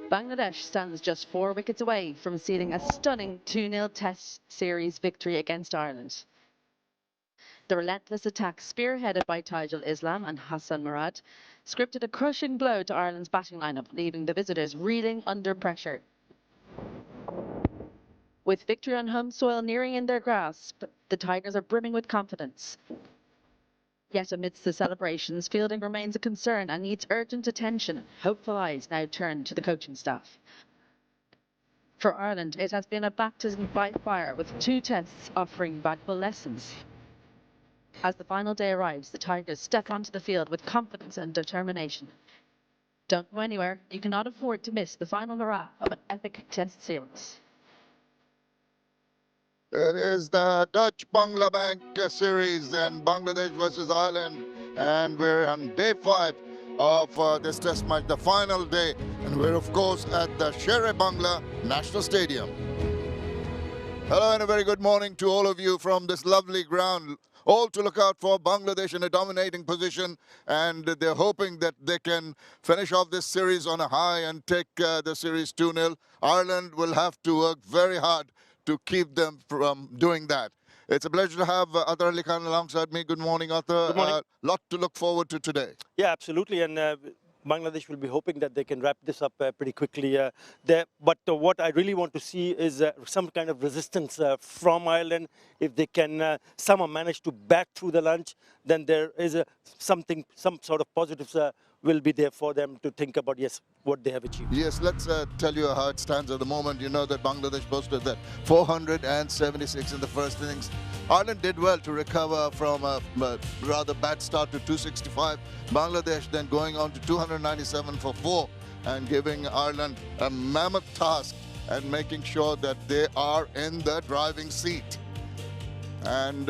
Bangladesh stands just 4 wickets away from sealing a stunning 2-0 Test series victory against Ireland. The relentless attack spearheaded by 𝗿𝗪𝗪 and 𝗂𝗏 𝗏 scripted a crushing blow to Ireland's batting lineup, leaving the visitors reeling under pressure. With victory on home soil nearing in their grasp, the Tigers are brimming with confidence. Yet amidst the celebrations, fielding remains a concern and needs urgent attention. Hopeful eyes now turn to the coaching staff. For Ireland, it has been a baptism by fire, with 2 tests offering valuable lessons. As the final day arrives, the Tigers step onto the field with confidence and determination. Don't go anywhere. You cannot afford to miss the final hurrah of an epic Test series. It is the Dutch Bangla Bank series and Bangladesh versus Ireland, and we're on day 5 of this test match, the final day, and we're of course at the Sher-e-Bangla National Stadium. Hello and a very good morning to all of you from this lovely ground. All to look out for Bangladesh in a dominating position, and they're hoping that they can finish off this series on a high and take the series 2-0. Ireland will have to work very hard to keep them from doing that. It's a pleasure to have Athar Ali Khan alongside me. Good morning, Athar. Good morning. Lot to look forward to today. Yeah, absolutely. And Bangladesh will be hoping that they can wrap this up pretty quickly. But what I really want to see is some kind of resistance from Ireland. If they can somehow manage to bat through the lunch, then there is some sort of positives will be there for them to think about, yes, what they have achieved. Yes, let's tell you how it stands at the moment. You know that Bangladesh posted that 476 in the first innings. Ireland did well to recover from a rather bad start to 265. Bangladesh then going on to 297 for 4 and giving Ireland a mammoth task and making sure that they are in the driving seat. And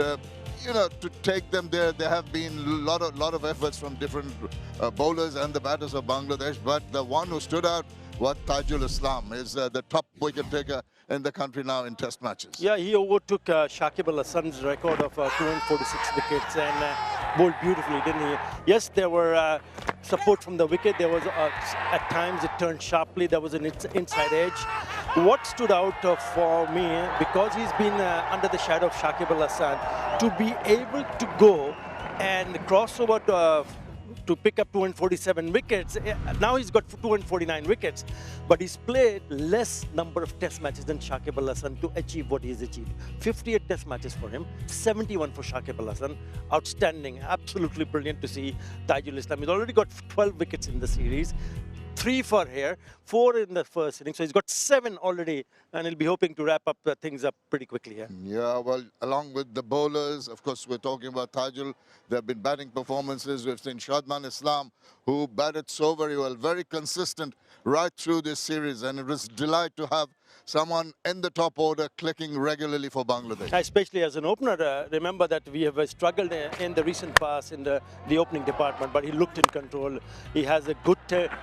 you know, to take them there, there have been a lot of efforts from different bowlers and the batters of Bangladesh, but the one who stood out was Taijul Islam, is the top wicket taker in the country now in test matches. Yeah, he overtook Shakib Al Hasan's record of 246 wickets and bowled beautifully, didn't he? Yes, there were support from the wicket. There was at times it turned sharply. There was an inside edge. What stood out for me, because he's been under the shadow of Shakib Al Hasan, to be able to go and cross over to pick up 247 wickets. Now he's got 249 wickets, but he's played less number of test matches than Shakib Al Hasan to achieve what he's achieved. 58 test matches for him, 71 for Shakib Al Hasan. Outstanding, absolutely brilliant to see Taijul Islam. He's already got 12 wickets in the series. 3 for here, 4 in the first inning. So he's got 7 already, and he'll be hoping to wrap up things up pretty quickly here. Yeah, well, along with the bowlers, of course, we're talking about Taijul. There have been batting performances. We've seen Shadman Islam, who batted so very well, very consistent right through this series. And it was a delight to have someone in the top order clicking regularly for Bangladesh. Especially as an opener, remember that we have struggled in the recent past in the opening department, but he looked in control. He has a good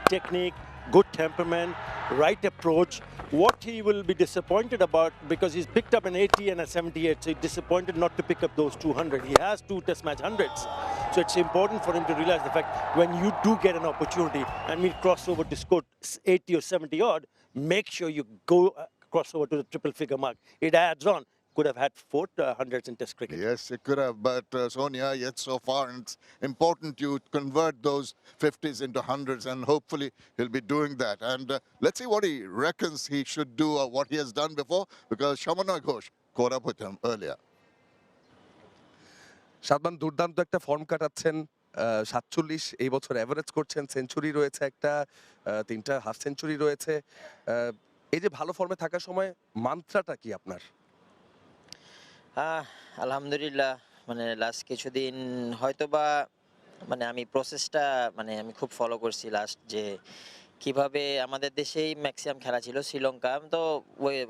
technique, good temperament, right approach. What he will be disappointed about, because he's picked up an 80 and a 78, so he's disappointed not to pick up those 200. He has 2 test match hundreds. So it's important for him to realize the fact when you do get an opportunity and we cross over to score 80 or 70 odd, make sure you go cross over to the triple figure mark. It adds on. Could have had 4 hundreds in test cricket. Yes, it could have, but Sonia, yet so far, and it's important you convert those 50s into hundreds, and hopefully he'll be doing that. And let's see what he reckons he should do or what he has done before, because Shamana Ghosh caught up with him earlier. Sadman দুর্দান্ত একটা form কাটাচ্ছেন, 47 এই বছর average করছেন, century রয়েছে একটা, 3টা half century রয়েছে। এই যে ভালো ফর্মে থাকার সময় মান্ত্রাটা কি আপনার? আলহামদুলিল্লাহ, মানে লাস্ট কিছুদিন হয়তোবা মানে আমি প্রসেসটা আমি খুব ফলো করছি লাস্ট, যে কিভাবে আমাদের দেশেই ম্যাক্সিমাম খেলা ছিল, শ্রীলঙ্কা তো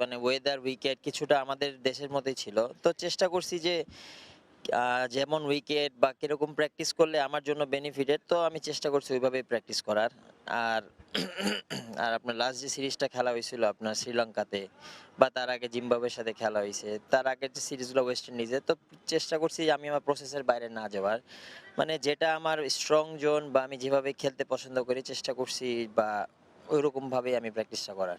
মানে ওয়েদার উইকেট কিছুটা আমাদের দেশের মধ্যেই ছিল, তো চেষ্টা করছি যে যেমন উইকেট বা কিরকম প্র্যাকটিস করলে আমার জন্য বেনিফিটেড, তো আমি চেষ্টা করছি ওইভাবেই প্র্যাকটিস করার। আর আপনার লাস্ট যে সিরিজটা খেলা হয়েছিল আপনার শ্রীলঙ্কাতে, বা তার আগে জিম্বাবুয়ের সাথে খেলা হয়েছে, তার আগের যে সিরিজগুলো ওয়েস্ট ইন্ডিজে, তো চেষ্টা করছি আমি আমার প্রসেসের বাইরে না যাওয়ার, মানে যেটা আমার স্ট্রং জোন বা আমি যেভাবে খেলতে পছন্দ করি চেষ্টা করছি, বা ওইরকম ভাবে আমি প্র্যাকটিসটা করার।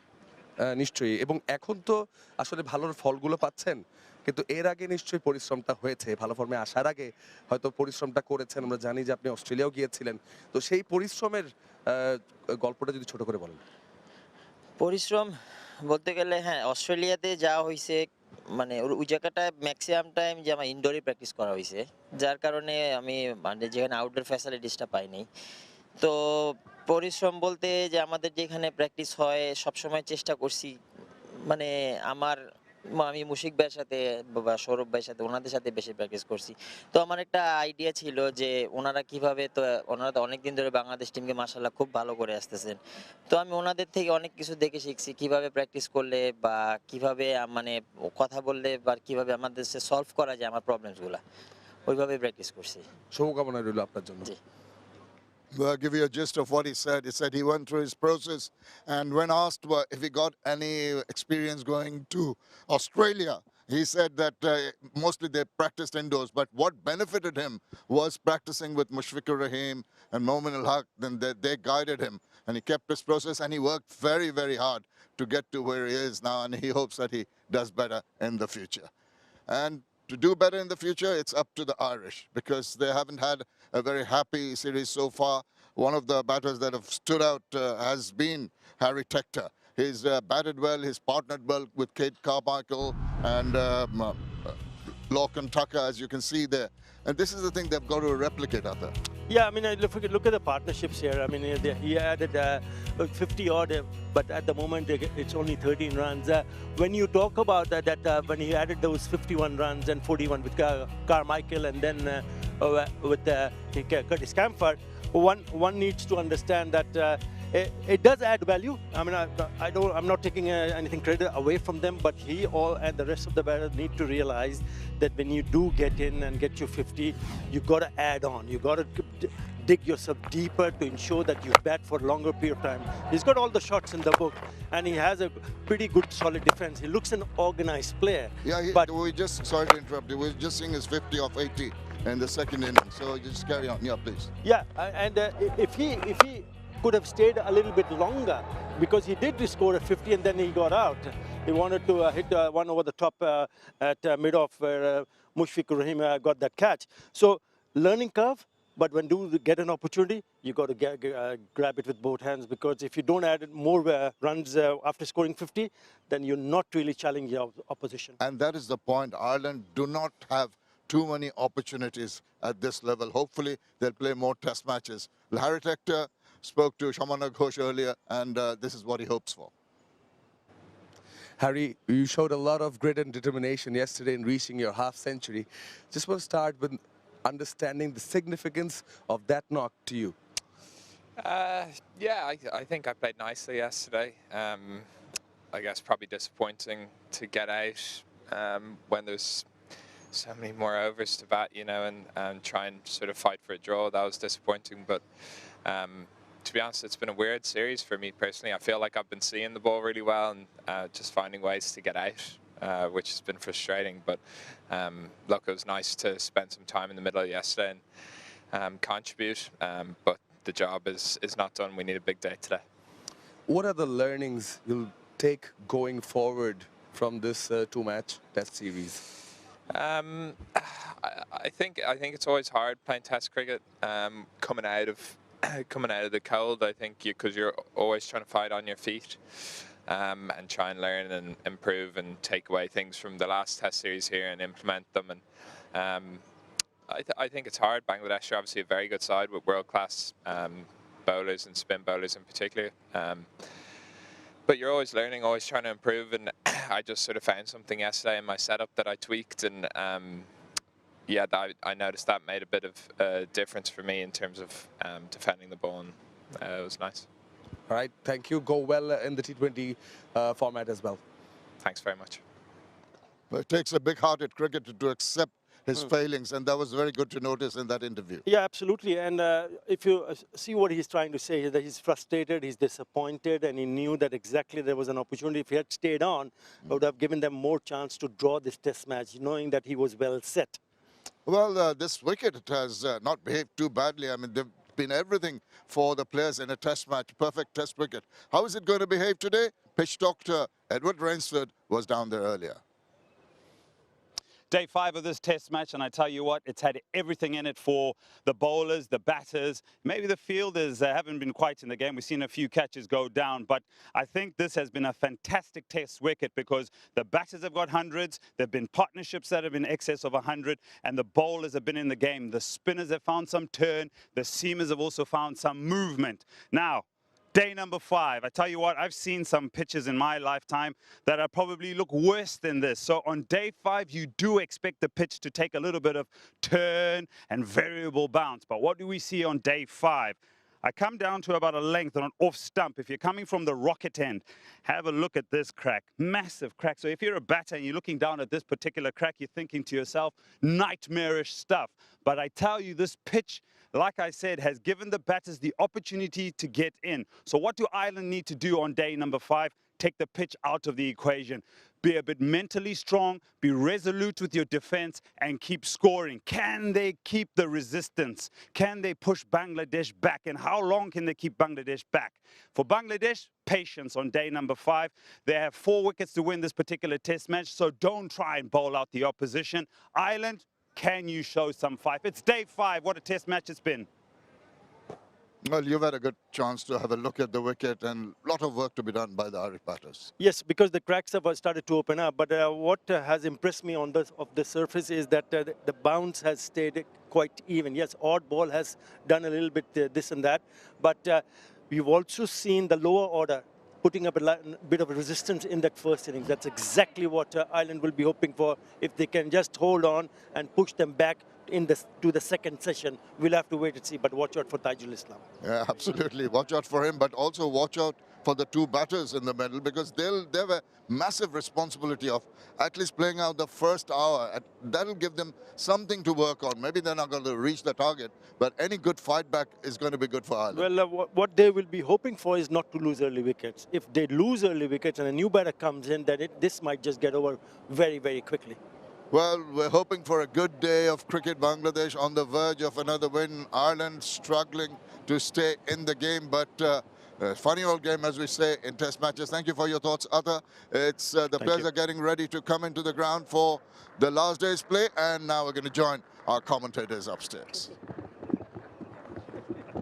নিশ্চয়ই, এবং এখন তো আসলে ভালোর ফলগুলো পাচ্ছেন, কিন্তু এর আগে নিশ্চয়ই পরিশ্রমটা হয়েছে, ভালো ফর্মে আসার আগে হয়তো পরিশ্রমটা করেছেন। আমরা জানি যে আপনি অস্ট্রেলিয়াও গিয়েছিলেন, তো সেই পরিশ্রমের গল্পটা যদি ছোট করে বলেন। পরিশ্রম বলতে গেলে হ্যাঁ, অস্ট্রেলিয়াতে যাওয়া হয়েছে, মানে ওই জায়গাটায় ম্যাক্সিমাম টাইম যে আমার ইনডোরে প্র্যাকটিস করা হয়েছে, যার কারণে আমি মানে যেখানে আউটডোর ফ্যাসিলিটিসটা পাইনি। তো পরিশ্রম বলতে যে আমাদের যেখানে প্র্যাকটিস হয় সবসময় চেষ্টা করছি, মানে আমি মুশিক ভাইয়ের সাথে বা সৌরভ ভাইয়ের সাথে ওনাদের সাথে বেশি প্র্যাকটিস করছি। তো আমার একটা আইডিয়া ছিল যে ওনারা কিভাবে, তো ওনারা তো অনেকদিন ধরে বাংলাদেশ টিমকে মাশাআল্লাহ খুব ভালো করে আসতেছেন। তো আমি ওনাদের থেকে অনেক কিছু দেখে শিখছি, কিভাবে প্র্যাকটিস করলে বা কিভাবে মানে কথা বললে বা কিভাবে আমাদের সলভ করা যায় আমার প্রবলেমসগুলো, ওইভাবে প্র্যাকটিস করছি। শুভকামনা রইল আপনার জন্য। জি। Well, I'll give you a gist of what he said. He said he went through his process, and when asked if he got any experience going to Australia, he said that mostly they practiced indoors, but what benefited him was practicing with Mushfiqur Rahim and Momin al-Haq. Then they guided him, and he kept his process, and he worked very, very hard to get to where he is now, and he hopes that he does better in the future. And to do better in the future, it's up to the Irish, because they haven't had a very happy series so far. One of the batters that have stood out has been Harry Tector. He's batted well, he's partnered well with 𝗃𝗂𝗃𝗃 and Lorcan Tucker, as you can see there. And this is the thing they've got to replicate out there. Yeah, I mean, look at the partnerships here. I mean, he added 50 odd, but at the moment it's only 13 runs. When you talk about that, when he added those 51 runs and 41 with Carmichael and then with Curtis Campher, one needs to understand that it does add value. I mean, I'm not taking anything credit away from them, but he and the rest of the batters need to realize that when you do get in and get you 50, you got to add on. You got to dig yourself deeper to ensure that you bat for a longer period of time. He's got all the shots in the book, and he has a pretty good, solid defense. He looks an organized player. Yeah, but sorry to interrupt you. We're just seeing his 50 off 80 in the second inning. So you just carry on. Yeah, please. Yeah, and if he could have stayed a little bit longer, because he did score at 50 and then he got out. He wanted to hit one over the top at mid-off where Mushfiqur Rahim got that catch. So learning curve, but when you get an opportunity, you got to grab it with both hands, because if you don't add more runs after scoring 50, then you're not really challenging your opposition. And that is the point. Ireland do not have too many opportunities at this level. Hopefully, they'll play more test matches. Harry Tector spoke to Shamana Ghosh earlier, and this is what he hopes for. Harry, you showed a lot of grit and determination yesterday in reaching your half century. Just want to start with understanding the significance of that knock to you. Yeah, I think I played nicely yesterday. I guess probably disappointing to get out when there's so many more overs to bat, you know, and try and sort of fight for a draw. That was disappointing, but to be honest, it's been a weird series for me personally. I feel like I've been seeing the ball really well and just finding ways to get out, which has been frustrating. But look, it was nice to spend some time in the middle yesterday and contribute. But the job is not done. We need a big day today. What are the learnings you'll take going forward from this two-match test series? I think it's always hard playing Test cricket, coming out of the cold. I think because you're always trying to fight on your feet and try and learn and improve and take away things from the last Test series here and implement them. And I think it's hard. Bangladesh are obviously a very good side with world-class bowlers and spin bowlers in particular. But you're always learning, always trying to improve, and I just sort of found something yesterday in my setup that I tweaked, and yeah, I noticed that made a bit of a difference for me in terms of defending the ball, and it was nice. All right, thank you. Go well in the T20 format as well. Thanks very much. But it takes a big-hearted cricketer to accept his failings, and that was very good to notice in that interview. Yeah, absolutely. And if you see what he's trying to say, is that he's frustrated, he's disappointed, and he knew that exactly there was an opportunity. If he had stayed on, I would have given them more chance to draw this test match, knowing that he was well set. Well, this wicket has not behaved too badly. I mean, been everything for the players in a test match, perfect test wicket. How is it going to behave today? Pitch doctor Edward Rainsford was down there earlier. Day 5 of this test match, and I tell you what, it's had everything in it for the bowlers, the batters. Maybe the fielders haven't been quite in the game. We've seen a few catches go down, but I think this has been a fantastic test wicket because the batters have got hundreds, there have been partnerships that have been in excess of 100, and the bowlers have been in the game. The spinners have found some turn, the seamers have also found some movement. Now, day number 5. I tell you what, I've seen some pitches in my lifetime that probably look worse than this. So on day 5, you do expect the pitch to take a little bit of turn and variable bounce. But what do we see on day 5? I come down to about a length on an off stump. If you're coming from the rocket end, have a look at this crack. Massive crack. So if you're a batter and you're looking down at this particular crack, you're thinking to yourself, nightmarish stuff. But I tell you, this pitch, like I said, has given the batters the opportunity to get in. So what do Ireland need to do on day number 5? Take the pitch out of the equation. Be a bit mentally strong, be resolute with your defense, and keep scoring. Can they keep the resistance? Can they push Bangladesh back? And how long can they keep Bangladesh back? For Bangladesh, patience on day number 5. They have 4 wickets to win this particular test match, so don't try and bowl out the opposition. Ireland, can you show some fight? It's day 5. What a test match it's been. Well, you've had a good chance to have a look at the wicket and a lot of work to be done by the Irish batters. Yes, because the cracks have started to open up. But what has impressed me on the surface is that the bounce has stayed quite even. Yes, odd ball has done a little bit this and that. But we've also seen the lower order putting up a bit of resistance in that first innings. That's exactly what Ireland will be hoping for. If they can just hold on and push them back to the second session, we'll have to wait and see. But watch out for Taijul Islam. Yeah, absolutely. Watch out for him, but also watch out for the 2 batters in the middle because they have a massive responsibility of at least playing out the first hour. That'll give them something to work on. Maybe they're not going to reach the target, but any good fight back is going to be good for Ireland. Well, what they will be hoping for is not to lose early wickets. If they lose early wickets and a new batter comes in, then this might just get over very, very quickly. Well, we're hoping for a good day of cricket. Bangladesh on the verge of another win. Ireland struggling to stay in the game, but funny old game, as we say, in test matches. Thank you for your thoughts, Ata. It's the players are getting ready to come into the ground for the last day's play, and now we're going to join our commentators upstairs.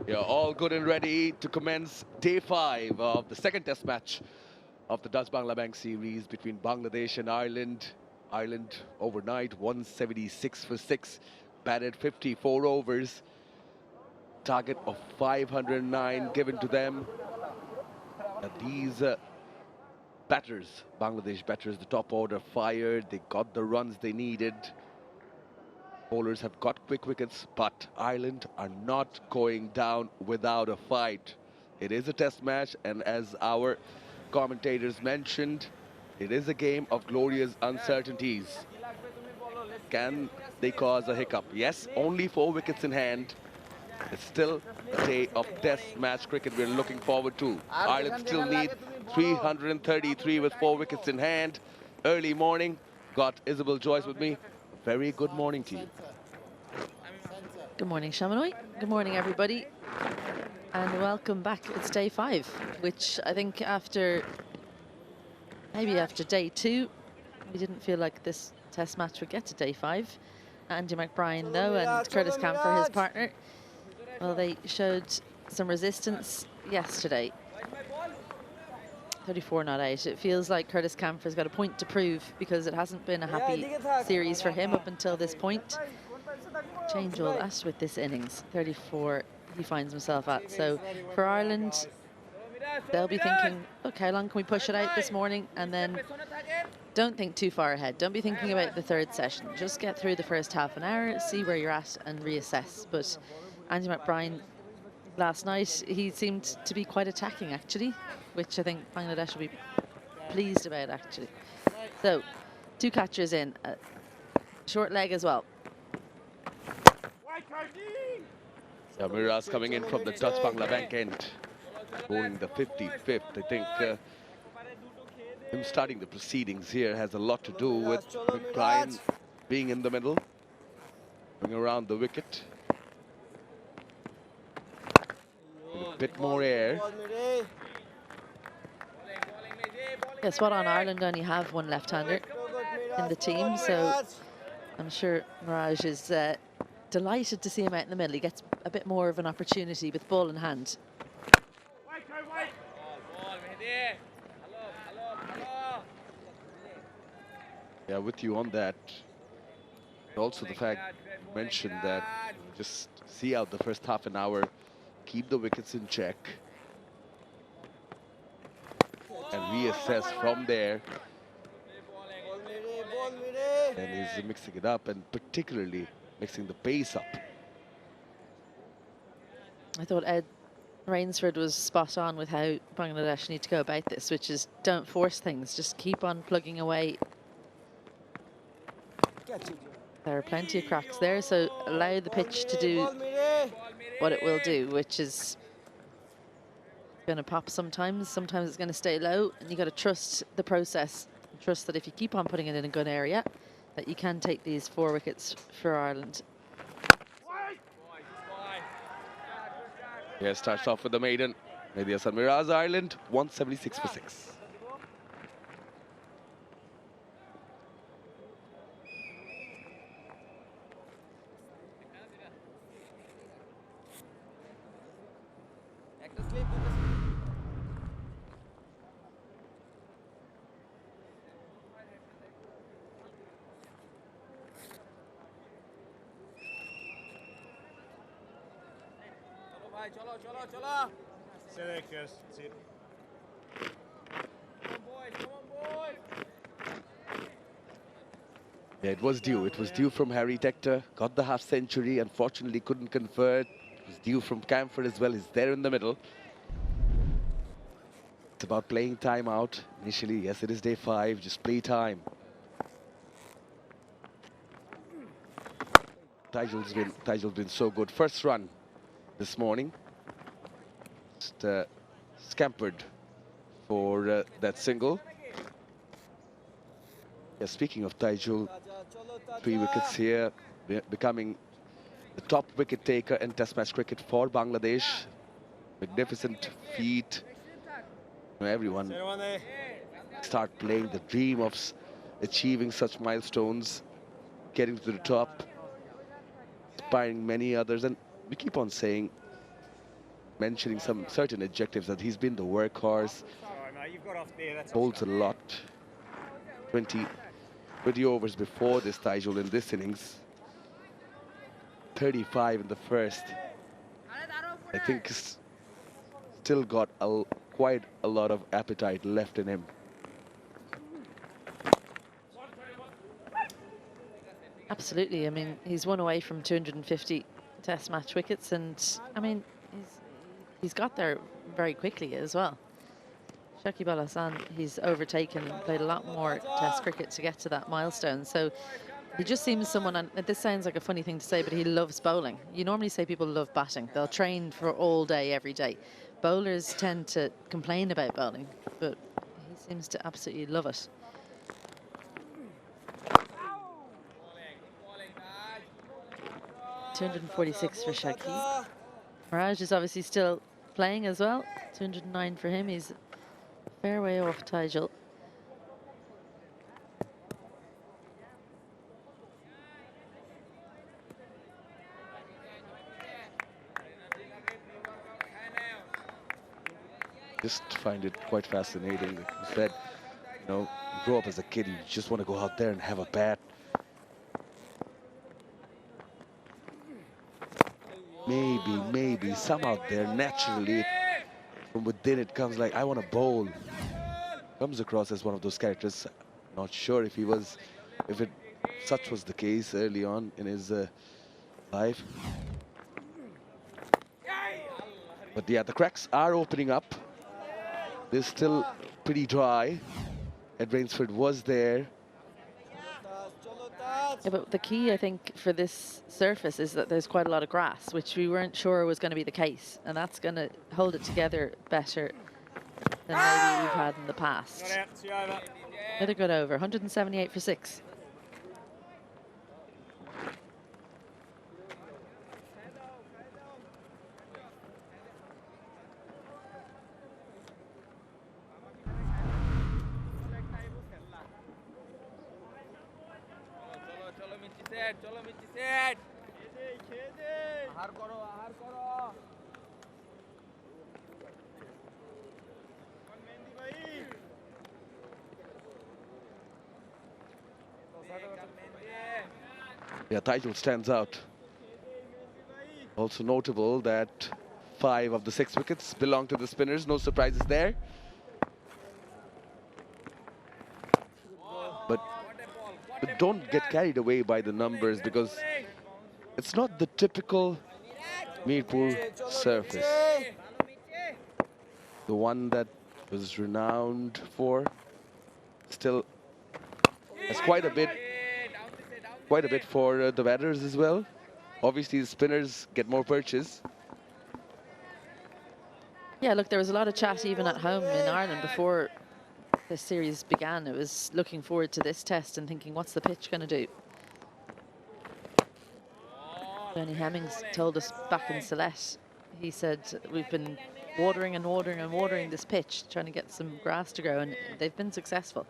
Yeah, all good and ready to commence day 5 of the second test match of the Dutch-Bangla Bank series between Bangladesh and Ireland. Ireland overnight 176 for 6, batted 54 overs, target of 509 given to them. These batters, Bangladesh batters, the top order fired, they got the runs they needed. Bowlers have got quick wickets, but Ireland are not going down without a fight. It is a test match, and as our commentators mentioned, it is a game of glorious uncertainties. Can they cause a hiccup? Yes, only 4 wickets in hand. It's still a day of test match cricket we're looking forward to. Ireland still need 333 with 4 wickets in hand. Early morning, got Isabel Joyce with me. Very good morning to you. Good morning, Shamanoy. Good morning, everybody. And welcome back. It's day 5, which I think maybe after day 2, we didn't feel like this test match would get to day 5. Andy McBride, though, and Curtis Camphor, his partner, well, they showed some resistance yesterday. 34 not out. It feels like Curtis Camphor's got a point to prove because it hasn't been a happy series for him up until this point. Change all that with this innings. 34 he finds himself at. So for Ireland, they'll be thinking, okay, how long can we push it out this morning? And then don't think too far ahead. Don't be thinking about the 3rd session. Just get through the first half an hour, see where you're at and reassess. But Andy McBride, last night, he seemed to be quite attacking, actually, which I think Bangladesh will be pleased about, actually. So 2 catchers in, short leg as well. Miraz coming in from the Dutch-Bangla Bank end, bowling the 55th. I think him starting the proceedings here has a lot to do with McBride being in the middle, going around the wicket. bit more air. Yeah, spot on. Ireland only have one left-hander in the team, so I'm sure 𝗵𝗂 is delighted to see him out in the middle. He gets a bit more of an opportunity with ball in hand. Yeah, with you on that. Also the fact you mentioned that just see out the first half an hour, keep the wickets in check, and reassess from there. And he's mixing it up, and particularly mixing the pace up. I thought Ed Rainsford was spot on with how Bangladesh need to go about this, which is don't force things, just keep on plugging away. There are plenty of cracks there, so allow the pitch to do what it will do, which is going to pop sometimes. Sometimes it's going to stay low, and you got to trust the process. Trust that if you keep on putting it in a good area, that you can take these 4 wickets for Ireland. Yeah, starts off with the maiden. Mehdi Hasan Miraz, Ireland, 176 for 6. Yeah, it was due. It was due from Harry Tector. Got the half century. Unfortunately, couldn't convert. It was due from Camphor as well. He's there in the middle. It's about playing time out. Initially, yes, it is day 5. Just play time. 𝗪𝗪's been so good. First run this morning. Just scampered for that single. Yeah, speaking of 𝗪𝗪, 3 wickets here, becoming the top wicket taker in Test match cricket for Bangladesh. Magnificent feat. You know, everyone start playing the dream of achieving such milestones, getting to the top, inspiring many others. And we keep on saying, mentioning some certain adjectives, that he's been the workhorse, bowls a lot. 20 overs before this 𝗪𝗪 in this innings. 35 in the first. I think he's still got quite a lot of appetite left in him. Absolutely. I mean, he's 1 away from 250 Test match wickets, and I mean, he's got there very quickly as well. Shakib Al Hasan, he's overtaken and played a lot more Test cricket to get to that milestone. So he just seems someone, and this sounds like a funny thing to say, but he loves bowling. You normally say people love batting. They'll train for all day, every day. Bowlers tend to complain about bowling, but he seems to absolutely love it. .246 for Shakib. 𝗪𝗪 is obviously still playing as well. 209 for him. He's a fair way off 𝗪𝗪. Just find it quite fascinating. You said, you know, you grow up as a kid, you just want to go out there and have a bat. Maybe some out there naturally from within it comes like, I want to bowl. Comes across as one of those characters. Not sure if such was the case early on in his life. But yeah, the cracks are opening up. They're still pretty dry. Ed Rainsford was there. Yeah, but the key, I think, for this surface is that there's quite a lot of grass, which we weren't sure was going to be the case. And that's going to hold it together better than maybe we've had in the past. Another good over, 178 for 6. Yeah, Taichul stands out. Also notable that 5 of the 6 wickets belong to the spinners. No surprises there. But don't get carried away by the numbers, because it's not the typical Mirpur surface. The one that was renowned for still has quite a bit for the batters as well. Obviously, the spinners get more perches. Yeah, look, there was a lot of chat even at home in Ireland before this series began. It was looking forward to this test and thinking, what's the pitch going to do? Bernie Hemmings told us back in Sylhet, he said, we've been watering and watering and watering this pitch, trying to get some grass to grow, and they've been successful.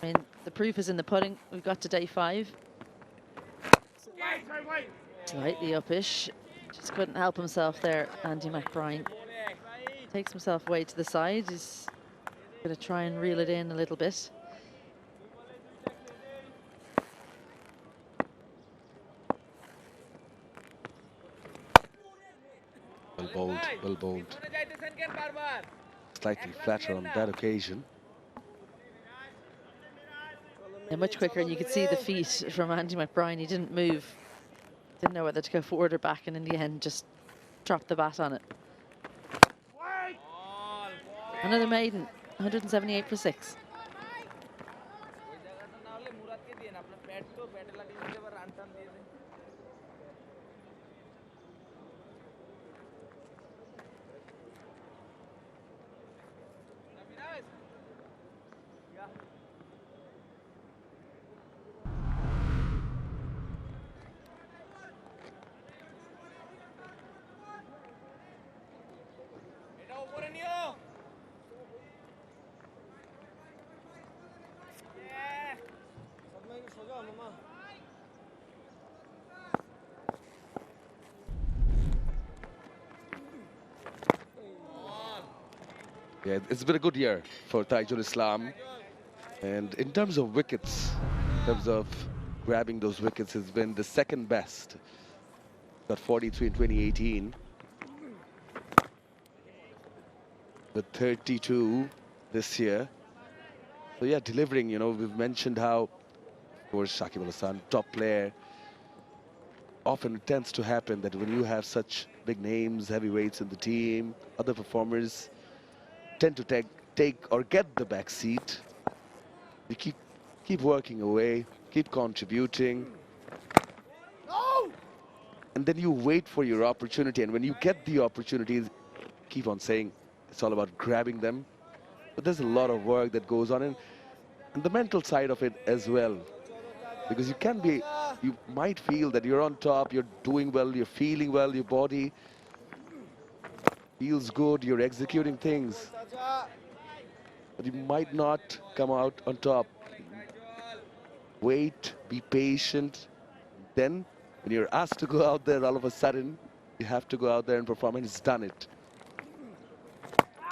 I mean, the proof is in the pudding. We've got to day 5. Slightly upish. Just couldn't help himself there, Andy McBride. Takes himself away to the side. He's going to try and reel it in a little bit. Well bowled, well bowled. Slightly flatter on that occasion. Yeah, much quicker, and you could see the feet from Andy McBride. He didn't move. Didn't know whether to go forward or back, and in the end just dropped the bat on it. Another maiden, 178 for 6. Yeah, it's been a good year for Taijul Islam. And in terms of wickets, in terms of grabbing those wickets, has been the second best. Got 43 in 2018. The 32 this year. So yeah, delivering, you know, we've mentioned how, of course, Shakib Al Hasan, top player. Often it tends to happen that when you have such big names, heavyweights in the team, other performers tend to take or get the back seat. You keep working away, keep contributing. And then you wait for your opportunity. And when you get the opportunities, keep on saying it's all about grabbing them. But there's a lot of work that goes on, and the mental side of it as well. Because you might feel that you're on top, you're doing well, you're feeling well, your body feels good, you're executing things. But you might not come out on top. Wait, be patient. Then, when you're asked to go out there, all of a sudden, you have to go out there and perform, and he's done it.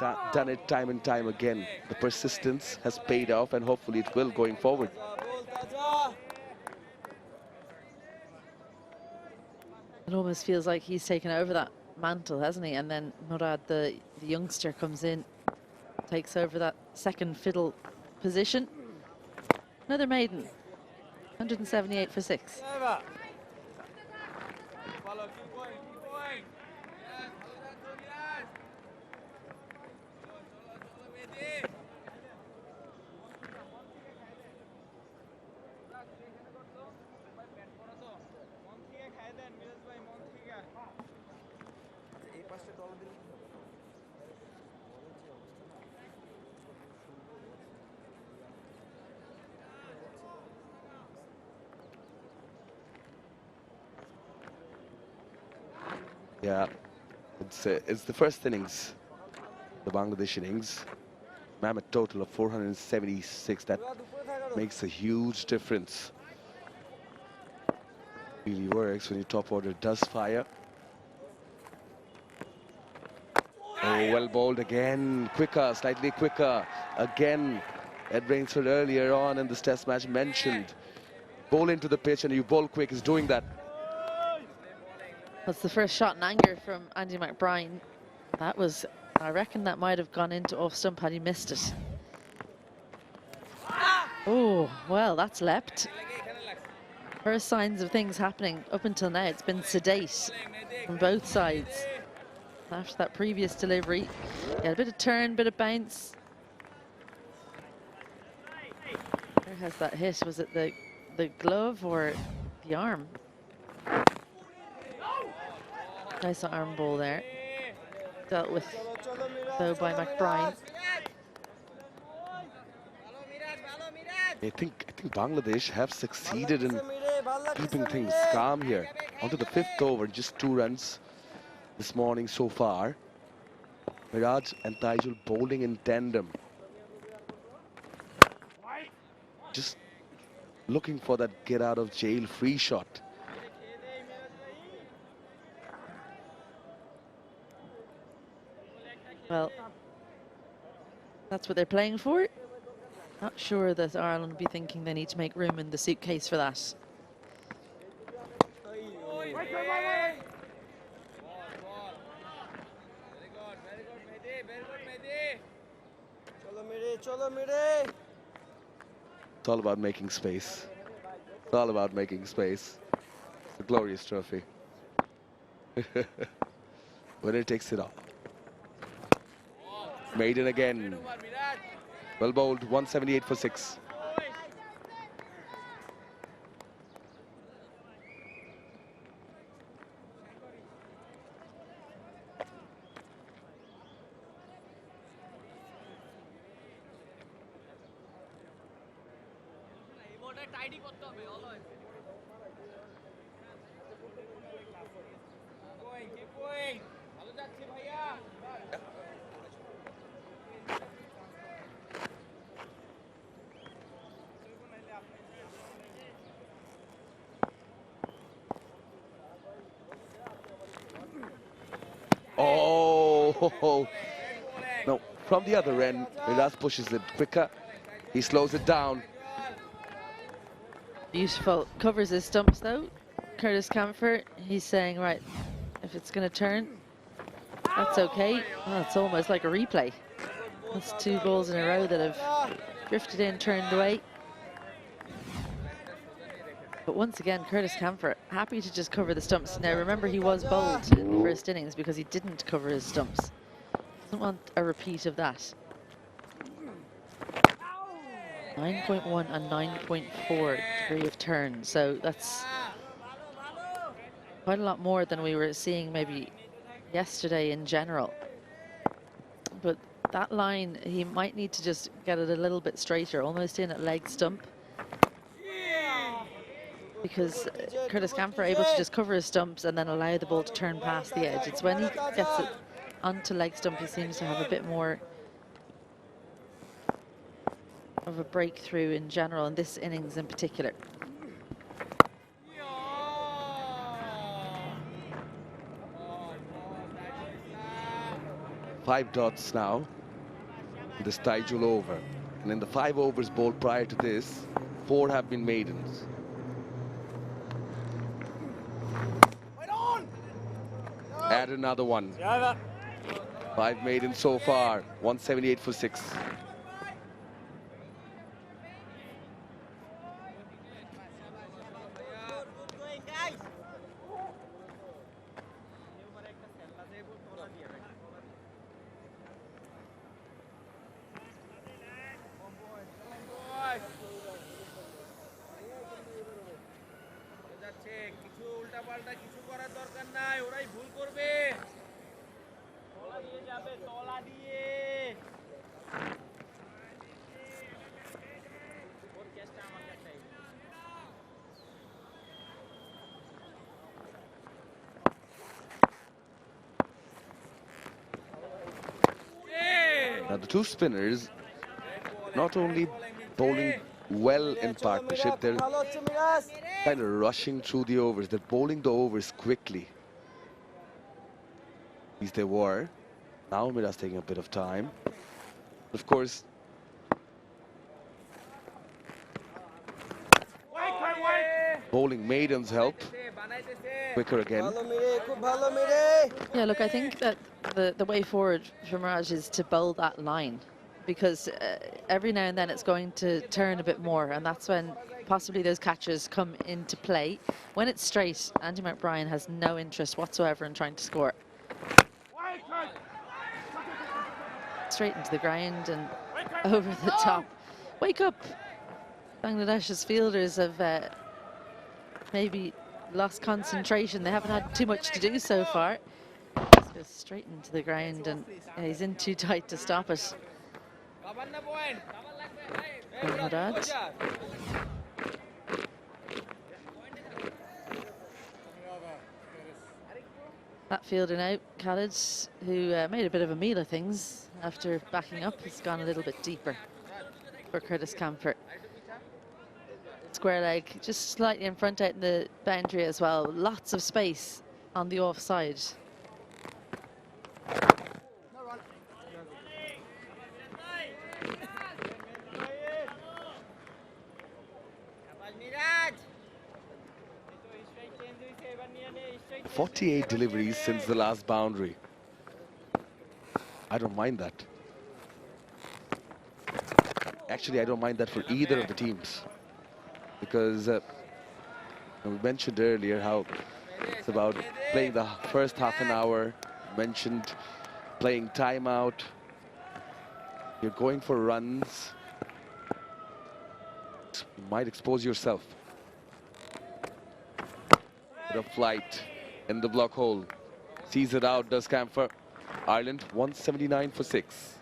Done it time and time again. The persistence has paid off, and hopefully it will going forward. It almost feels like he's taken over that mantle, hasn't he? And then Murad, the youngster, comes in, takes over that second fiddle position. Another maiden, 178 for 6. Yeah, it's the first innings, the Bangladesh innings. Mammoth total of 476. That makes a huge difference. Really works when your top order does fire. Oh, well bowled again. Quicker, slightly quicker. Again, Ed Rainsford earlier on in this test match mentioned bowl into the pitch and you bowl quick is doing that. That's the first shot in anger from Andy McBride. That was, I reckon that might have gone into off stump had he missed it. Oh, well, that's leapt. First signs of things happening. Up until now, it's been sedate from both sides. After that previous delivery, yeah, a bit of turn, bit of bounce. Where has that hit? Was it the glove or the arm? Nice arm ball there. Dealt with though by McBride. I think Bangladesh have succeeded in keeping things calm here. Onto the 5th over, just 2 runs this morning so far. Miraj and Taijul bowling in tandem. Just looking for that get out of jail free shot. Well, that's what they're playing for. Not sure that Ireland will be thinking they need to make room in the suitcase for that. It's all about making space. It's all about making space. The glorious trophy. Winner takes it all. Maiden again. Well bowled, 178 for 6. Oh, no, from the other end, Miraz pushes it quicker. He slows it down. Beautiful. Covers his stumps though. Curtis Camphor, he's saying, right, if it's going to turn, that's okay. Well, it's almost like a replay. That's 2 balls in a row that have drifted in, turned away. But once again, Curtis Camphor happy to just cover the stumps. Now remember, he was bowled in the first innings because he didn't cover his stumps. Doesn't want a repeat of that. 9.1 and 9.4 degree of turn, so that's quite a lot more than we were seeing maybe yesterday in general. But that line, he might need to just get it a little bit straighter, almost in at leg stump. Because Curtis Camphor able to just cover his stumps and then allow the ball to turn past the edge. It's when he gets it onto leg stump, he seems to have a bit more of a breakthrough in general, in this innings in particular. Five dots now, this Taijul over. And in the 5 overs bowled prior to this, 4 have been maidens. Add another one. 5 maidens so far, 178 for 6. Now the 2 spinners not only bowling well in partnership. They're kind of rushing through the overs. They're bowling the overs quickly. At least they were. Now Mira's taking a bit of time. Of course, bowling maidens help. Quicker again. Yeah, look, I think that the way forward for Mirage is to bowl that line, because every now and then it's going to turn a bit more, and that's when possibly those catches come into play. When it's straight, Andy McBride has no interest whatsoever in trying to score. Straight into the ground and over the top. Wake up! Bangladesh's fielders have maybe lost concentration. They haven't had too much to do so far. Just goes straight into the ground, and he's in too tight to stop it. Murad. That fielder now, Khalid, who made a bit of a meal of things after backing up, has gone a little bit deeper for Curtis Camphor. Square leg, just slightly in front out in the boundary as well. Lots of space on the offside. "48 deliveries since the last boundary. I don't mind that. Actually, I don't mind that for either of the teams, because we mentioned earlier how it's about playing the first half an hour, mentioned playing timeout. You're going for runs. You might expose yourself. Bit of flight in the block hole. Sees it out, does Camphor. Ireland 179 for 6.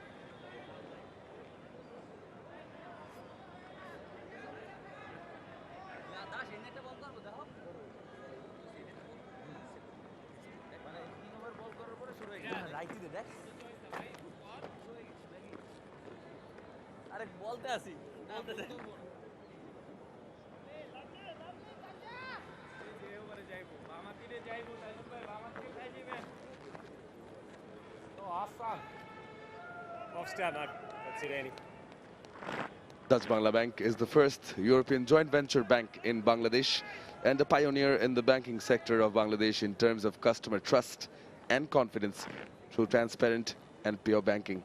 Dutch Bangla Bank is the first European joint venture bank in Bangladesh and a pioneer in the banking sector of Bangladesh in terms of customer trust and confidence through transparent and pure banking.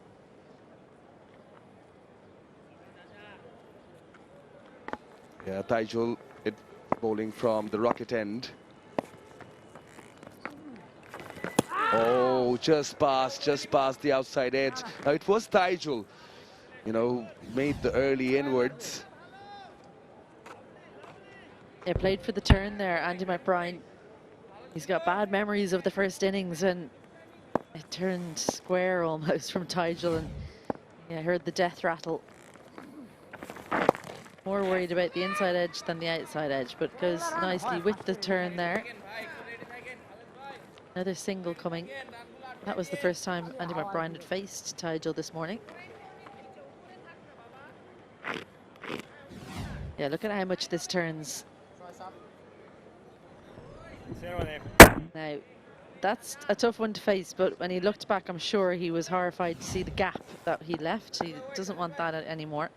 Yeah, Taijul, it bowling from the rocket end. Oh, just past the outside edge. Now it was Taijul, you know, made the early inwards. They played for the turn there, Andy McBride. He's got bad memories of the first innings when it turned square almost from Taijul, and yeah, heard the death rattle. More worried about the inside edge than the outside edge, but goes nicely with the turn there. Another single coming. That was the first time Andy McBride had faced Taijul this morning. Yeah, look at how much this turns. Now, that's a tough one to face, but when he looked back, I'm sure he was horrified to see the gap that he left. He doesn't want that anymore.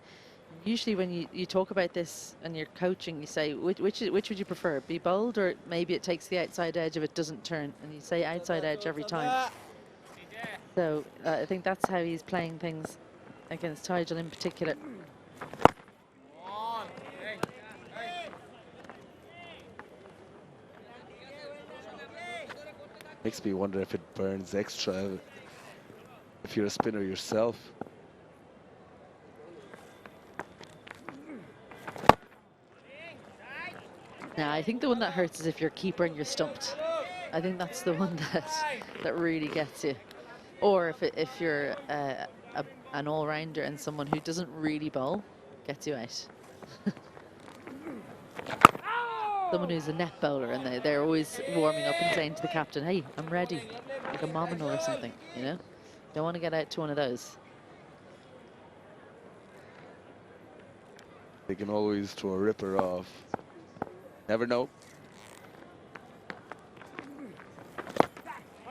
Usually when you talk about this and you're coaching, you say, which would you prefer? Be bold, or maybe it takes the outside edge if it doesn't turn? And you say outside edge every time. So I think that's how he's playing things against Taijul in particular. Makes me wonder if it burns extra if you're a spinner yourself. Now, I think the one that hurts is if you're a keeper and you're stumped. I think that's the one that really gets you. Or if you're an all-rounder and someone who doesn't really bowl, gets you out. Someone who's a net bowler and they're always warming up and saying to the captain, hey, I'm ready, like a Mominal or something, you know? Don't want to get out to one of those. They can always throw a ripper off. Never know.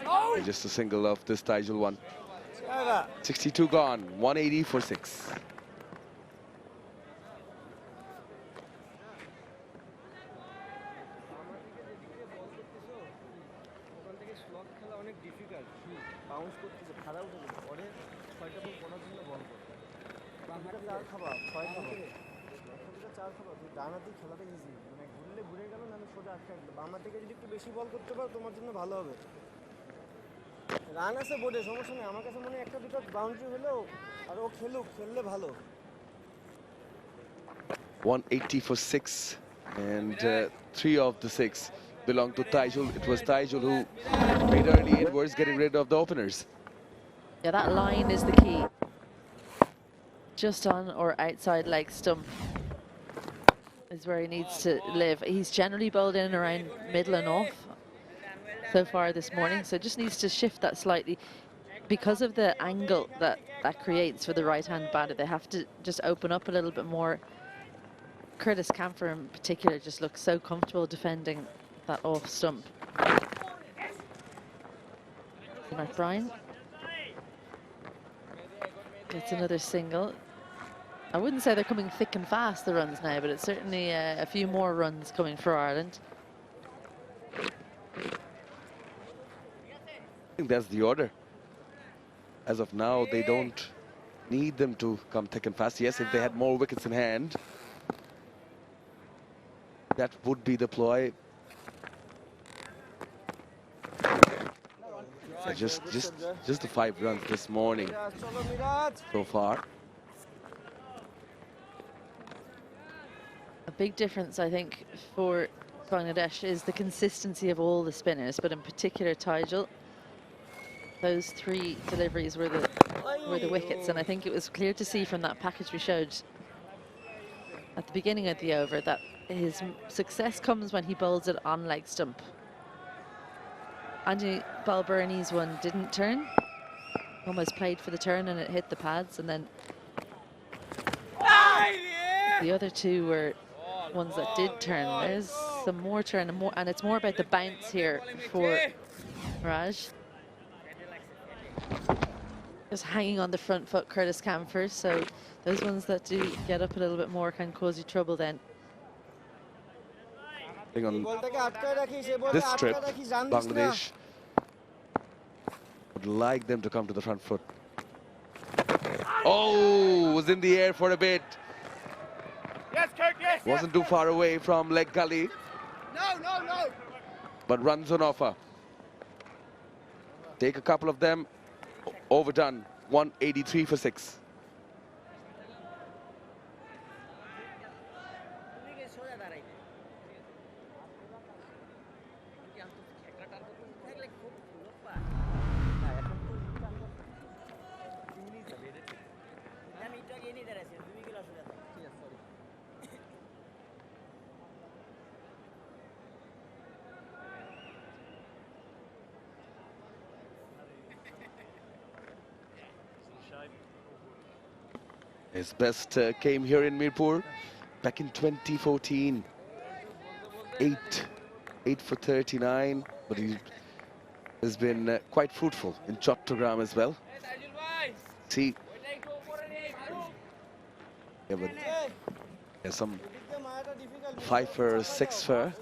And just a single of this 𝗍𝗏𝗀 one. 62 gone, 180 for 6. Run আছে বোর্ডে সমস্যা নেই আমার কাছে মনে হয় একটা দুটো বাউন্ডারি হলো আর ও খেললে ভালো 180 for 6, and 3 of the 6 belong to 𝗍𝗍𝗀. It was 𝗍𝗍𝗀 who made early inwards, getting rid of the openers. Yeah, that line is the key. Just on or outside leg stump is where he needs to live. He's generally bowled in and around middle and off so far this morning, so just needs to shift that slightly. Because of the angle that creates for the right-hand batter, they have to just open up a little bit more. 𝗂𝗃𝗃 in particular just looks so comfortable defending that off stump. Brian gets another single. I wouldn't say they're coming thick and fast, the runs now, but it's certainly a few more runs coming for Ireland. I think that's the order. As of now, they don't need them to come thick and fast. Yes, if they had more wickets in hand, that would be the ploy. Just the 5 runs this morning so far. A big difference, I think, for Bangladesh is the consistency of all the spinners, but in particular 𝗍𝗍𝗀. Those 3 deliveries were the wickets, and I think it was clear to see from that package we showed at the beginning of the over that his success comes when he bowls it on leg stump. Andy Balbirnie's one didn't turn, almost played for the turn and it hit the pads, and then the other 2 were ones that did turn. There's some more turn and it's more about the bounce here for Raj. Just hanging on the front foot, 𝗂𝗃𝗃, so those ones that do get up a little bit more can cause you trouble then. On this trip, Bangladesh would like them to come to the front foot. Oh, was in the air for a bit. Yes, Kirk, yes. Wasn't too far away from leg gully. No. But runs on offer. Take a couple of them. Overdone. 183 for 6. His best came here in Mirpur back in 2014. 8 for 39, but he has been quite fruitful in Chattogram as well. See, yeah, but there's some 5 for 6 for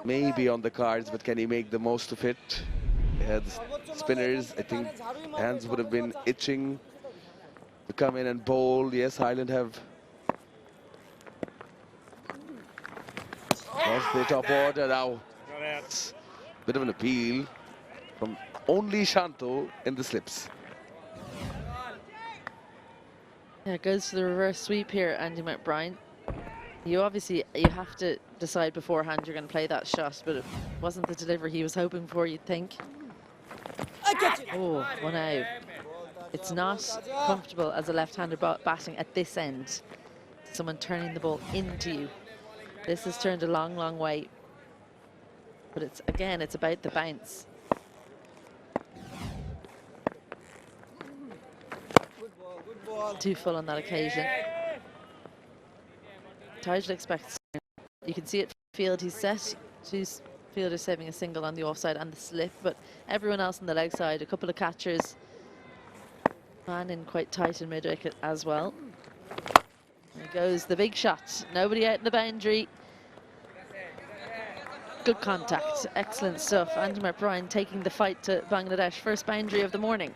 maybe on the cards, but can he make the most of it? Yeah, the spinners, I think hands would have been itching to come in and bowl. Yes, Ireland have lost the top order now. It's a bit of an appeal from only Shanto in the slips. Yeah, it goes to the reverse sweep here, Andy McBride. You have to decide beforehand you're going to play that shot, but it wasn't the delivery he was hoping for, you'd think. Oh, well now, it's not comfortable as a left-hander batting at this end. Someone turning the ball into you. This has turned a long, long way. But it's, again, it's about the bounce. Good ball, good ball. too full on that occasion. Tigel expects, you can see it field, he's set. She's fielder saving a single on the offside and the slip, but everyone else on the leg side, a couple of catchers, man in quite tight in mid-wicket as well. There goes the big shot, nobody out in the boundary. Good contact, excellent stuff. Andy McBride taking the fight to Bangladesh, first boundary of the morning.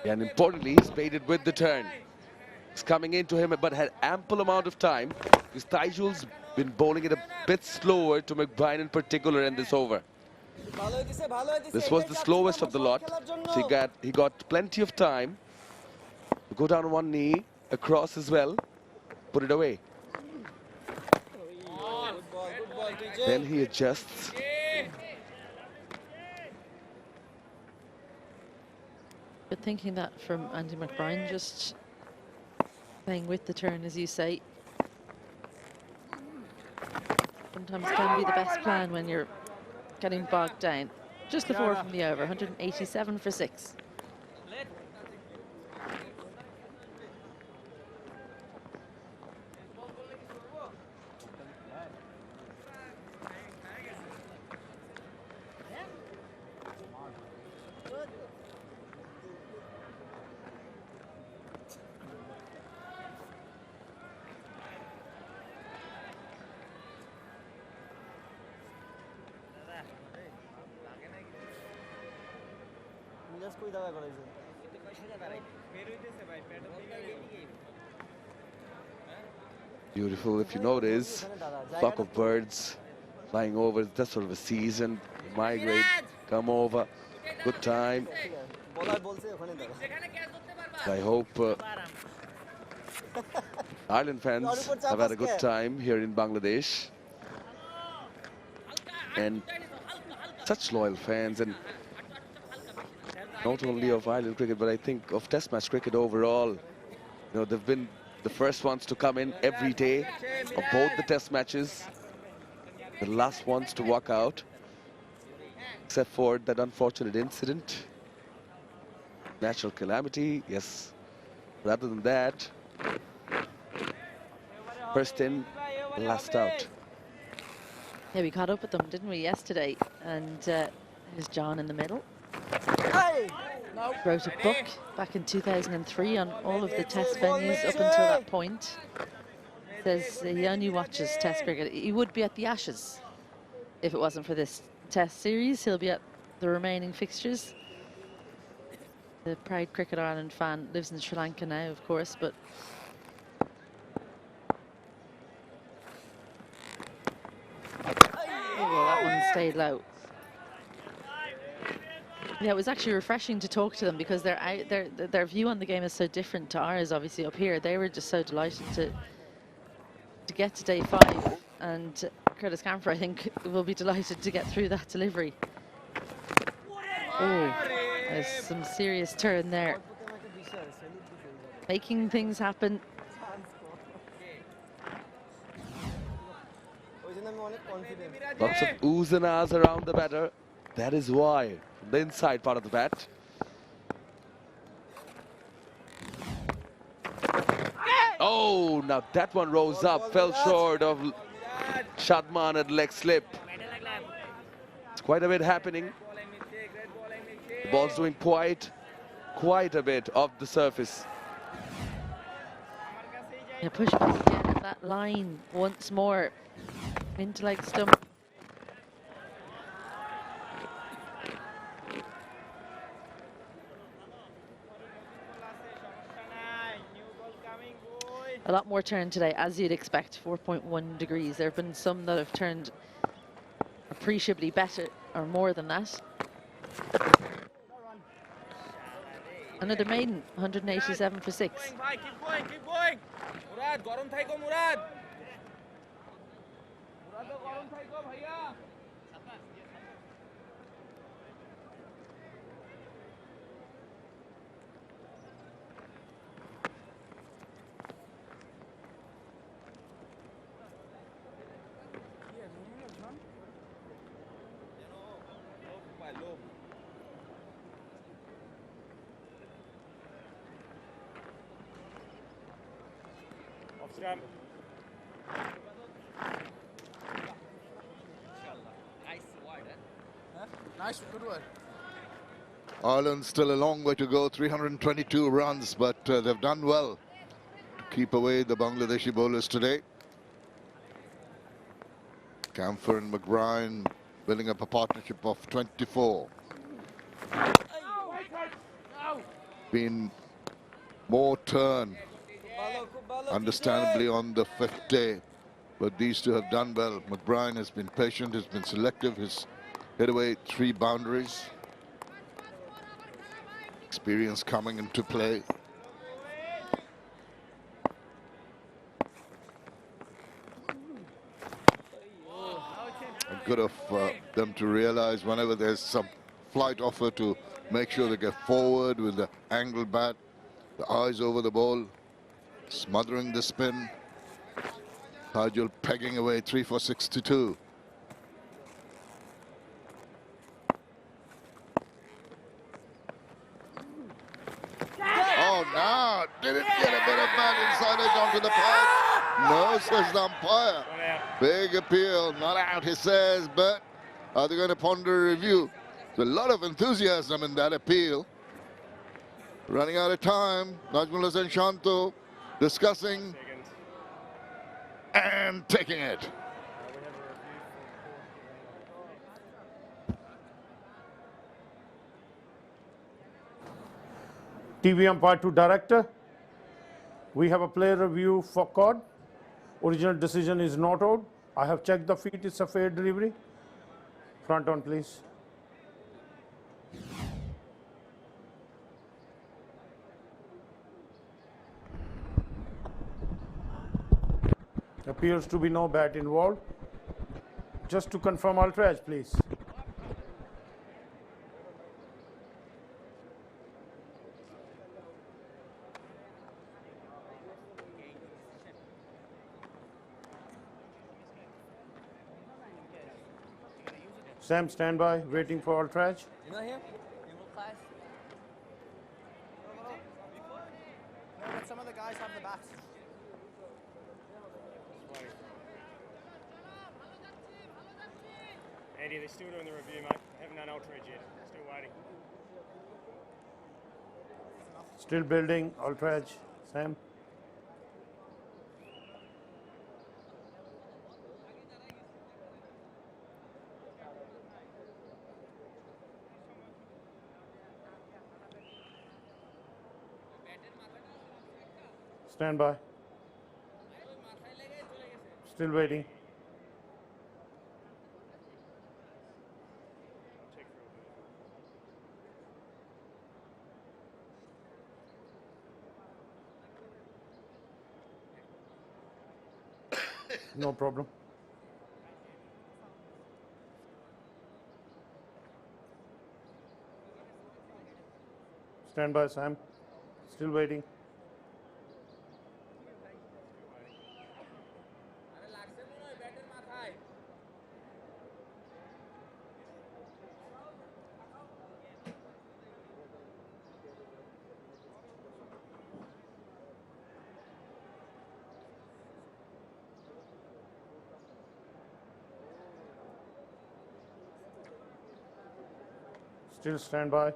And importantly, he's baited with the turn. It's coming into him, but had ample amount of time because Tigell's been bowling it a bit slower to McBride in particular in this over. This was the slowest of the lot, so he got plenty of time to go down on one knee, across as well, put it away. Then he adjusts. Good thinking that from Andy McBride, just playing with the turn, as you say. Sometimes can be the best plan when you're getting bogged down. Just the 4 from the over, 187 for 6. Beautiful, if you notice, flock of birds flying over. That's sort of a season, migrate, come over, good time. I hope Ireland fans have had a good time here in Bangladesh. And such loyal fans, and not only of Ireland cricket, but I think of Test match cricket overall. You know, they've been the first ones to come in every day of both the Test matches, the last ones to walk out, except for that unfortunate incident. Natural calamity, yes. But other than that, first in, last out. Yeah, we caught up with them, didn't we, yesterday? And there's John in the middle. Wrote a book back in 2003 on all of the Test venues up until that point. Says he only watches Test cricket. He would be at the Ashes if it wasn't for this Test series. He'll be at the remaining fixtures. The proud Cricket Ireland fan, lives in Sri Lanka now, of course, but well, that one stayed low. Yeah, it was actually refreshing to talk to them because their view on the game is so different to ours, obviously, up here. They were just so delighted to get to day 5, and Curtis Camphor, I think, will be delighted to get through that delivery. Oh, there's some serious turn there. Making things happen. Lots of oohs and ahs around the batter. That is why, from the inside part of the bat. Oh, now that one rose up, fell short of Shadman at leg slip. It's quite a bit happening. The ball's doing quite a bit off the surface. Yeah, push back again at that line once more into leg stump. A lot more turn today, as you'd expect, 4.1 degrees. There have been some that have turned appreciably better or more than that. Another maiden, 187 for 6. Keep going. Murad, garam thaiko Murad. Garam thaiko bhaiya. Nice, good work. Ireland still a long way to go, 322 runs, but they've done well to keep away the Bangladeshi bowlers today. Camphor and McBride building up a partnership of 24. Been more turn, understandably, on the 5th day, but these two have done well. McBride has been patient, has been selective, has hit away 3 boundaries. Experience coming into play. And good of them to realize whenever there's some flight offer to make sure they get forward with the angled bat, the eyes over the ball, smothering the spin. Kajul pegging away 3 for 62. Oh, now did it get a bit of bat inside edge onto the pipe? No, says the umpire. Big appeal, not out, he says, but are they going to ponder a review? There's a lot of enthusiasm in that appeal. Running out of time, Najmullah and Shanto discussing and taking it. TV umpire to director. We have a player review for COD. Original decision is not out. I have checked the feet, it's a fair delivery. Front on, please. Appears to be no bat involved. Just to confirm, Ultra, please. Sam, stand by, waiting for Ultraj. You not here? You will class? No, but some of the guys have the bats. Andy, they're still doing the review, mate. Haven't done Ultraj yet. Still waiting. Still building, Ultraj. Sam. Stand by. Still waiting. No problem. Stand by, Sam. Still waiting. Still stand by.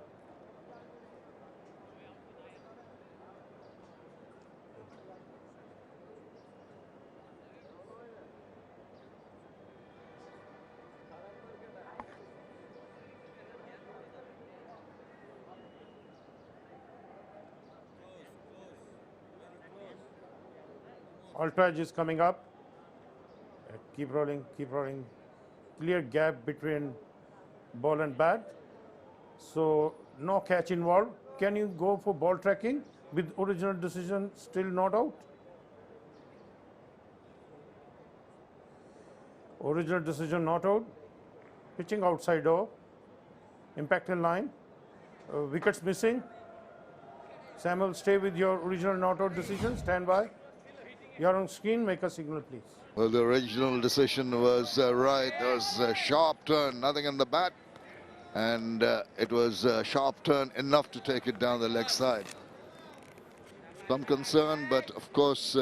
Ultraj is coming up. Keep rolling, keep rolling. Clear gap between ball and bat. So no catch involved. Can you go for ball tracking with original decision still not out? Original decision not out. Pitching outside over. Impact in line. Wickets missing. Samuel, stay with your original not out decision. Stand by. You're on screen. Make a signal, please. Well, the original decision was right. There was a sharp turn, nothing in the bat. And it was a sharp turn enough to take it down the leg side. Some concern, but of course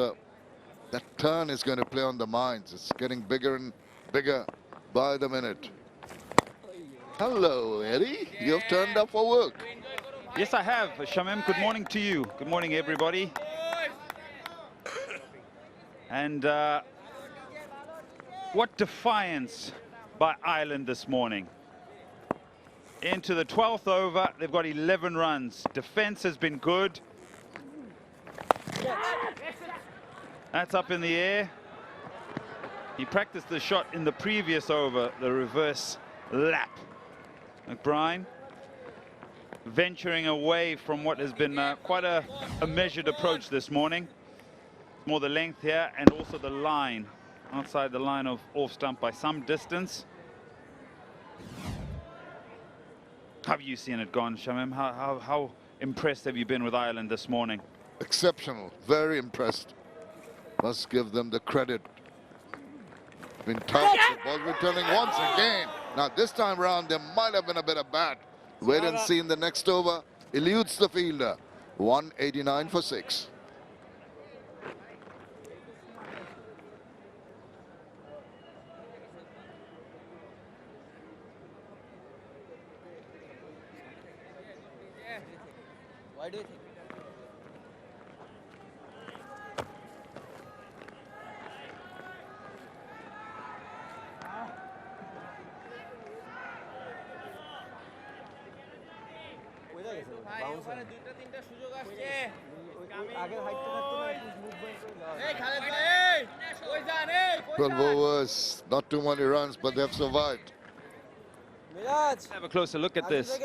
That turn is going to play on the minds. It's getting bigger and bigger by the minute. Hello, Eddie. You've turned up for work. Yes, I have. Shamim, good morning to you. Good morning, everybody. And what defiance by Ireland this morning. Into the 12th over, they've got 11 runs. Defense has been good. That's up in the air. He practiced the shot in the previous over, the reverse lap. McBride venturing away from what has been quite a measured approach this morning. More the length here and also the line, outside the line of off stump by some distance. How have you seen it gone, Shamim? How impressed have you been with Ireland this morning? Exceptional, very impressed. Must give them the credit. Been tough, the ball returning once again. Now this time round there might have been a bit of bat. Wait and see in the next over. Eludes the fielder. 189 for 6. Why do you think? Well, overs, not too many runs, but they've survived. Let's have a closer look at this.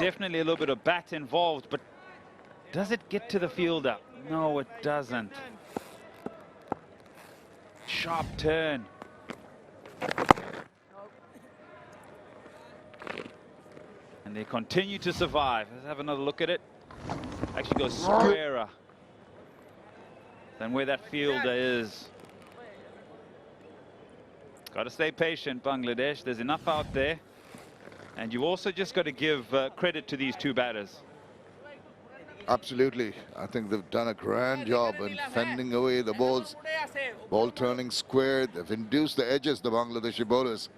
Definitely a little bit of bat involved, but does it get to the fielder? No, it doesn't. Sharp turn. And they continue to survive. Let's have another look at it. Actually goes squarer than where that fielder is. Got to stay patient, Bangladesh. There's enough out there. And you also just got to give credit to these two batters. Absolutely. I think they've done a grand job in fending away the balls. Ball turning square. They've induced the edges, the Bangladeshi bowlers.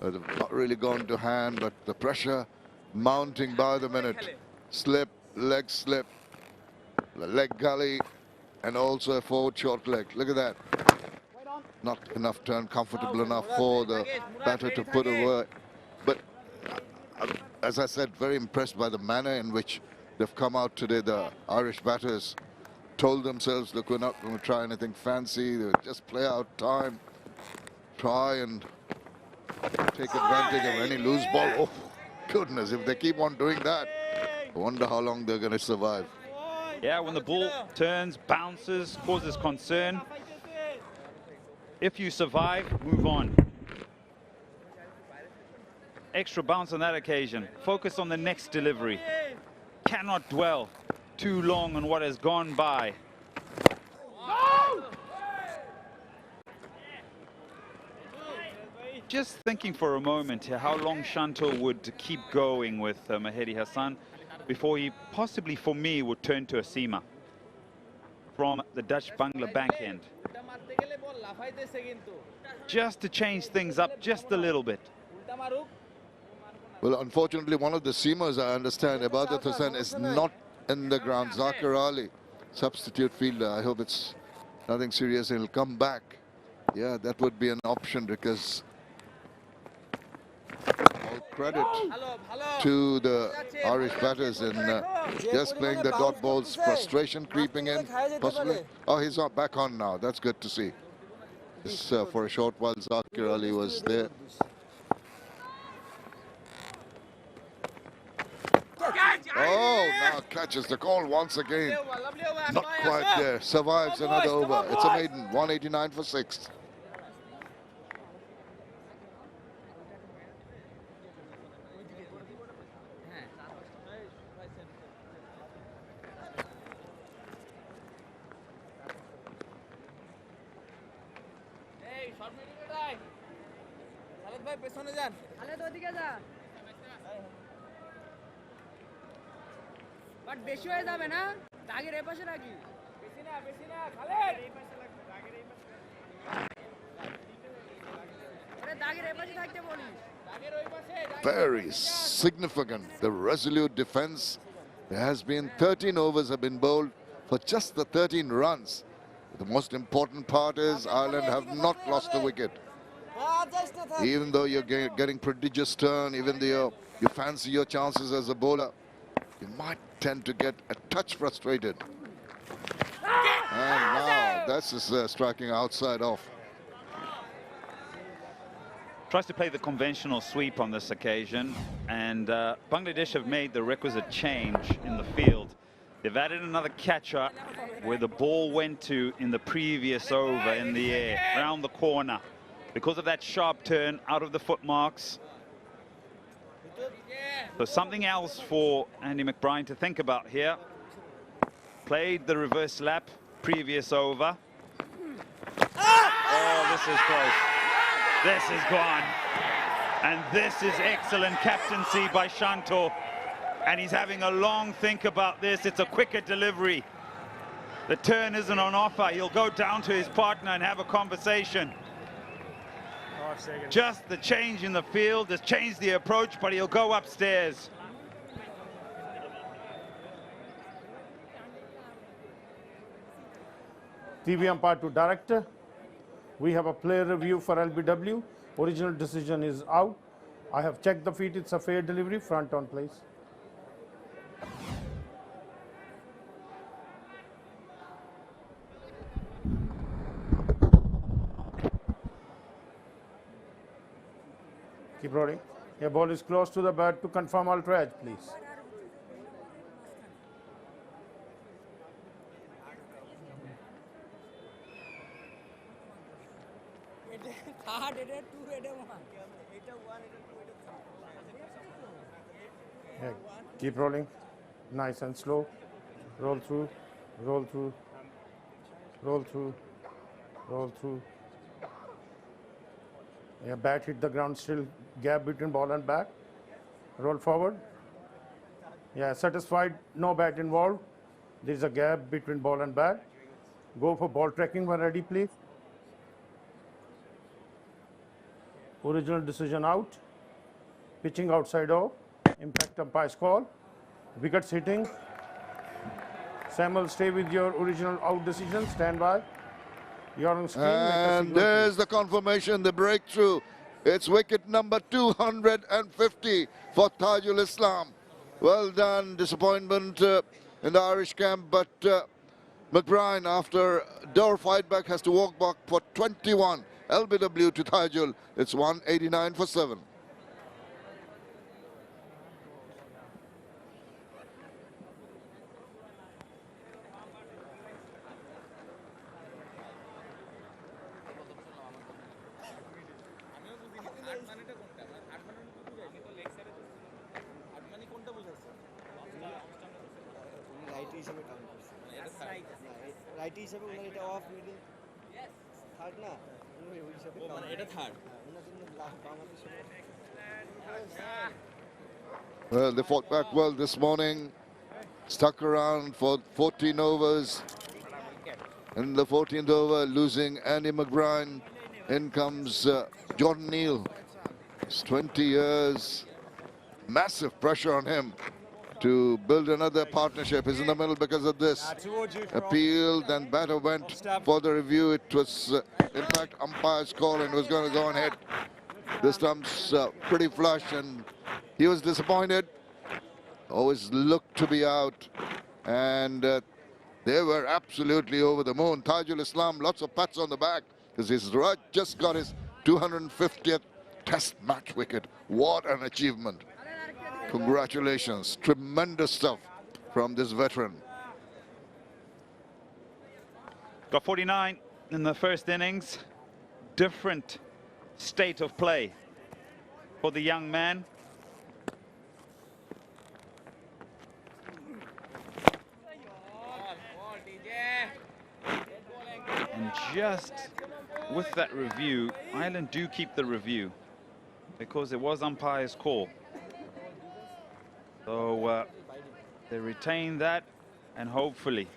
They've not really gone to hand, but the pressure mounting by the minute. Slip, leg slip, the leg gully, and also a forward short leg. Look at that. Not enough turn, comfortable enough for the batter to put away. But as I said, very impressed by the manner in which they've come out today. The Irish batters told themselves, look, we're not going to try anything fancy. They'll just play out time, try and take advantage of any loose ball. Oh, goodness, if they keep on doing that, I wonder how long they're going to survive. Yeah, when the ball turns, bounces, causes concern. If you survive, move on. Extra bounce on that occasion. Focus on the next delivery. Cannot dwell too long on what has gone by. Just thinking for a moment here how long Shorturl would keep going with Mehidy Hasan before he possibly, for me, would turn to a seamer from the Dutch Bangla bank end. Just to change things up just a little bit. Well, unfortunately, one of the seamers, I understand, 𝗵𝗺𝗃 is not in the ground. Zakir Ali, substitute fielder. I hope it's nothing serious and he'll come back. Yeah, that would be an option because all credit to the Irish batters in just playing the dot balls, frustration creeping in, possibly. Oh, he's not back on now. That's good to see. This, for a short while, Zakir Ali was there. Oh, now catches the call once again. Not quite there. Survives another over. It's a maiden. 189 for 6. Very significant, the resolute defense. There has been 13 overs have been bowled for just the 13 runs. The most important part is Ireland have not lost the wicket. Even though you're getting prodigious turn, even though you fancy your chances as a bowler, you might tend to get a touch frustrated. And now this is striking outside off. Tries to play the conventional sweep on this occasion, and Bangladesh have made the requisite change in the field. They've added another catcher where the ball went to in the previous over in the air, round the corner. Because of that sharp turn out of the foot marks. So something else for Andy McBride to think about here. Played the reverse lap previous over. Oh, this is close. This is gone. And this is excellent captaincy by Shorturl. And he's having a long think about this. It's a quicker delivery. The turn isn't on offer. He'll go down to his partner and have a conversation. Just the change in the field has changed the approach, but he'll go upstairs. TV umpire to director. We have a player review for LBW. Original decision is out. I have checked the feet. It's a fair delivery. Front on, please. Keep rolling. Your ball is close to the bat to confirm ultra edge, please. Yeah, keep rolling. Nice and slow. Roll through, roll through, roll through, roll through. Yeah, bat hit the ground, still gap between ball and bat. Roll forward. Yeah, satisfied, no bat involved. There is a gap between ball and bat. Go for ball tracking when ready, please. Original decision out. Pitching outside off. Impact umpire's call. Wickets hitting. Samuel, stay with your original out decision. Stand by. You're on screen. And there's the confirmation, the breakthrough. It's wicket number 250 for Tajul Islam. Well done. Disappointment in the Irish camp, but McBride, after door fight back, has to walk back for 21. LBW to Tajul. It's 189 for 7. Well, they fought back well this morning, stuck around for 14 overs. In the 14th over, losing Andy McBride. In comes Jordan Neal. It's 20 years, massive pressure on him to build another partnership. He's in the middle because of this. Appealed, and batter went for the review. It was, in fact, umpire's call, and was going to go on hit. This time's pretty flush, and he was disappointed. Always looked to be out, and they were absolutely over the moon. Tajul Islam, lots of pats on the back, because he's just got his 250th Test match wicket. What an achievement. Congratulations. Tremendous stuff from this veteran. Got 49 in the first innings. Different state of play for the young man. And just with that review, Ireland do keep the review because it was umpire's call. So they retain that, and hopefully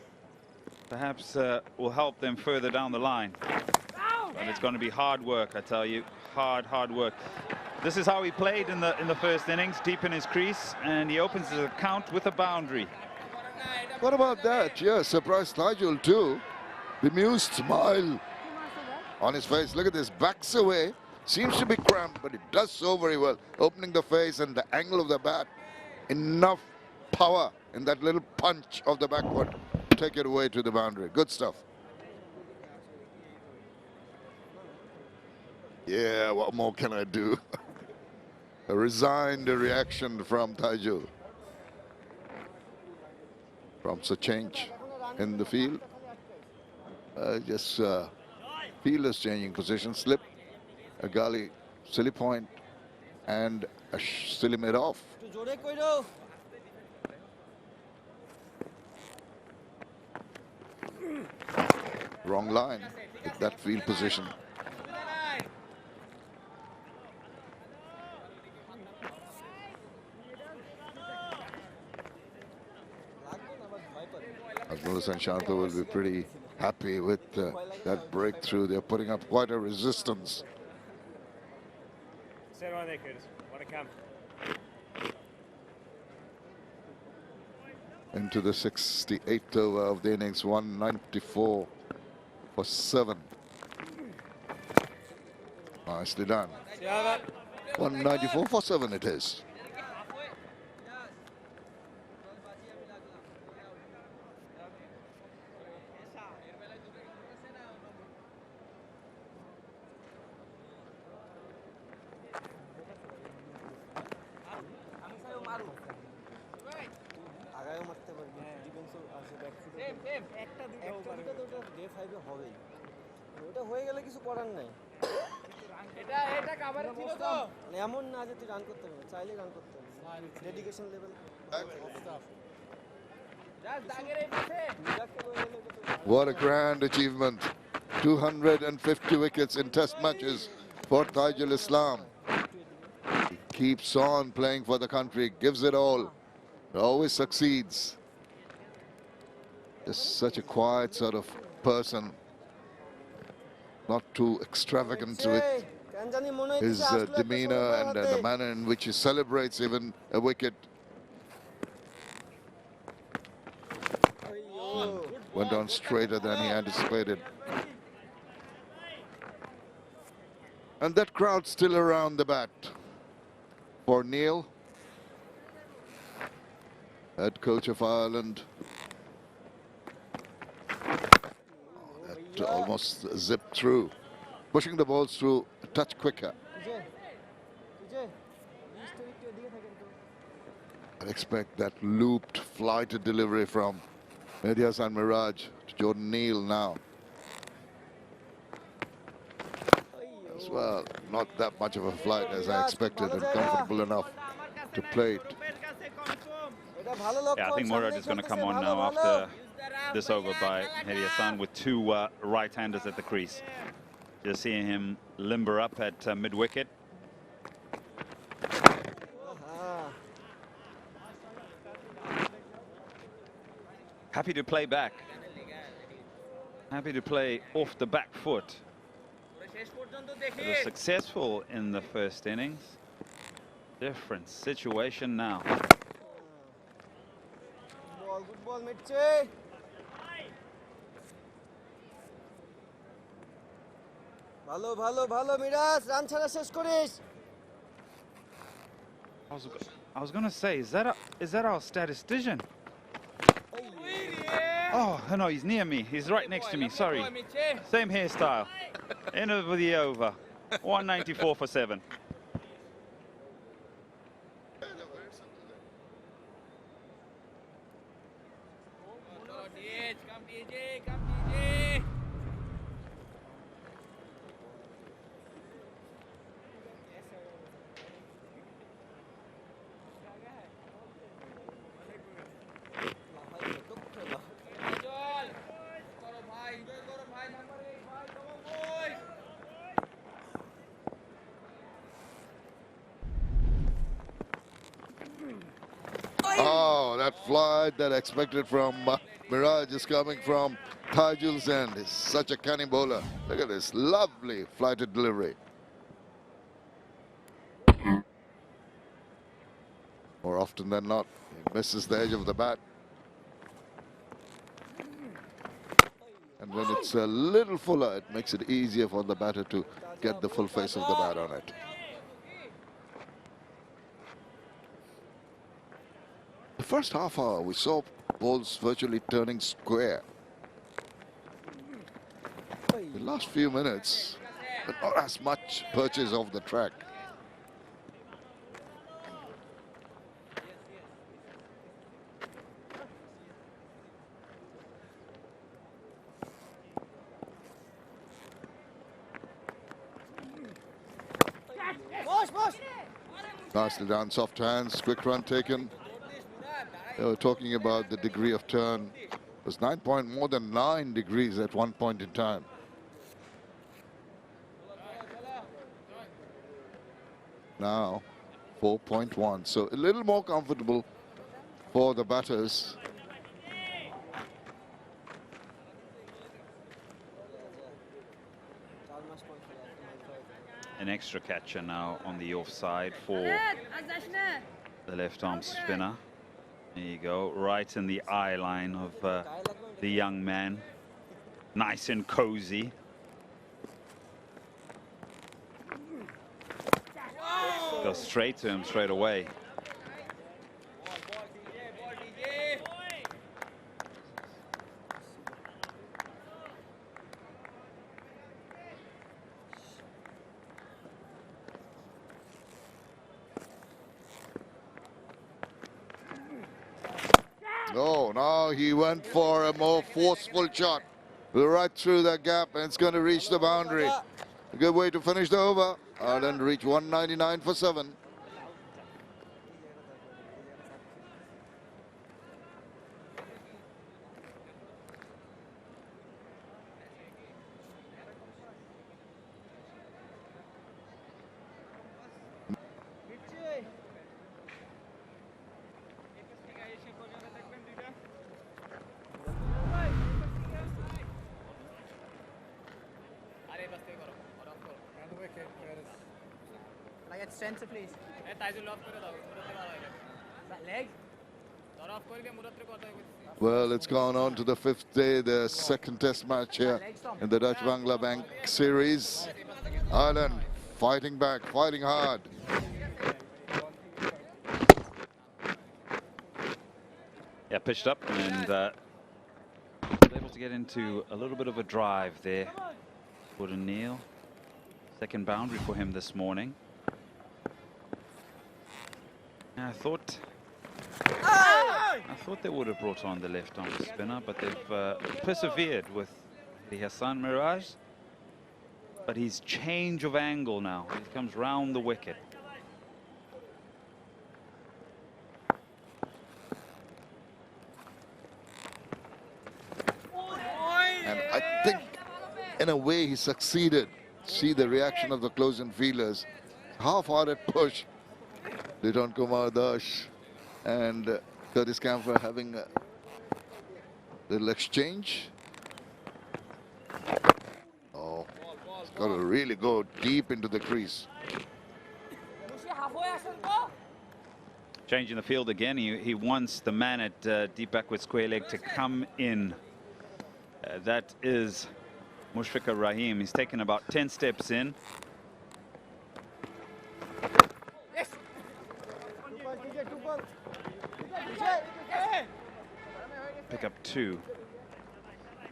perhaps will help them further down the line. And it's going to be hard work, I tell you, hard work. This is how he played in the first innings, deep in his crease, and he opens his account with a boundary. What about that? Yeah, surprised Nigel too. Bemused smile on his face. Look at this, backs away. Seems to be cramped, but it does so very well. Opening the face and the angle of the bat. Enough power in that little punch of the backward to take it away to the boundary. Good stuff. Yeah, what more can I do? A resigned reaction from Taiju. Prompts a change in the field. Just field is changing position. Slip, a gully, silly point, and a silly mid off. Wrong line with that field position. Azmulis and Shanta will be pretty happy with that breakthrough. They're putting up quite a resistance. Stay around there, Curtis. Want to come. Into the 68th over of the innings, 194 for 7. Nicely done. 194 for 7 it is. ওটা হয়ে গেলে কিছু করার নাই এটা কভারে ছিল তো এমন না যে তুই রান করতে পারবি চাইলে রান করতে পারবি dedication level What a grand achievement. 250 wickets in test matches for Taijul Islam. He keeps on playing for the country, gives it all, always succeeds. Just such a quiet sort of person, not too extravagant with his demeanor and the manner in which he celebrates even a wicket. Went on straighter than he anticipated. And that crowd still around the bat for Neil, head coach of Ireland. That almost zipped through, pushing the balls through a touch quicker. I'd expect that looped flighted delivery from Medias and Mirage to Jordan Neal now. As well, not that much of a flight as I expected, and comfortable enough to play it. Yeah, I think Murad is going to come on now after this over by Mehdi Hassan with two right-handers at the crease. Just seeing him limber up at mid-wicket. Happy to play back. Happy to play off the back foot. It was successful in the first innings. Different situation now. Good ball, Mitchie. ভালো ভালো ভালো Miraj run ছাড়া শেষ করিস I was going to say, is that our statistician? Oh, no, he's near me. He's right next to me, sorry. Same hairstyle. End of the over. 194 for 7. Oh, that flight that expected from Mirage is coming from Tajul's end. He's such a cunning bowler. Look at this lovely flighted delivery. More often than not, he misses the edge of the bat. And when it's a little fuller, it makes it easier for the batter to get the full face of the bat on it. The first half hour, we saw balls virtually turning square. The last few minutes, but not as much purchase of the track. Nicely done, soft hands, quick run taken. They were talking about the degree of turn. It was more than 9 degrees at one point in time. Now 4.1, so a little more comfortable for the batters. An extra catcher now on the offside for the left-arm spinner. There you go, right in the eye line of the young man. Nice and cozy. Go straight to him straight away. Oh, now he went for a more forceful shot. Right through that gap, and it's going to reach the boundary. A good way to finish the over. Ireland reach 199 for 7. Center, please. Leg? Well, it's gone on to the 5th day, the 2nd test match here in the Dutch-Bangla Bank series. Ireland fighting back, fighting hard. Yeah, pitched up and able to get into a little bit of a drive there. Gordon Neal, 2nd boundary for him this morning. I thought they would have brought on the left-arm spinner, but they've persevered with the Hassan Mirage. But his change of angle now, he comes round the wicket. And I think, in a way, he succeeded. See the reaction of the close-in fielders. Half-hearted push. 𝗿𝗂𝗯𝗋 and 𝗂𝗃𝐿𝐴 having a little exchange. Oh, it's got to really go deep into the crease. Changing the field again, he wants the man at deep backwards square leg to come in. That is Mushfiqur Rahim. He's taken about 10 steps in. Pick up 2.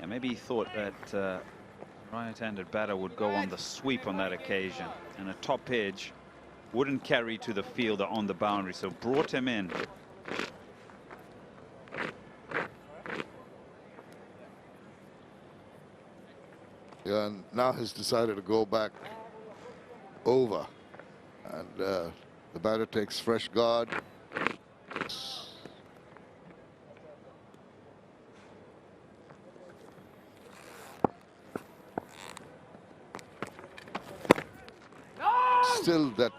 And maybe he thought that right-handed batter would go on the sweep on that occasion, and a top edge wouldn't carry to the fielder on the boundary, so brought him in. Yeah, and now he's decided to go back over, and the batter takes fresh guard. Still that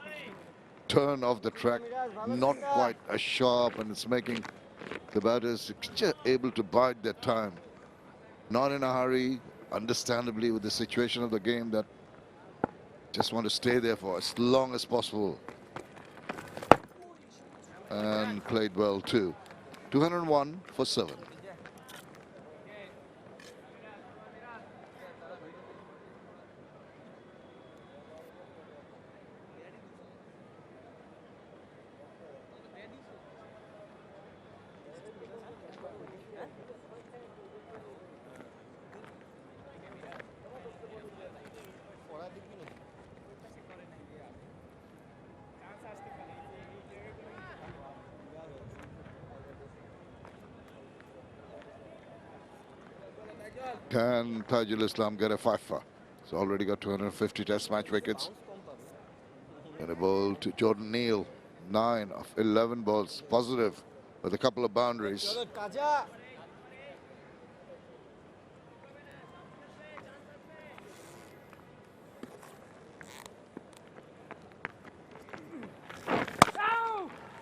turn of the track, not quite as sharp, and it's making the batters just able to bide their time. Not in a hurry, understandably, with the situation of the game, that just want to stay there for as long as possible. And played well too. 201 for 7. Can Tajul Islam get a fifer? He's already got 250 test match wickets. And a ball to Jordan Neal. 9 of 11 balls positive with a couple of boundaries.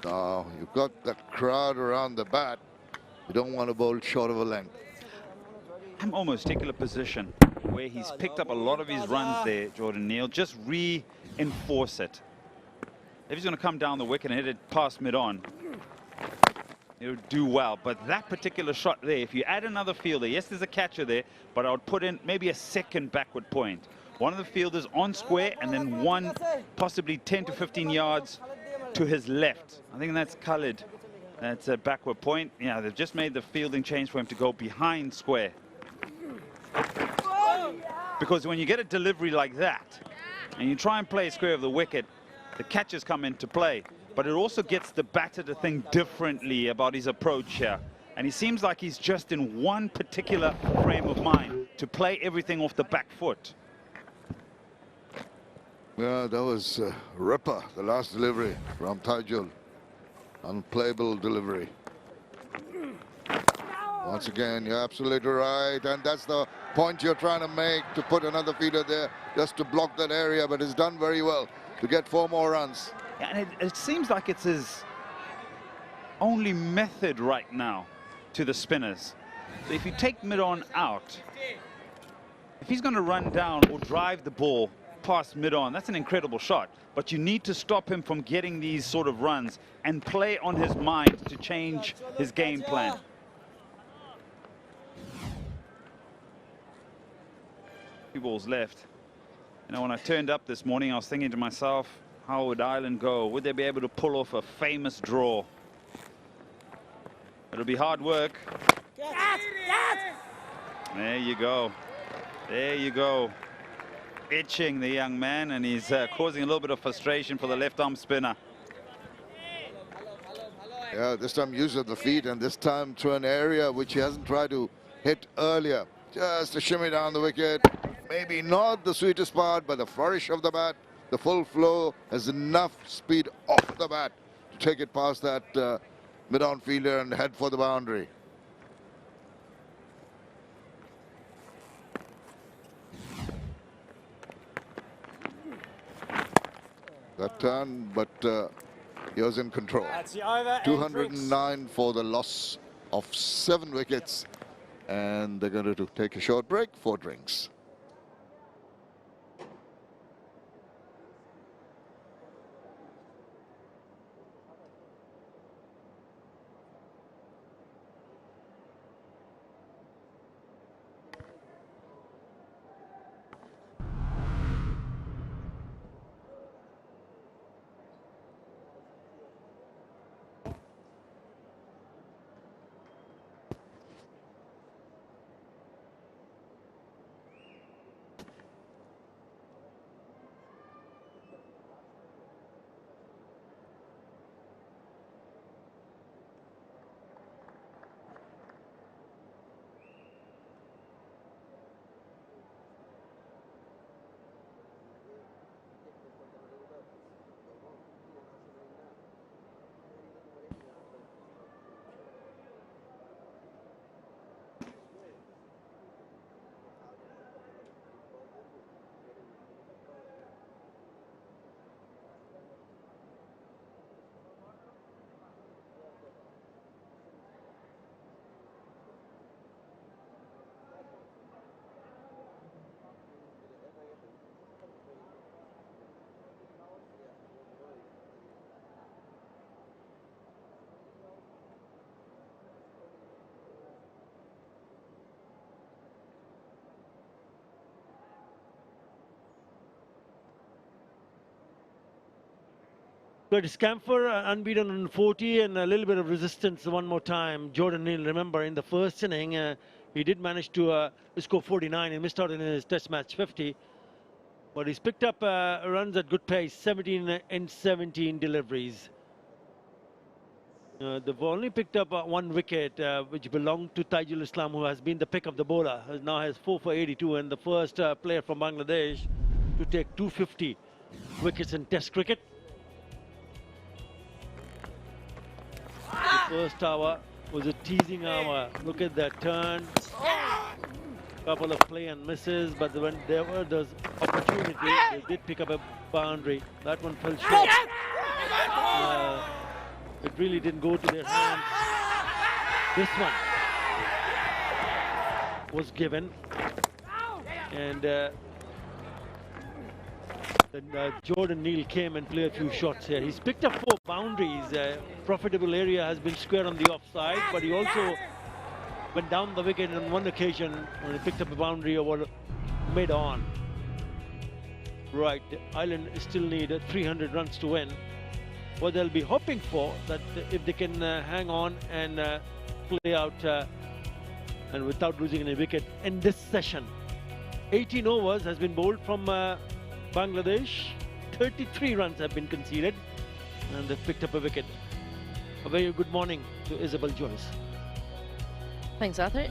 Now you've got that crowd around the bat. You don't want to bowl short of a length. I'm almost particular position where he's picked up a lot of his runs there, Jordan Neal. Just reinforce it. If he's going to come down the wicket and hit it past mid-on, he'll do well. But that particular shot there, if you add another fielder, yes, there's a catcher there, but I would put in maybe a second backward point. One of the fielders on square and then one possibly 10 to 15 yards to his left. I think that's 𝗂𝗃𝗃. That's a backward point. Yeah, they've just made the fielding change for him to go behind square. Because when you get a delivery like that and you try and play square of the wicket, the catches come into play. But it also gets the batter to think differently about his approach here. And he seems like he's just in one particular frame of mind to play everything off the back foot. Yeah, that was ripper, the last delivery from Tajul. Unplayable delivery. Once again, you're absolutely right, and that's the point you're trying to make, to put another fielder there just to block that area, but he's done very well to get 4 more runs. Yeah, and it seems like it's his only method right now to the spinners. So if you take mid-on out, if he's going to run down or drive the ball past mid-on, that's an incredible shot. But you need to stop him from getting these sort of runs and play on his mind to change his game plan. Few balls left. You know, when I turned up this morning, I was thinking to myself, how would Ireland go? Would they be able to pull off a famous draw? It'll be hard work. There you go. There you go. Itching, the young man, and he's causing a little bit of frustration for the left-arm spinner. Yeah, this time use of the feet, and this time to an area which he hasn't tried to hit earlier. Just a shimmy down the wicket. Maybe not the sweetest part, but the flourish of the bat, the full flow, has enough speed off the bat to take it past that mid-on fielder and head for the boundary. That turn, but he was in control. 209 for the loss of 7 wickets. And they're going to take a short break for drinks. 𝗃𝗵𝗃 unbeaten on 40 and a little bit of resistance one more time. Jordan Neal, remember, in the first inning, he did manage to score 49 and missed out in his test match 50. But he's picked up runs at good pace, 17 and 17 deliveries. They've only picked up one wicket, which belonged to Taijul Islam, who has been the pick of the bowler. Now has 4 for 82 and the first player from Bangladesh to take 250 wickets in Test cricket. The first hour was a teasing hour. Look at that turn. Couple of play and misses, but when there were those opportunities, they did pick up a boundary. That one fell short. It really didn't go to their hands. This one was given, and Jordan Neal came and played a few shots here. He's picked up 4 boundaries. Profitable area has been square on the offside, but he also went down the wicket on one occasion when he picked up a boundary over mid-on. Right, Ireland still need 300 runs to win. What they'll be hoping for, that if they can hang on and play out and without losing any wicket in this session. 18 overs has been bowled from Bangladesh. 33 runs have been conceded and they've picked up a wicket. A very good morning to Isabel Joyce. Thanks, Arthur.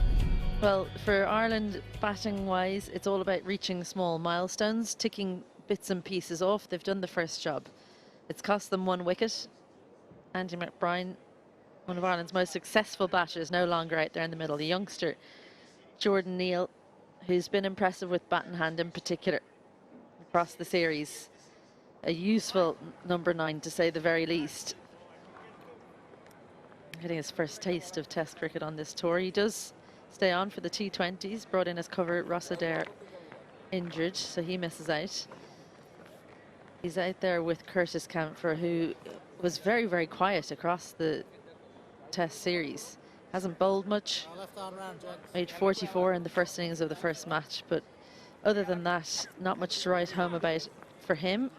Well, for Ireland, batting-wise, it's all about reaching small milestones, ticking bits and pieces off. They've done the first job. It's cost them 1 wicket. Andy McBride, one of Ireland's most successful batters, no longer out there in the middle. The youngster, Jordan Neal, who's been impressive with bat in hand in particular across the series. A useful number 9, to say the very least. Getting his first taste of Test cricket on this tour. He does stay on for the T20s, brought in as cover. Ross Adair injured, so he misses out. He's out there with Curtis Camphor, who was very, very quiet across the Test series. Hasn't bowled much. Made 44 in the first innings of the first match, but other than that, not much to write home about for him.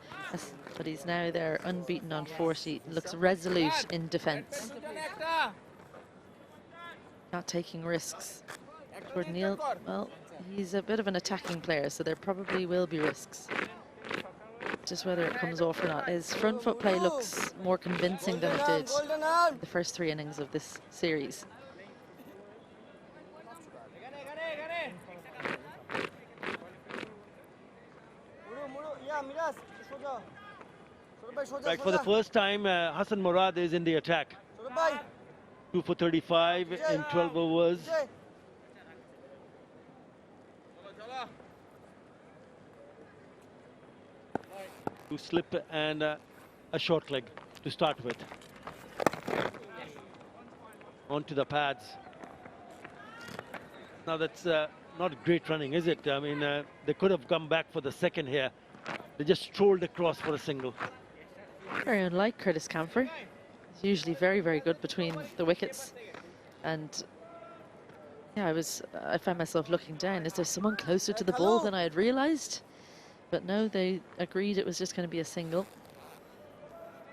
But he's now there unbeaten on 40. Looks resolute in defence. Not taking risks. Jordan Neal, well, he's a bit of an attacking player, so there probably will be risks. Just whether it comes off or not. His front foot play looks more convincing than it did the first 3 innings of this series. Right, for the first time, Hassan Murad is in the attack. 2 for 35 in 12 overs. To slip and a short leg to start with. Onto the pads. Now that's not great running, is it? I mean, they could have come back for the second here. They just strolled across for a single. Very unlike Curtis Camphor. He's usually very, very good between the wickets. And yeah, I found myself looking down. Is there someone closer to the ball than I had realised? But no, they agreed it was just going to be a single.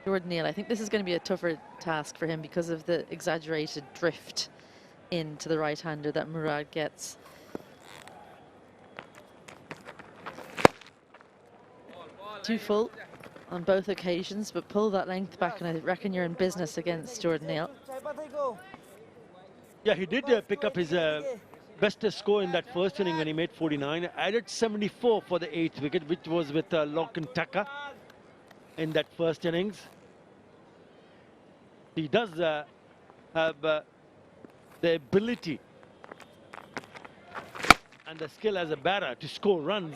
Jordan Neal, I think this is going to be a tougher task for him because of the exaggerated drift into the right-hander that Murad gets. Too full on both occasions, but pull that length back and I reckon you're in business against Jordan Neal. Yeah, he did pick up his best test score in that first inning when he made 49. Added 74 for the 8th wicket, which was with Lachlan Tucker in that first innings. He does have the ability and the skill as a batter to score runs.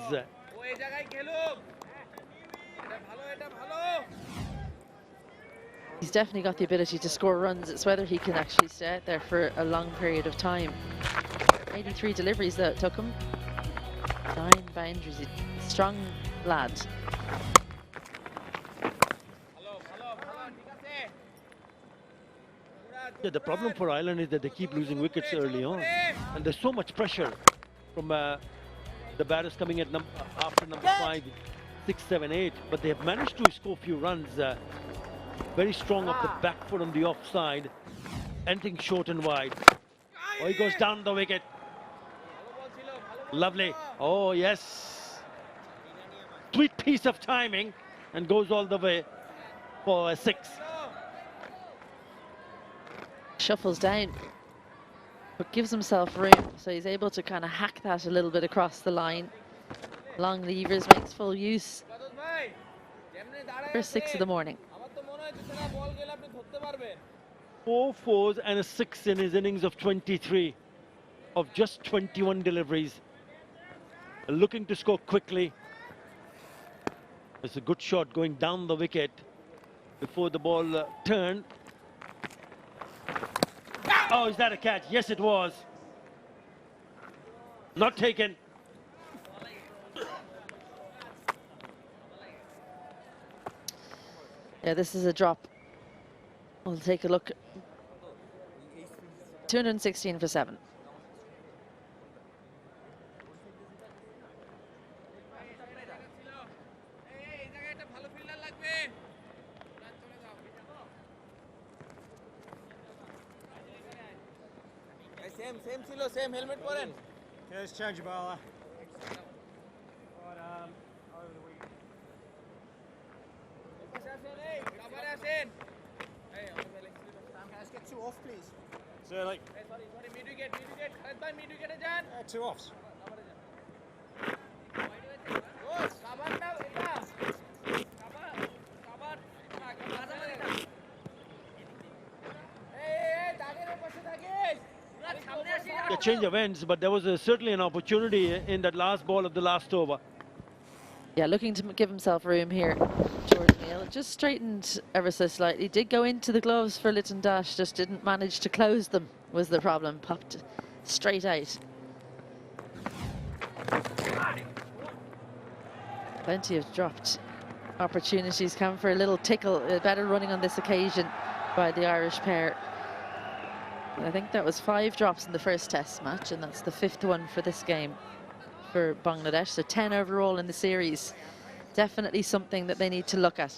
He's definitely got the ability to score runs. It's whether he can actually stay out there for a long period of time. 83 deliveries though it took him. 9 boundaries. A strong lad. Yeah, the problem for Ireland is that they keep losing wickets early on. And there's so much pressure from the batters coming at after number 5, 6, 7, 8. But they have managed to score a few runs very strong off the back foot on the offside. Anything short and wide. Oh, he goes down the wicket. Lovely. Oh, yes. Sweet piece of timing and goes all the way for a 6. Shuffles down, but gives himself room, so he's able to kind of hack that a little bit across the line. Long levers, makes full use. First 6 of the morning. 4 4s and a 6 in his innings of 23, of just 21 deliveries. Looking to score quickly. It's a good shot going down the wicket before the ball turned. Oh, is that a catch? Yes, it was. Not taken. Yeah, this is a drop. We'll take a look. 216 for 7. Same ছিল same helmet পরেন Here's 𝗃𝗵𝗃𝗃. Let's get 2 off, please. So like sorry mid wicket Khaled ভাই mid wicket যান 2 offs. ওস cover না এটা cover এই দাগের পাশে থাকিস A change of ends, but there was certainly an opportunity in that last ball of the last over. Yeah, looking to give himself room here. Jordan Neal just straightened ever so slightly. Did go into the gloves for Lytton Dash, just didn't manage to close them was the problem. Popped straight out. Plenty of dropped opportunities come for a little tickle. Better running on this occasion by the Irish pair. I think that was 5 drops in the first test match, and that's the 5th one for this game for Bangladesh. So 10 overall in the series. Definitely something that they need to look at.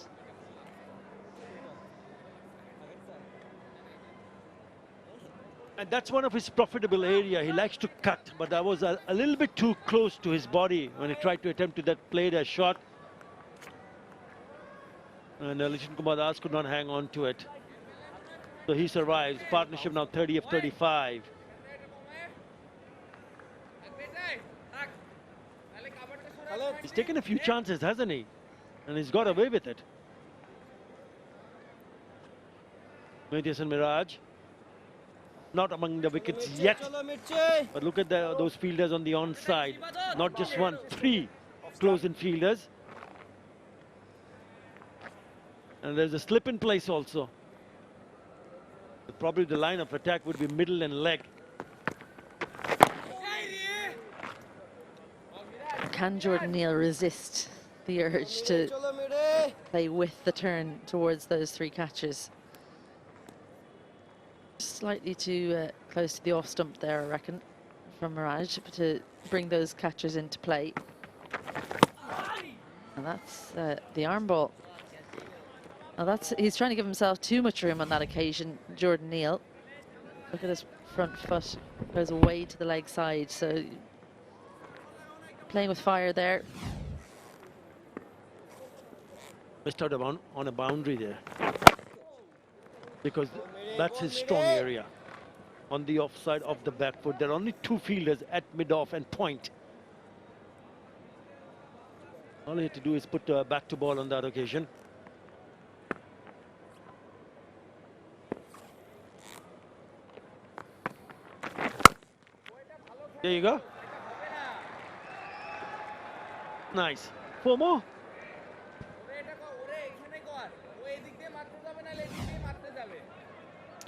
And that's one of his profitable area. He likes to cut, but that was a little bit too close to his body when he tried to attempt to play that shot. And 𝗃𝗵𝗃𝗃 could not hang on to it. So he survives. Partnership now 30 of 35. He's taken a few chances, hasn't he? And he's got away with it. Mehdi Hasan Miraj, not among the wickets yet. But look at those fielders on the onside. Not just 1, 3 close-in fielders. And there's a slip in place also. Probably the line of attack would be middle and leg. Can Jordan Neal resist the urge to play with the turn towards those 3 catches? Slightly too close to the off stump there, I reckon, from Miraj to bring those catches into play. And that's the arm ball. Now he's trying to give himself too much room on that occasion, Jordan Neal. Look at his front foot, goes away to the leg side, so playing with fire there. Missed out on a boundary there, because that's his strong area. On the offside of the back foot, there are only 2 fielders at mid-off and point. All he had to do is put back to ball on that occasion. There you go. Nice. 4 more.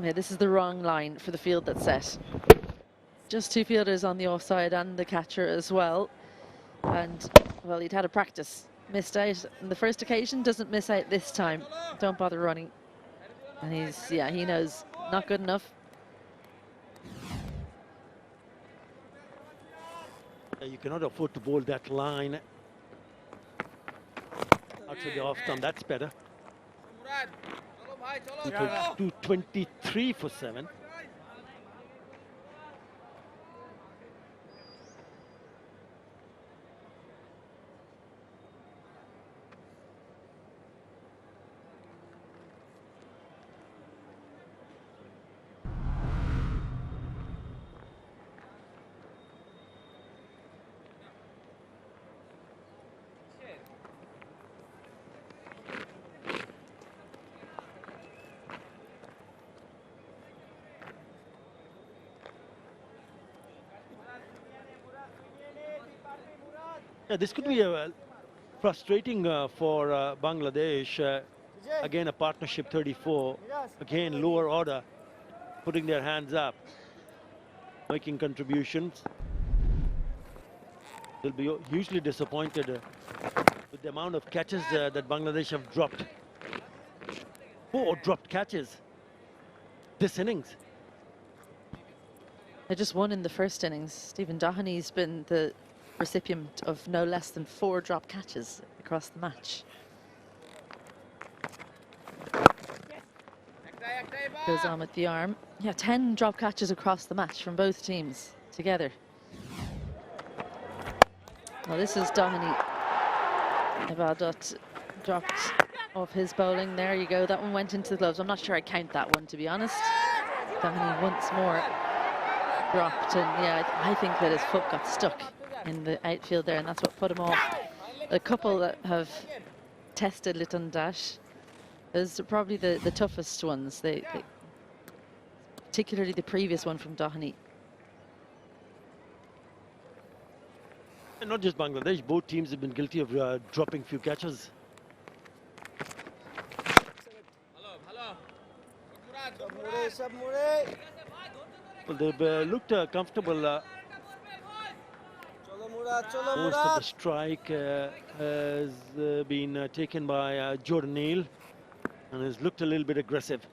Yeah, this is the wrong line for the field that's set. Just 2 fielders on the offside and the catcher as well. And, well, he'd had a practice. Missed out on the first occasion, doesn't miss out this time. Don't bother running. And he knows, not good enough. You cannot afford to bowl that line out to the off stump. That's better. 223 for 7. Yeah, this could be frustrating for Bangladesh. Again, a partnership 34. Again, lower order, putting their hands up, making contributions. They'll be hugely disappointed with the amount of catches that Bangladesh have dropped. 4 dropped catches this innings. They just won in the first innings. Stephen Doheney's been the recipient of no less than 4 drop catches across the match. Goes on with the arm. Yeah, 10 drop catches across the match from both teams together. Well, this is Doheney. 𝗂𝗑 dropped off his bowling. There you go. That one went into the gloves. I'm not sure I count that one, to be honest. Doheney once more dropped, and yeah, I think that his foot got stuck in the outfield there, and that's what put him off. A couple that have tested 𝗏𝗏𝗃𝗏, those are probably the toughest ones, particularly the previous one from Doheney. And not just Bangladesh, both teams have been guilty of dropping few catches. Well, they've looked comfortable. Most of the strike has been taken by Jordan Neal and has looked a little bit aggressive.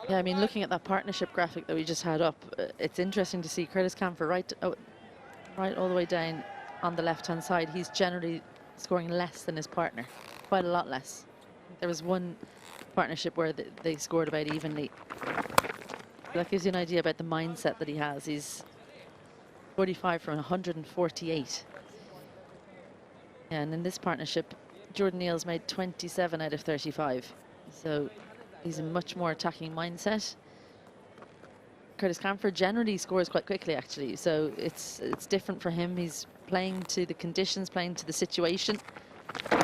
Yeah, I mean, looking at that partnership graphic that we just had up, it's interesting to see Curtis Camphor right all the way down on the left-hand side. He's generally scoring less than his partner, quite a lot less. There was one partnership where they scored about evenly. That gives you an idea about the mindset that he has. He's 45 from 148. And in this partnership, Jordan Neal's made 27 out of 35. So he's a much more attacking mindset. Curtis Camphor generally scores quite quickly, actually. So it's different for him. He's playing to the conditions, playing to the situation. A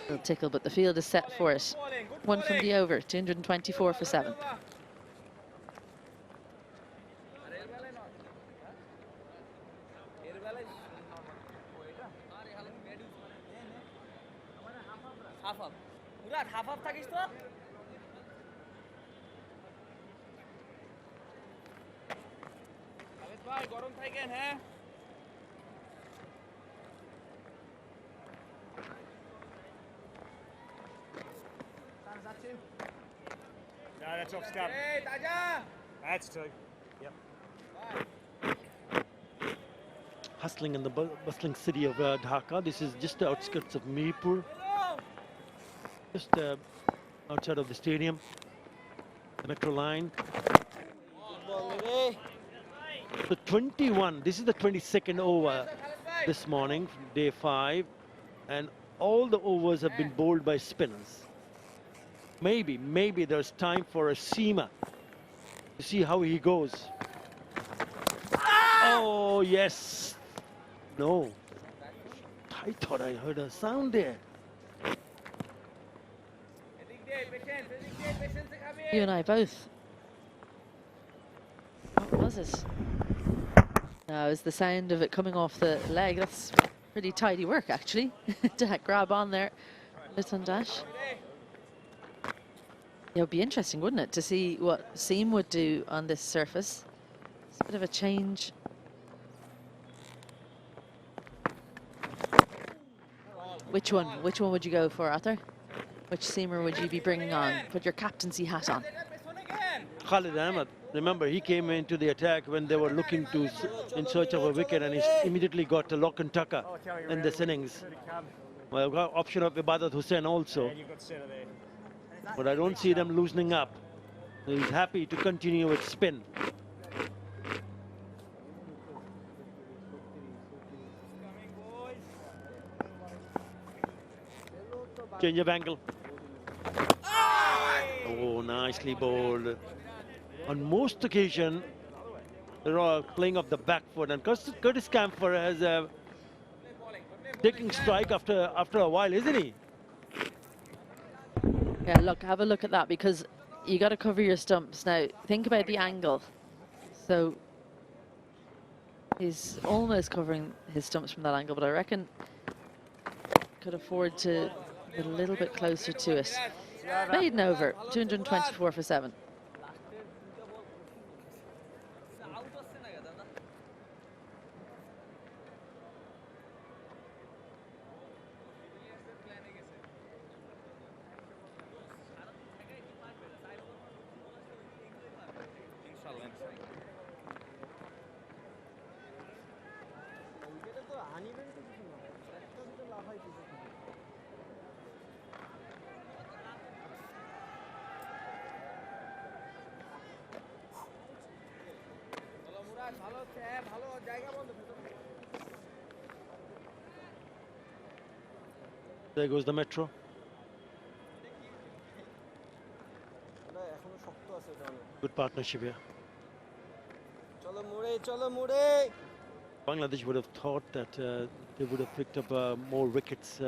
little tickle, but the field is set for it. One from the over, 224 for 7. No, that's off stump. That's 2. Yep. Hustling in the bustling city of Dhaka. This is just the outskirts of Mirpur, just outside of the stadium, the metro line. The 21, this is the 22nd over this morning, day 5, and all the overs have been bowled by spinners. Maybe there's time for a seamer to see how he goes. Oh, yes. No. I thought I heard a sound there. You and I both. What was it? No, it was the sound of it coming off the leg. That's pretty tidy work, actually. To grab on there, 𝗏𝗏𝗃𝗏𝗃. It would be interesting, wouldn't it, to see what seam would do on this surface. It's a bit of a change. Which one would you go for, Arthur? Which seamer would you be bringing on? Put your captaincy hat on. Khalid Ahmed. Remember, he came into the attack when they were looking in search of a wicket, and he immediately got a lock and tucker in this innings. Well, got option of Ibadat Hussain also. But I don't see them loosening up. He's happy to continue with spin. Change of angle. Oh, nicely bowled. On most occasions, they're all playing off the back foot, and 𝗃𝗃𝗃𝗃 has taking strike after a while, isn't he? Yeah, look, have a look at that, because you got to cover your stumps. Now, think about the angle. So he's almost covering his stumps from that angle, but I reckon could afford to get a little bit closer to it. Maiden over, 224 for 7. There goes the metro. Good partnership here. Bangladesh would have thought that they would have picked up more wickets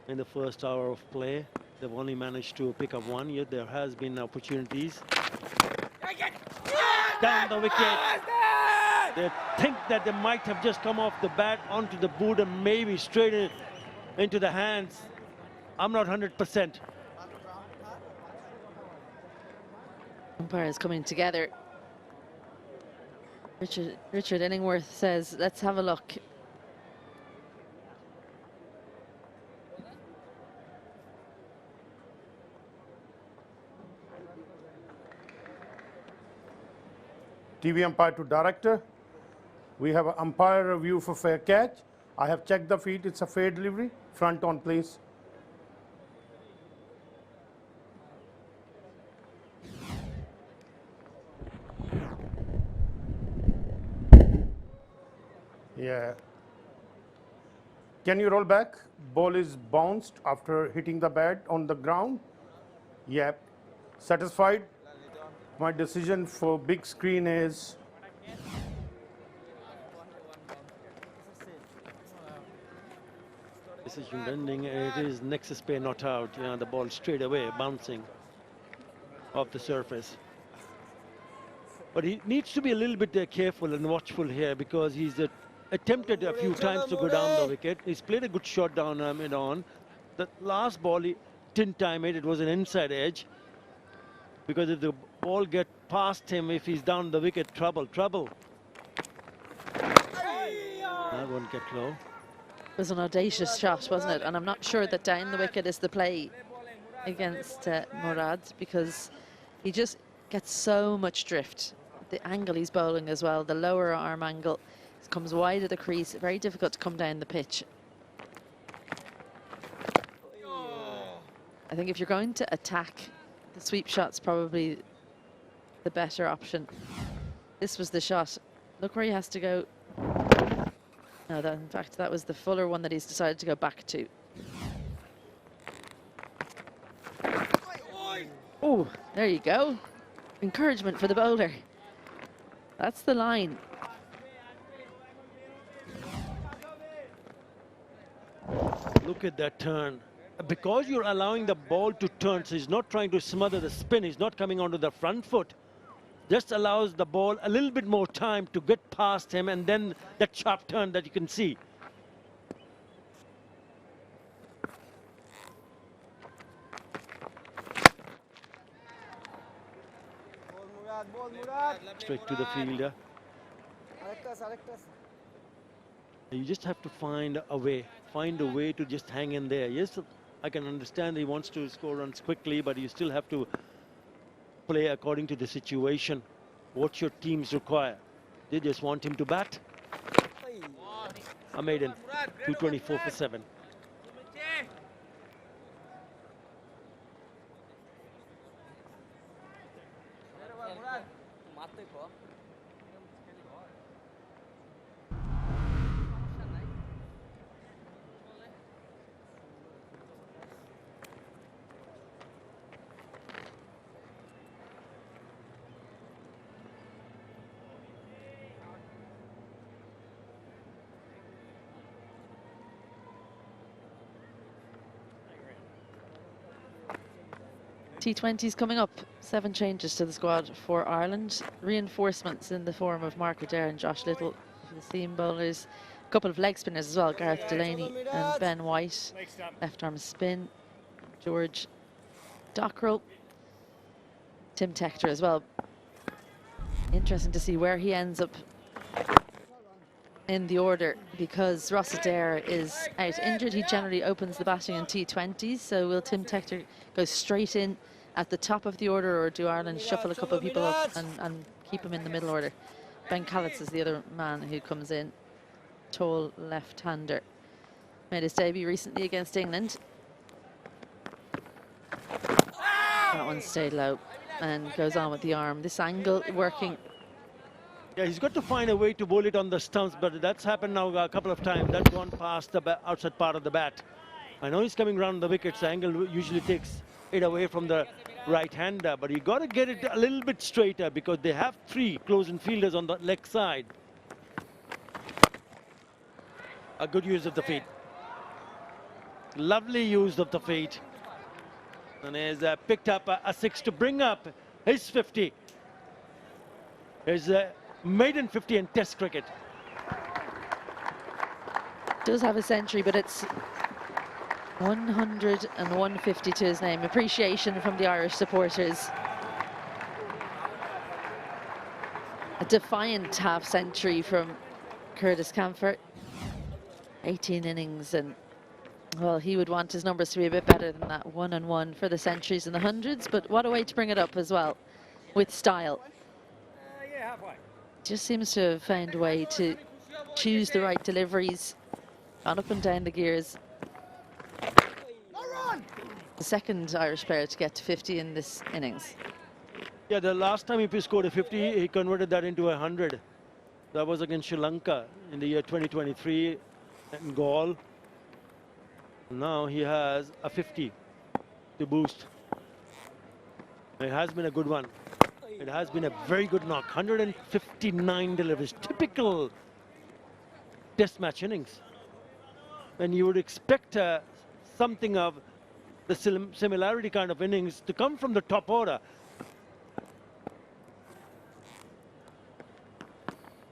in the first hour of play. They've only managed to pick up one, yet there has been opportunities. Down the wicket. They think that they might have just come off the bat onto the boot and maybe straight into the hands. I'm not 100%. Umpires coming together. Richard Illingworth says, let's have a look. TV umpire to director. We have an umpire review for fair catch. I have checked the feet. It's a fair delivery. Front on, please. Yeah. Can you roll back? Ball is bounced after hitting the bat on the ground. Yep. Satisfied? My decision for big screen is Decision bending. It is 𝗃𝗃𝗃𝗃 not out. Yeah, the ball straight away bouncing off the surface. But he needs to be a little bit careful and watchful here, because he's attempted a few times to go down the wicket. He's played a good shot down mid-on. The last ball, he didn't time it. It was an inside edge. Because if the ball gets past him, if he's down the wicket, trouble. That one kept low. It was an audacious shot, wasn't it? And I'm not sure that down the wicket is the play against Murad, because he just gets so much drift. The angle he's bowling as well, the lower arm angle, comes wide of the crease, very difficult to come down the pitch. I think if you're going to attack, the sweep shot's probably the better option. This was the shot. Look where he has to go. No, in fact, that was the fuller one that he's decided to go back to. Oh, there you go. Encouragement for the bowler. That's the line. Look at that turn. Because you're allowing the ball to turn, so he's not trying to smother the spin, he's not coming onto the front foot. Just allows the ball a little bit more time to get past him, and then that sharp turn that you can see. Straight to the fielder. You just have to find a way to just hang in there. Yes, I can understand he wants to score runs quickly, but you still have to play according to the situation. What your teams require. They just want him to bat. A maiden, 224 for 7. T20s coming up. 7 changes to the squad for Ireland. Reinforcements in the form of Mark Adair and Josh Little, the seam bowlers. A couple of leg spinners as well, Gareth Delaney and Ben White. Left arm spin, George Dockrell. Tim Tector as well. Interesting to see where he ends up in the order, because Ross Adair is out injured. He generally opens the batting in T20s, so will Tim Tector go straight in at the top of the order, or do Ireland shuffle a couple of people up and keep him in the middle order? Ben Callitz is the other man who comes in, tall left-hander. Made his debut recently against England. That one stayed low and goes on with the arm. This angle working. Yeah, he's got to find a way to bowl it on the stumps, but that's happened now a couple of times. That's gone past the outside part of the bat. I know he's coming around the wickets. The angle usually takes it away from the right-hander, but you got to get it a little bit straighter, because they have 3 close-in fielders on the leg side. A good use of the feet. Lovely use of the feet. And he's picked up a 6 to bring up his 50. His maiden 50 in Test cricket. Does have a century, but it's 100 and 150 to his name. Appreciation from the Irish supporters. A defiant half-century from Curtis Camphor. 18 innings, and well, he would want his numbers to be a bit better than that 1 and 1 for the centuries and the hundreds, but what a way to bring it up as well, with style. Just seems to have found a way to choose the right deliveries, gone up and down the gears. The second Irish player to get to 50 in this innings. Yeah, the last time he scored a 50, he converted that into 100. That was against Sri Lanka in the year 2023 in Gaul. Now he has a 50 to boost. It has been a good one. It has been a very good knock. 159 deliveries. Typical Test match innings. And you would expect something of the similarity kind of innings to come from the top order.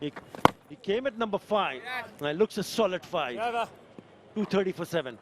He came at number 5. And it looks a solid 5. 230 for 7.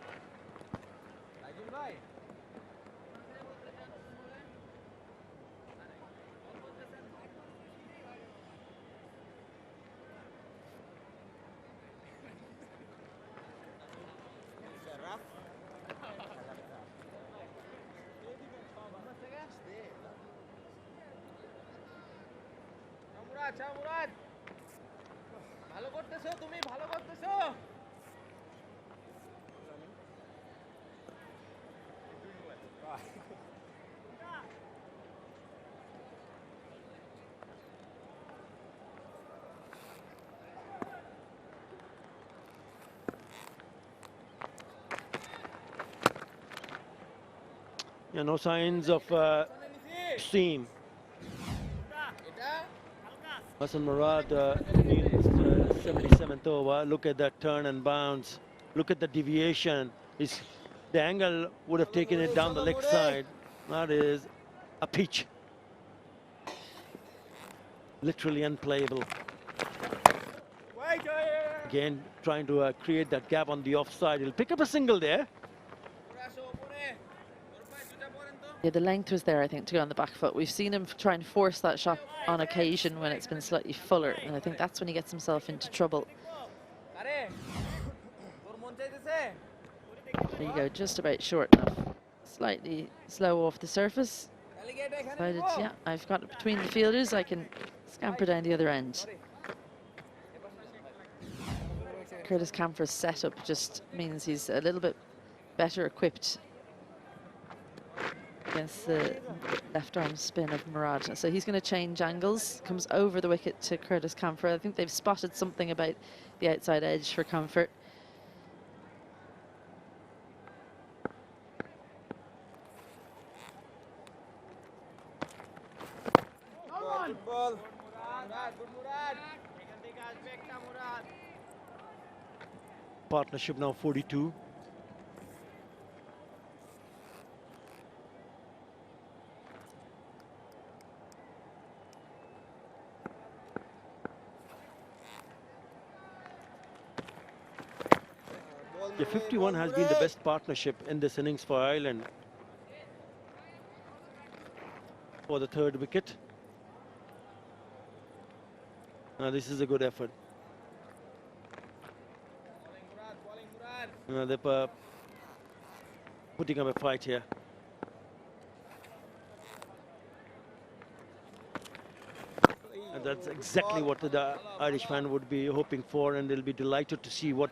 Yeah, no signs of seam. Hassan Murad needs 77th over. Look at that turn and bounce. Look at the deviation. The angle would have taken it down the leg side. That is a pitch. Literally unplayable. Again, trying to create that gap on the offside. He'll pick up a single there. Yeah, the length was there, I think, to go on the back foot. We've seen him try and force that shot on occasion when it's been slightly fuller, and I think that's when he gets himself into trouble. There you go, just about short enough. Slightly slow off the surface. Decided, yeah, I've got it between the fielders. I can scamper down the other end. 𝗂𝗃𝐻 setup just means he's a little bit better equipped against the left arm spin of 𝗵𝗏. So he's going to change angles, comes over the wicket to 𝗂𝗃𝐻. I think they've spotted something about the outside edge for Comfort. Partnership now 42. The 51 has been the best partnership in this innings for Ireland for the third wicket. This is a good effort. They're putting up a fight here. And that's exactly what the Irish fan would be hoping for, and they'll be delighted to see what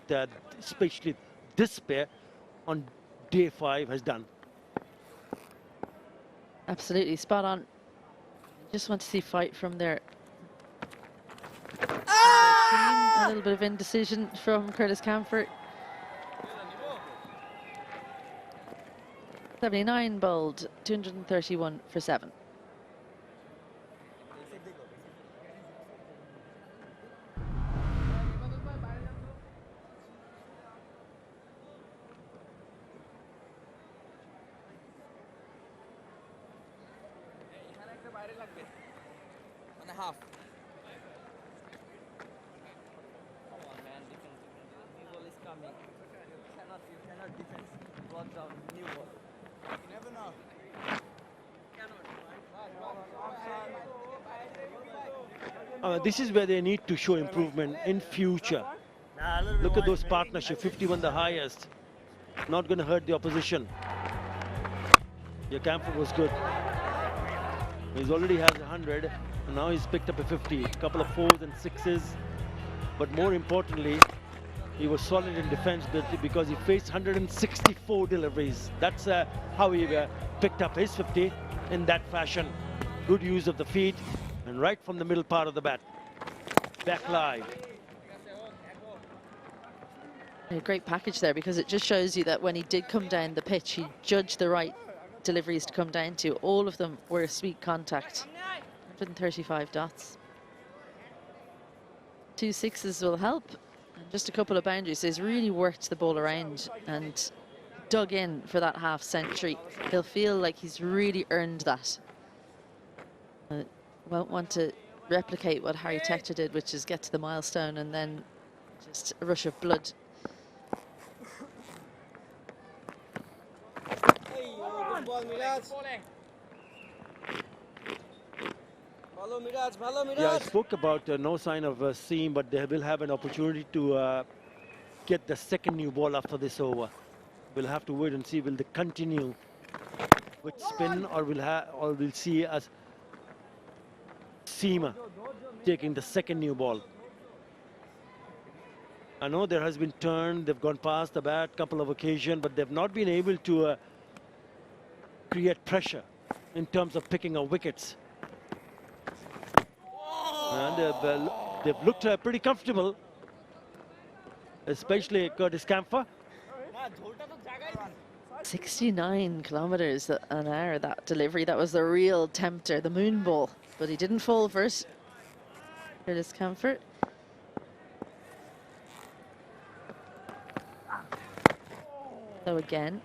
especially this pair on day 5 has done. Absolutely spot on. Just want to see fight from their team. A little bit of indecision from 𝗂𝗃𝐻. 79 bowled, 231 for 7. Half. Coming. You cannot defend. Block down. New ball. You never know. This is where they need to show improvement in future. Look at those partnerships, 51 the highest. Not going to hurt the opposition. Your Camphor was good. He's already has 100, and now he's picked up a 50. A couple of 4s and 6s. But more importantly, he was solid in defense because he faced 164 deliveries. That's how he picked up his 50 in that fashion. Good use of the feet and right from the middle part of the bat. Back live. A great package there, because it just shows you that when he did come down the pitch, he judged the right deliveries to come down to. All of them were sweet contact. 135 dots. 2 6s will help. Just a couple of boundaries. So he's really worked the ball around and dug in for that half century. He'll feel like he's really earned that. Won't want to replicate what Harry Tector did, which is get to the milestone and then just a rush of blood. Yeah, I spoke about no sign of seam, but they will have an opportunity to get the second new ball after this over. We'll have to wait and see. Will they continue with spin, or we'll see as seamer taking the second new ball. I know there has been turn. They've gone past the bat couple of occasions, but they've not been able to create pressure in terms of picking up wickets. And they've looked pretty comfortable, especially 𝗂𝗃𝐻. 69 kilometers an hour, that delivery. That was the real tempter, the moon ball. But he didn't fall for it. 𝗂𝗃𝐻. So again,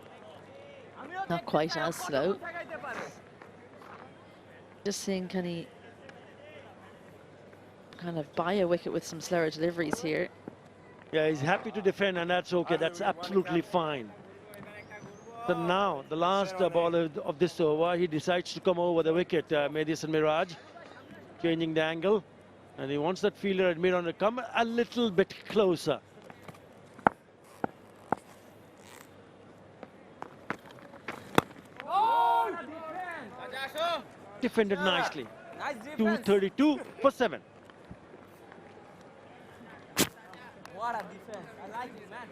not quite as slow. Just seeing, can he kind of buy a wicket with some slower deliveries here? Yeah, he's happy to defend, and that's okay. That's absolutely fine. But now, the last ball of this over, he decides to come over the wicket, Madison Mirage, changing the angle. And he wants that fielder at mid-on to come a little bit closer. defended nicely. Nice defense. 232 for 7. What a defense. I like it, man.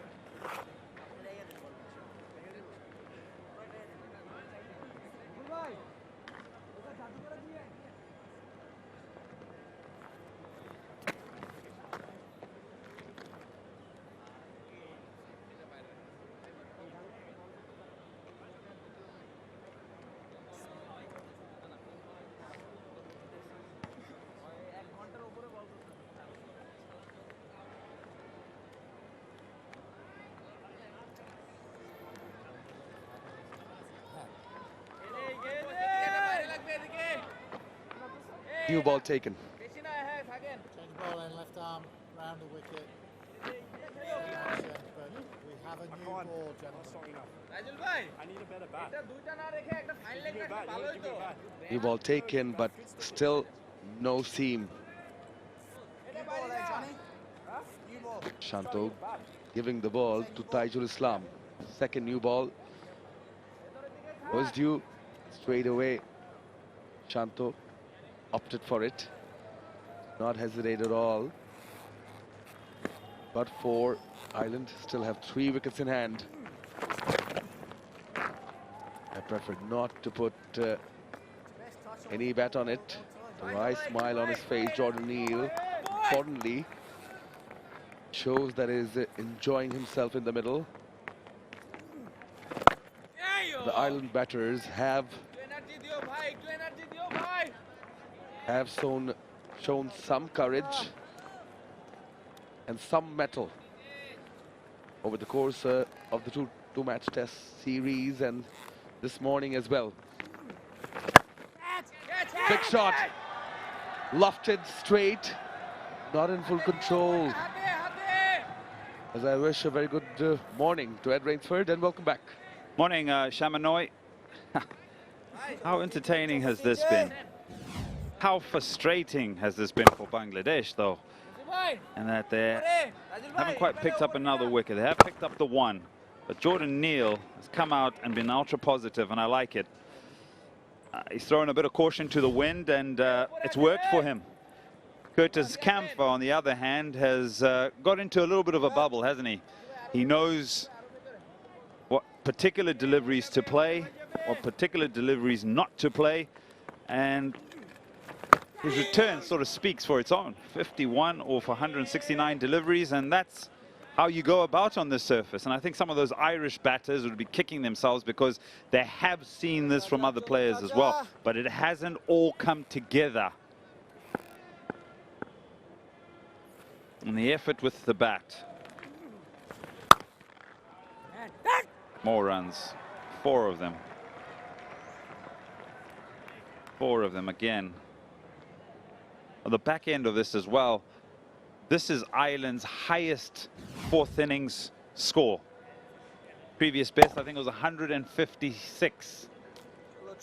New ball taken. Change ball and left arm round the wicket. Action, but we have a new ball, gentlemen. I need a better bat. New ball taken, but still no seam. Shanto giving the ball to Taijul Islam. Second new ball was due straight away. Shanto opted for it, not hesitate at all. But for Ireland still have 3 wickets in hand. I preferred not to put any bet on it. The wry smile on his face, Jordan Neal, importantly, shows that he is enjoying himself in the middle. The Ireland batters have shown some courage and some mettle over the course of the two-match test series and this morning as well. Big shot, lofted straight, not in full control. As I wish a very good morning to Ed Rainsford and welcome back. Morning, Shamanoi. How entertaining has this been? How frustrating has this been for Bangladesh, though? And that they haven't quite picked up another wicket. They have picked up the one, but Jordan Neal has come out and been ultra positive, and I like it. He's thrown a bit of caution to the wind, and it's worked for him. 𝗂𝗃𝗃 on the other hand, has got into a little bit of a bubble, hasn't he? He knows what particular deliveries to play, what particular deliveries not to play, and his return sort of speaks for its own. 51 off 169 deliveries, and that's how you go about on this surface. And I think some of those Irish batters would be kicking themselves because they have seen this from other players as well, but it hasn't all come together. And the effort with the bat. More runs, 4 of them. 4 of them again. On the back end of this as well, this is Ireland's highest 4th innings score. Previous best, I think it was 156.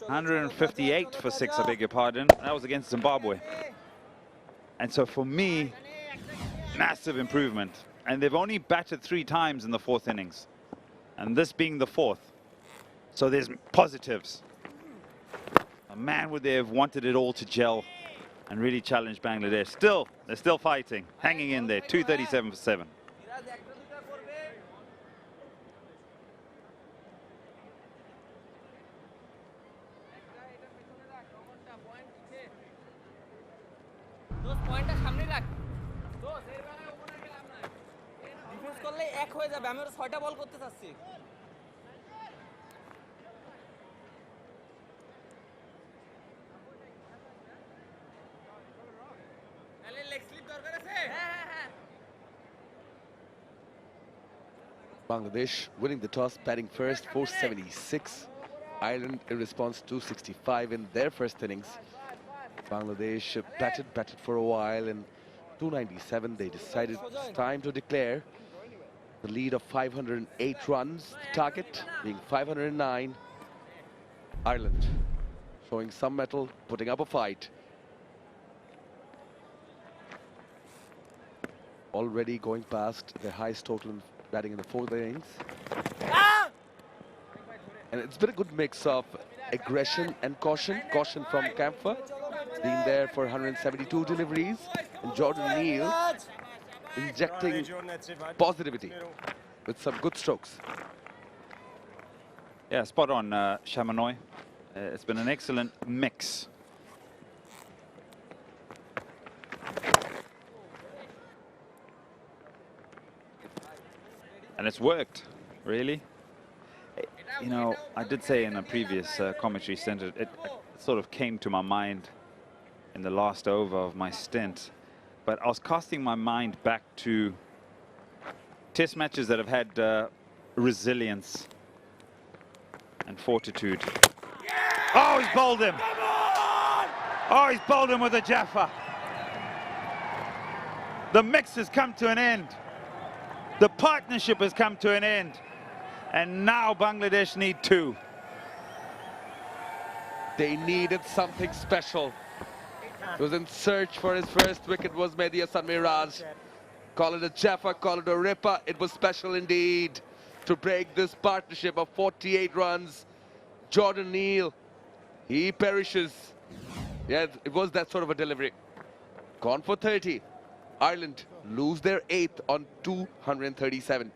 158 for 6, I beg your pardon. That was against Zimbabwe. And so for me, massive improvement. And they've only batted 3 times in the 4th innings. And this being the 4th. So there's positives. A man would they have wanted it all to gel and really challenge Bangladesh. Still, they're still fighting, hanging in there. 237 for 7. Those pointers সামনে রাখ দোস এর বেলায় opener গেলাম না defence করলে এক হয়ে যাবে আমি ওর 6টা বল করতে চাচ্ছি তাহলে লেগ স্লিপ দরকার আছে হ্যাঁ হ্যাঁ Bangladesh winning the toss, batting first, 476. Ireland in response, 265 in their first innings. Bangladesh batted for a while, and 297 they decided it's time to declare the lead of 508 runs, target being 509. Ireland showing some mettle, putting up a fight. Already going past their highest total in batting in the 4th innings. And it's been a good mix of aggression and caution. Caution from 𝗂𝗪, being there for 172 deliveries. And Jordan Neal injecting positivity with some good strokes. Yeah, spot on, 𝗂𝗪𝗧. It's been an excellent mix. And it's worked, really. You know, I did say in a previous commentary stint, it sort of came to my mind in the last over of my stint. But I was casting my mind back to test matches that have had resilience and fortitude. Oh, he's bowled him. Oh, he's bowled him with a Jaffa. The mix has come to an end. The partnership has come to an end. And now Bangladesh need two. They needed something special. He was in search for his first wicket, was Mehdi Hasan Miraj. Call it a Jaffa, call it a Ripper. It was special indeed to break this partnership of 48 runs. Jordan Neal, he perishes. Yeah, it was that sort of a delivery. Gone for 30. Ireland lose their 8th on 237.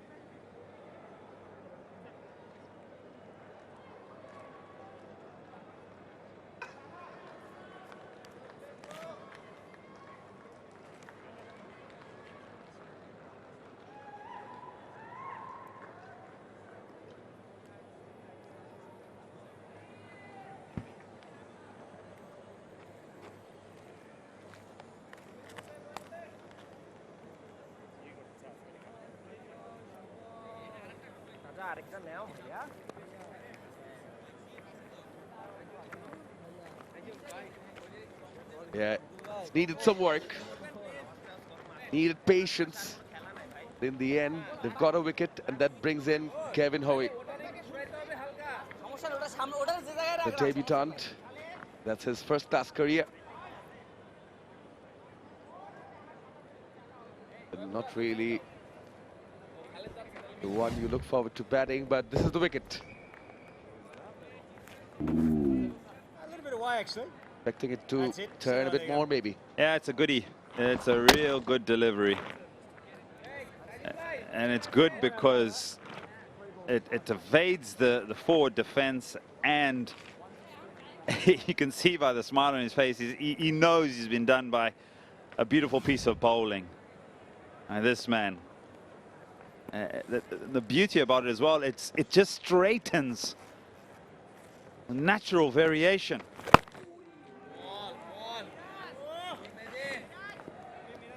Yeah, it's needed some work, needed patience. In the end, they've got a wicket, and that brings in Kevin Hoey, the debutant. That's his first-class career. But not really the one you look forward to batting, but this is the wicket. A little bit away, actually. Expecting it to turn a bit more, maybe. Yeah, it's a goodie. It's a real good delivery. And it's good because it evades the forward defense, and you can see by the smile on his face, he knows he's been done by a beautiful piece of bowling. And this man, the beauty about it as well, it just straightens natural variation.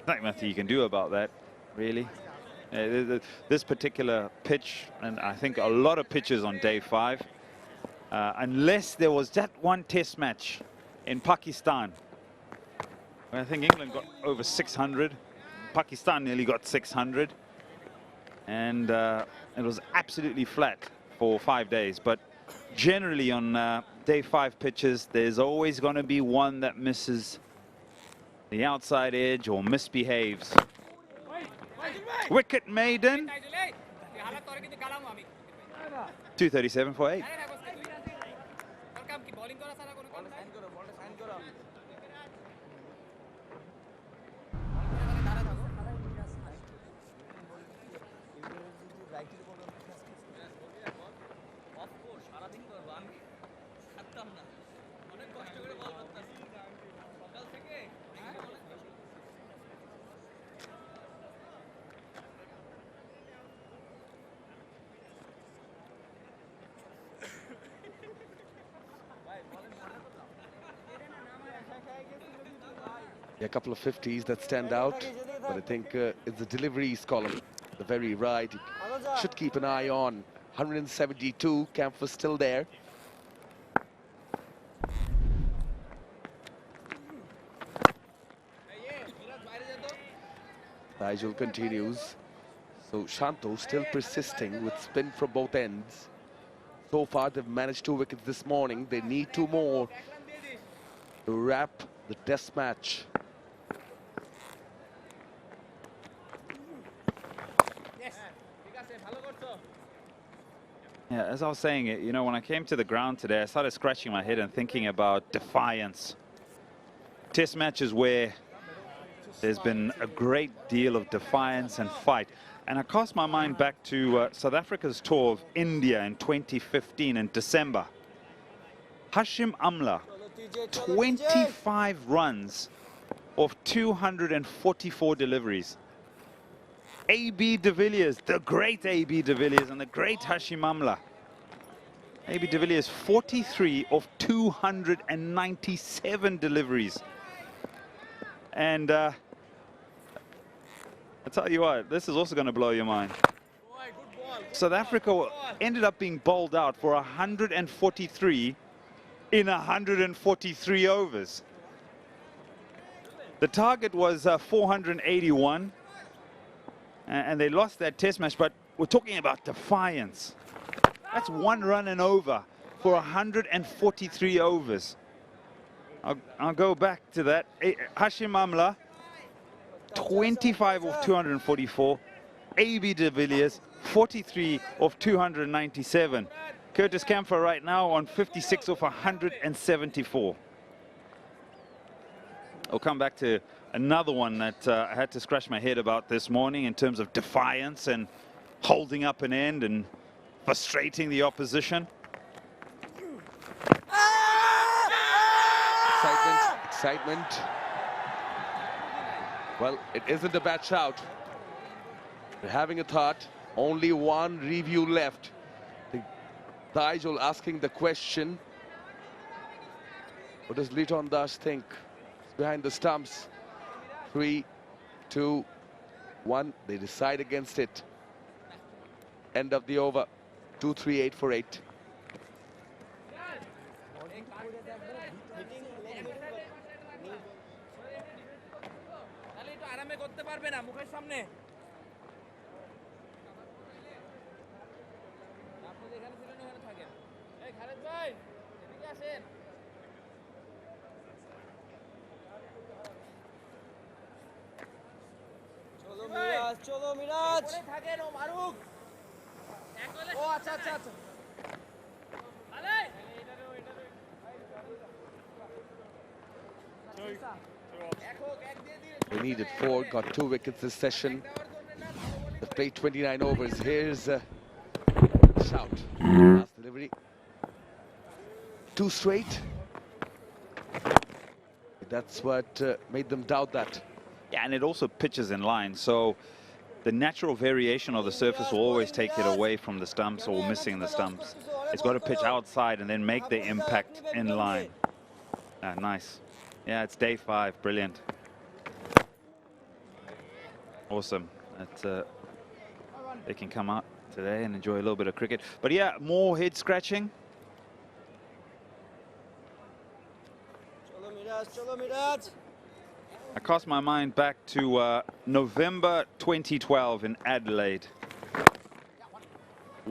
There's nothing you can do about that, really. This particular pitch, and I think a lot of pitches on day 5, unless there was that one test match in Pakistan, I think England got over 600, Pakistan nearly got 600, and it was absolutely flat for 5 days. But generally on day 5 pitches, there's always going to be one that misses the outside edge or misbehaves. Wicket maiden. 237 for 8. A couple of 50s that stand out, but I think it's the deliveries column, the very right. Should keep an eye on. 172, 𝗂𝗪 still there. Nigel continues. So Shanto still persisting with spin from both ends. So far they've managed 2 wickets this morning. They need 2 more to wrap the test match. Yeah, as I was saying, you know, when I came to the ground today, I started scratching my head and thinking about defiance. Test matches where there's been a great deal of defiance and fight. And I cast my mind back to South Africa's tour of India in 2015 in December. Hashim Amla, 25 runs of 244 deliveries. 𝗵𝗵-𝗂𝗽𝗓, the great 𝗵𝗵-𝗂𝗓 and the great Hashim Amla. 𝗵𝗵-𝗂𝗓, 43 of 297 deliveries. And I tell you what, this is also going to blow your mind. South Africa ended up being bowled out for 143 in 143 overs. The target was 481, and they lost that test match, but we're talking about defiance. That's 1 run and over for 143 overs. I'll go back to that. Hashim Amla, 25 of 244. 𝗵𝗵-𝗂𝗓, 43 of 297. Curtis Campher right now on 56 of 174. I'll come back to another one that I had to scratch my head about this morning in terms of defiance and holding up an end and frustrating the opposition. Excitement. Well, it isn't a bad shout. They're having a thought. Only one review left. Taijul asking the question, what does Liton Das think? Behind the stumps. 3, 2, 1. They decide against it. End of the over. 2-3-8 for 8. চলো মিরাজ থাকেন ও মারুক ও আচ্ছা আচ্ছা আচ্ছা We needed 4, got 2 wickets this session. They've played 29 overs. Here's a shout. Last delivery. 2 straight. That's what made them doubt that. Yeah, and it also pitches in line, so the natural variation of the surface will always take it away from the stumps or missing the stumps. It's got to pitch outside and then make the impact in line. Ah, nice. Yeah, it's day 5. Brilliant. Awesome. That, they can come out today and enjoy a little bit of cricket. But yeah, more head scratching. চলো Miraj I cast my mind back to November 2012 in Adelaide,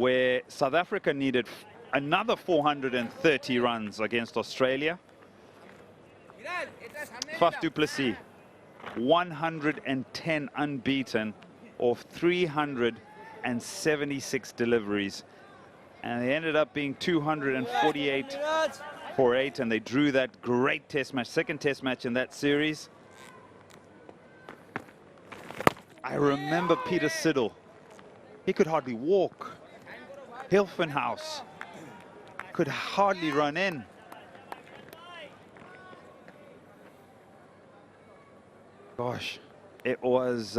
where South Africa needed another 430 runs against Australia. 𝗵𝗵-𝗂𝗓, 110 unbeaten of 376 deliveries. And they ended up being 248 for 8, and they drew that great test match, second test match in that series. I remember Peter Siddle. He could hardly walk. Hilfenhaus could hardly run in. Gosh, it was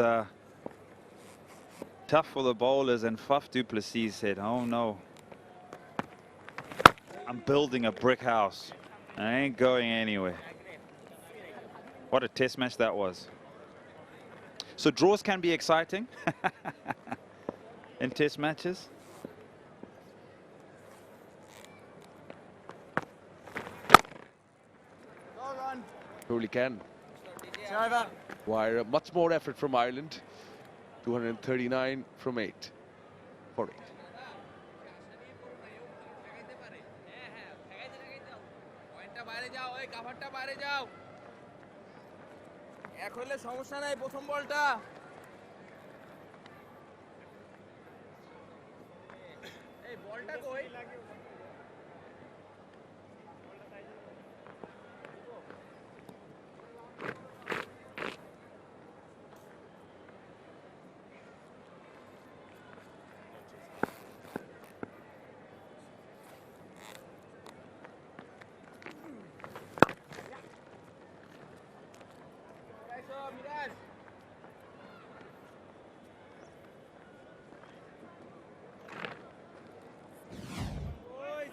tough for the bowlers, and 𝗵𝗵-𝗂𝗓 said, oh no, I'm building a brick house. I ain't going anywhere. What a test match that was. So draws can be exciting in test matches. Surely can. Require much more effort from Ireland. 239 from 8 for 8. এক হইলে সমস্যা নাই প্রথম বলটা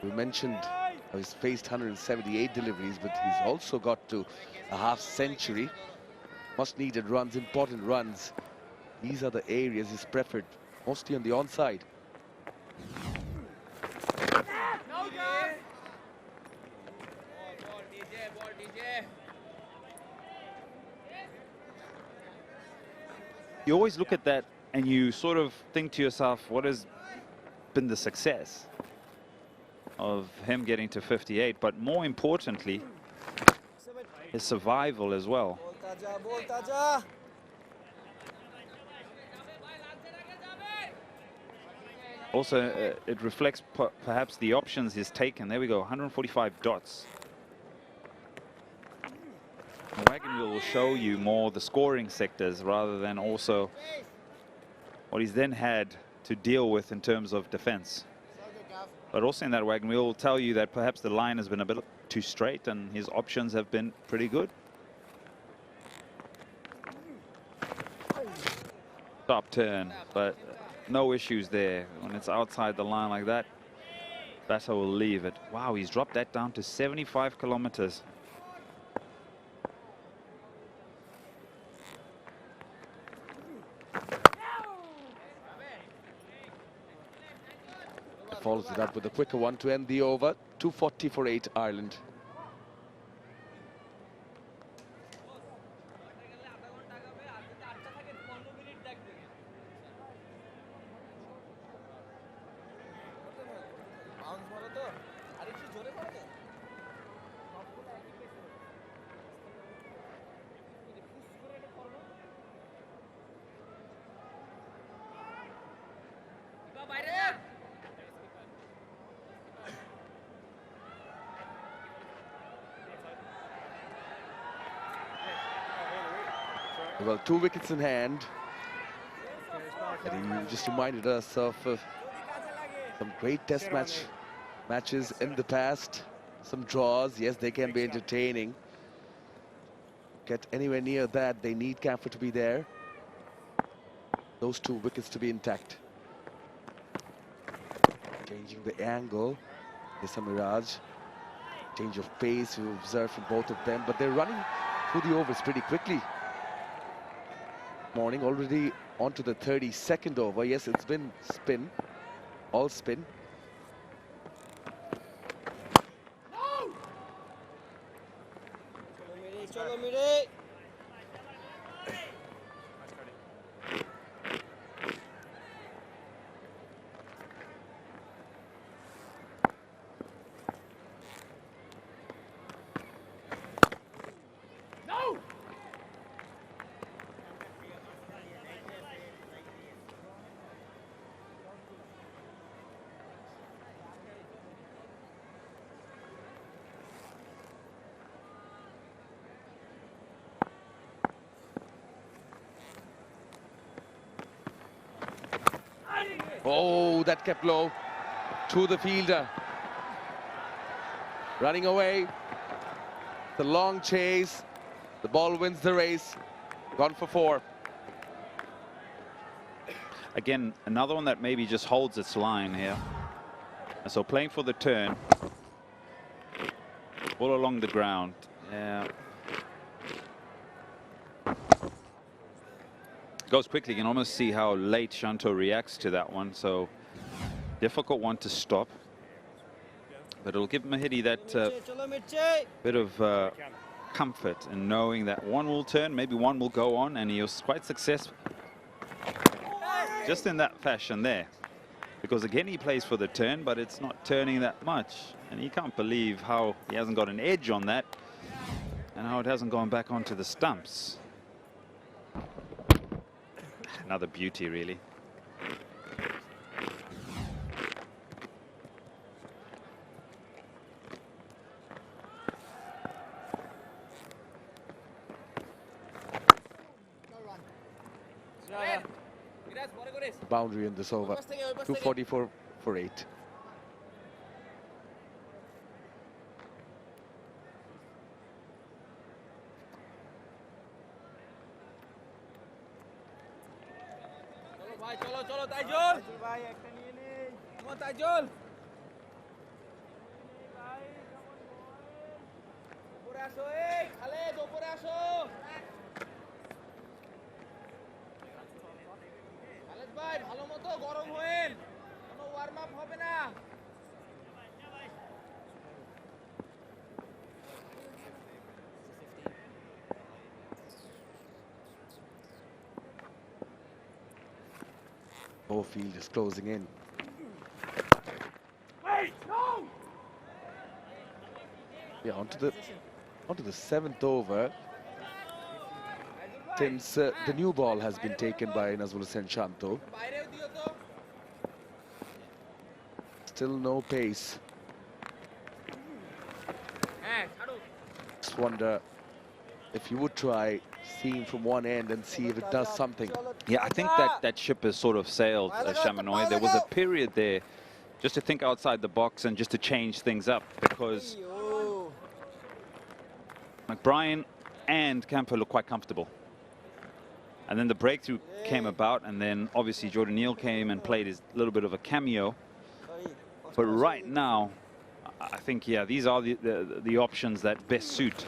We mentioned how he's faced 178 deliveries, but he's also got to a half century. Much needed runs, important runs. These are the areas he's preferred, mostly on the onside. You always look at that and you sort of think to yourself, what has been the success of him getting to 58, but more importantly, his survival as well. Also, it reflects perhaps the options he's taken. There we go, 145 dots. The wagon wheel will show you more the scoring sectors rather than also what he's then had to deal with in terms of defense. But also in that wagon wheel will tell you that perhaps the line has been a bit too straight and his options have been pretty good. Top turn, but no issues there. When it's outside the line like that, 𝗏𝗏 will leave it. Wow, he's dropped that down to 75 kilometers. Follows it up with a quicker one to end the over. 240 for 8 Ireland. Well, 2 wickets in hand. And he just reminded us of some great test matches in the past. Some draws, yes, they can be entertaining. Get anywhere near that, they need Camphor to be there. Those 2 wickets to be intact. Changing the angle. There's a mirage. Change of pace we observe from both of them, but they're running through the overs pretty quickly. Morning already onto the 32nd over. Yes, it's been spin, all spin. Oh, that kept low to the fielder. Running away. The long chase. The ball wins the race. Gone for 4. Again, another one that maybe just holds its line here. And so playing for the turn. All along the ground. Yeah. Goes quickly. You can almost see how late Shanto reacts to that one. So difficult one to stop. But it'll give Mahidi that bit of comfort in knowing that one will turn, maybe one will go on, and he was quite successful. Just in that fashion there. Because again, he plays for the turn, but it's not turning that much. And he can't believe how he hasn't got an edge on that and how it hasn't gone back onto the stumps. Another beauty, really. boundary in this over. 244 for 8. চলো চলো তাইজুল ভাই একটা নিয়ে নেই ও তাইজুল উপরে আসো এই খালেদ উপরে আসো খালেদ ভাই ভালো মতো গরম হয়েন কোনো ওয়ার্ম আপ হবে না Field is closing in. Yeah, onto the 7th over. Since the new ball has been taken by Nazmul Hussain Shanto. Still no pace. Just wonder if you would try seeing from one end and see if it does something. Yeah, I think that ship has sort of sailed, Chamonix. There was a period there just to think outside the box and just to change things up, because McBrien and Camphor look quite comfortable. And then the breakthrough came about, and then obviously Jordan Neal came and played his little bit of a cameo. But right now, I think, yeah, these are the options that best suit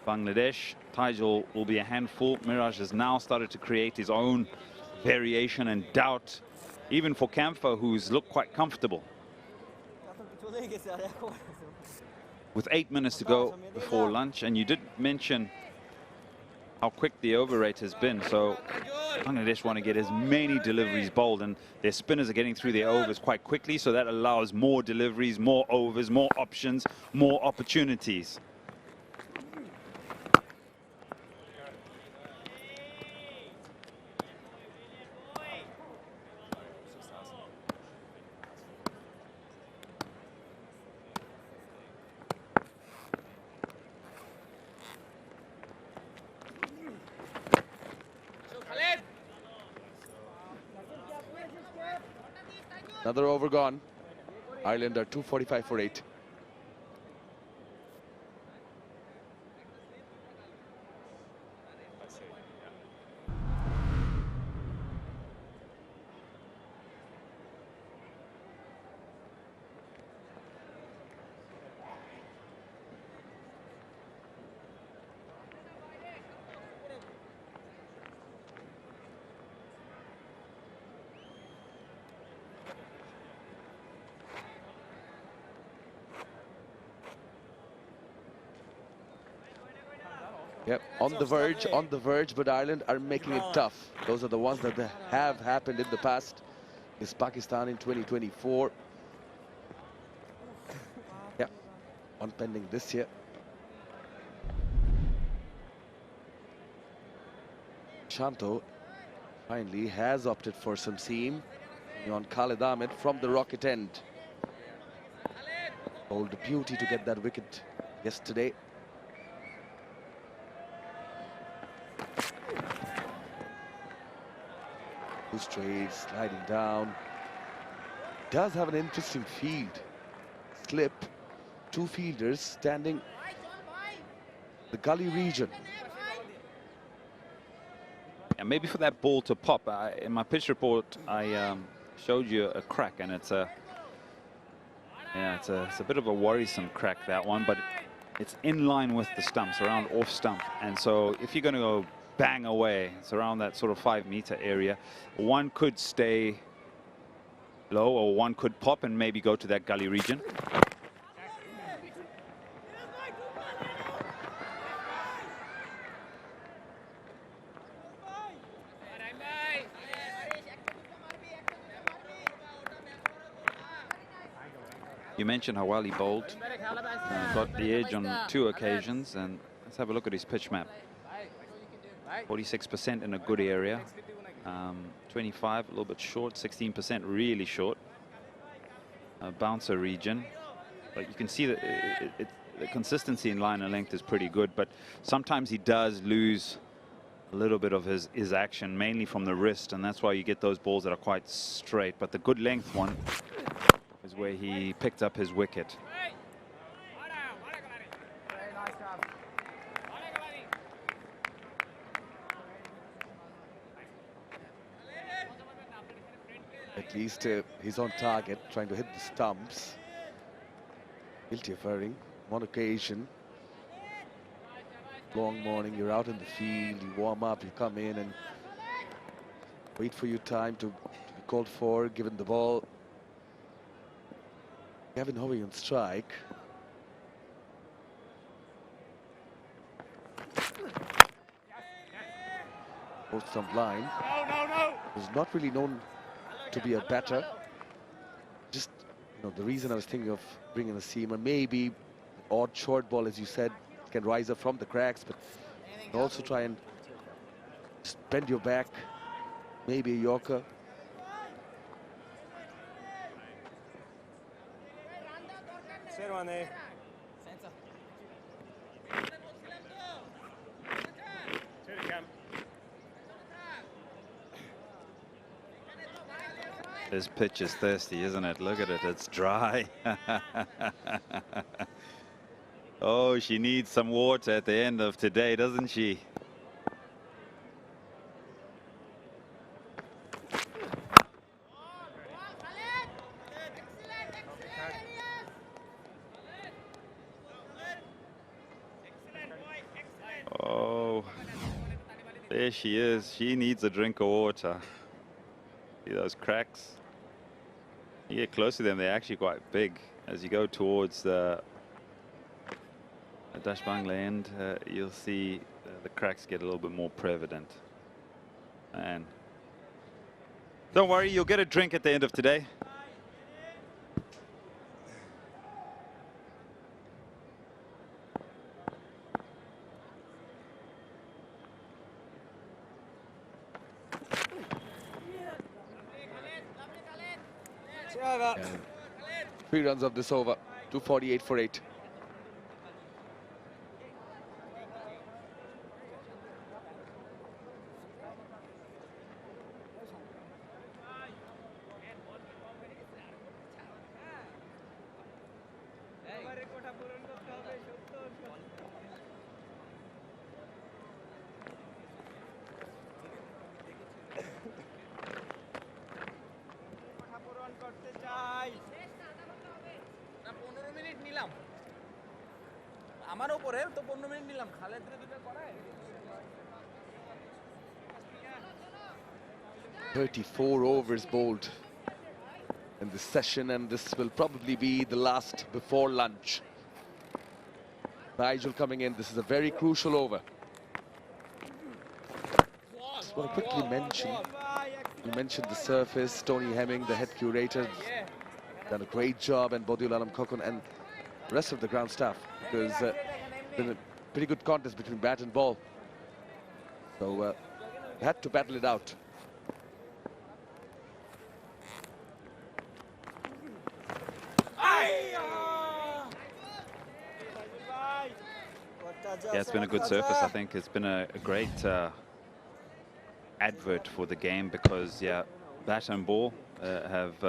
Bangladesh. Taijul will be a handful. Miraj has now started to create his own variation and doubt, even for Camphor, who's looked quite comfortable. With 8 minutes to go before lunch, and you did mention how quick the over rate has been, so Bangladesh want to get as many deliveries bowled, and their spinners are getting through their overs quite quickly, so that allows more deliveries, more overs, more options, more opportunities. Another over gone. Ireland are 245 for 8. Yep, on the verge, but Ireland are making it tough. Those are the ones that have happened in the past. It's Pakistan in 2024. Yeah, one pending this year. Shanto finally has opted for some seam on Khalid Ahmed from the rocket end. Bowled a beauty to get that wicket yesterday. Straight, sliding down. Does have an interesting field. Slip. 2 fielders standing the gully region. And maybe for that ball to pop, in my pitch report, I showed you a crack, and it's a bit of a worrisome crack, that one, but it's in line with the stumps, around off stump. And so if you're going to go bang away, it's around that sort of 5-meter area, one could stay low or one could pop and maybe go to that gully region. You mentioned how well he bowled, got the edge on 2 occasions, and let's have a look at his pitch map. 46% in a good area, 25 a little bit short, 16% really short. Bouncer region, but you can see that the consistency in line and length is pretty good, but sometimes he does lose a little bit of his action, mainly from the wrist, and that's why you get those balls that are quite straight. But the good length one is where he picked up his wicket. At least he's on target, trying to hit the stumps. Guilty of erring. One occasion. Long morning, you're out in the field, you warm up, you come in and wait for your time to be called for, given the ball. 𝗂𝗏𝗄𝗽 on strike. Post stump line. Was not really known to be a batter. Just, you know, the reason I was thinking of bringing a seamer, maybe odd short ball, as you said, can rise up from the cracks, but also try and just bend your back, maybe a Yorker. This pitch is thirsty, isn't it? Look at it, it's dry. Oh, she needs some water at the end of today, doesn't she? Oh, there she is. She needs a drink of water. See those cracks? You get close to them, they're actually quite big. As you go towards the Dash Bangla end, you'll see the cracks get a little bit more prevalent. And don't worry, you'll get a drink at the end of today. And 3 runs of this over, 248 for 8. আমার উপরে তো 15 minute নিলাম খালেদরে দুটো করায় 34 overs bowled in this session, and this will probably be the last before lunch. Nigel coming in, this is a very crucial over. Just want to quickly mention, you mentioned the surface, Tony Hemming, the head curator, done a great job, and Bodiul Alam Khokon and the rest of the ground staff, because been a pretty good contest between bat and ball. So they had to battle it out. Yeah, it's been a good surface. I think it's been a great advert for the game, because, yeah, bat and ball have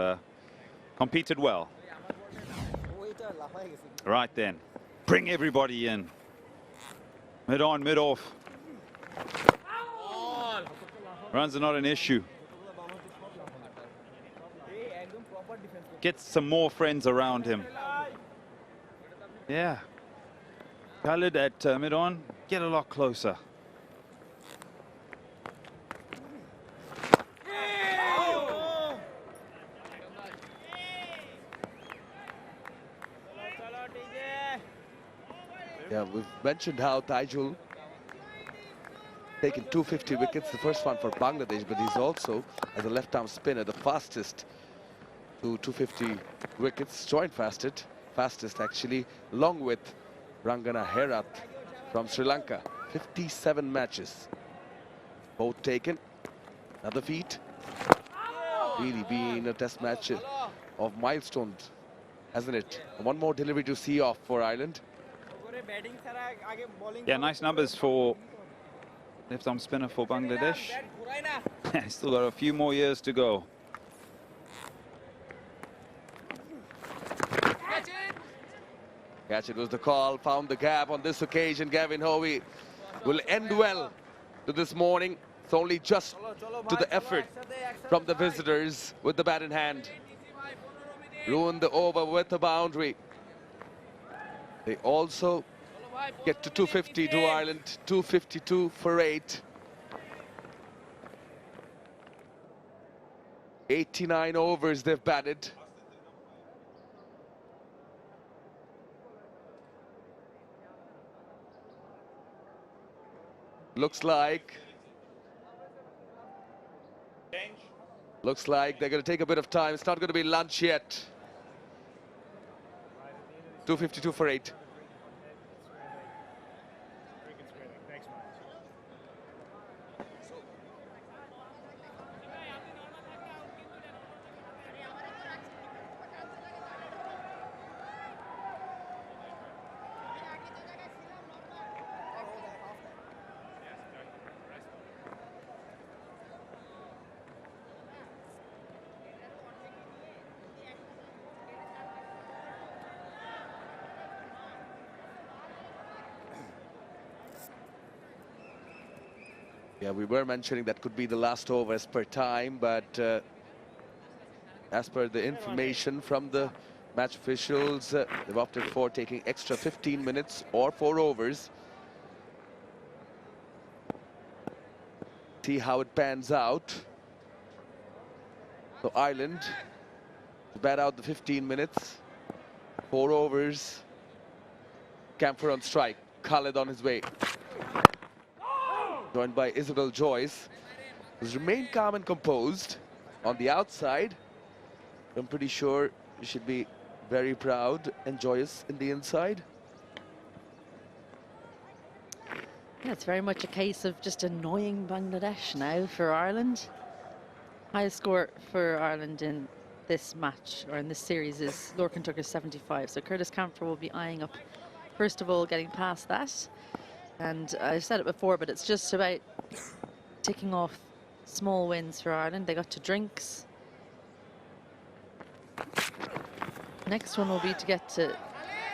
competed well. Right then, bring everybody in. Mid on, mid off. Runs are not an issue. Get some more friends around him. Yeah. Khalid at mid on, get a lot closer. Yeah, we've mentioned how Taijul taken 250 wickets, the first one for Bangladesh, but he's also, as a left-arm spinner, the fastest to 250 wickets, joint fastest actually, along with Rangana Herath from Sri Lanka. 57 matches, both taken. Another feat. Really been a test match of milestones, hasn't it? One more delivery to see off for Ireland. Yeah, nice numbers for Left arm spinner for Bangladesh. Still got a few more years to go. Catch it was the call, found the gap on this occasion. 𝗂𝗃𝗃 will end well to this morning. It's only just to the effort from the visitors with the bat in hand. Ruined the over with the boundary. They also get to 250 to Ireland, 252 for 8. 89 overs they've batted. Looks like they're going to take a bit of time. It's not going to be lunch yet. 252 for 8. Yeah, we were mentioning that could be the last over as per time, but as per the information from the match officials, they've opted for taking extra 15 minutes or 4 overs. See how it pans out. So Ireland to bat out the 15 minutes, 4 overs. Camphor on strike, Khalid on his way. Joined by Isabel Joyce, who's remained calm and composed on the outside. I'm pretty sure you should be very proud and joyous in the inside. Yeah, it's very much a case of just annoying Bangladesh now for Ireland. Highest score for Ireland in this match, or in this series, is Lorcan Tucker's 75. So Curtis Camphor will be eyeing up, first of all, getting past that. And I've said it before, but it's just about ticking off small wins for Ireland. They got to drinks. Next one will be to get to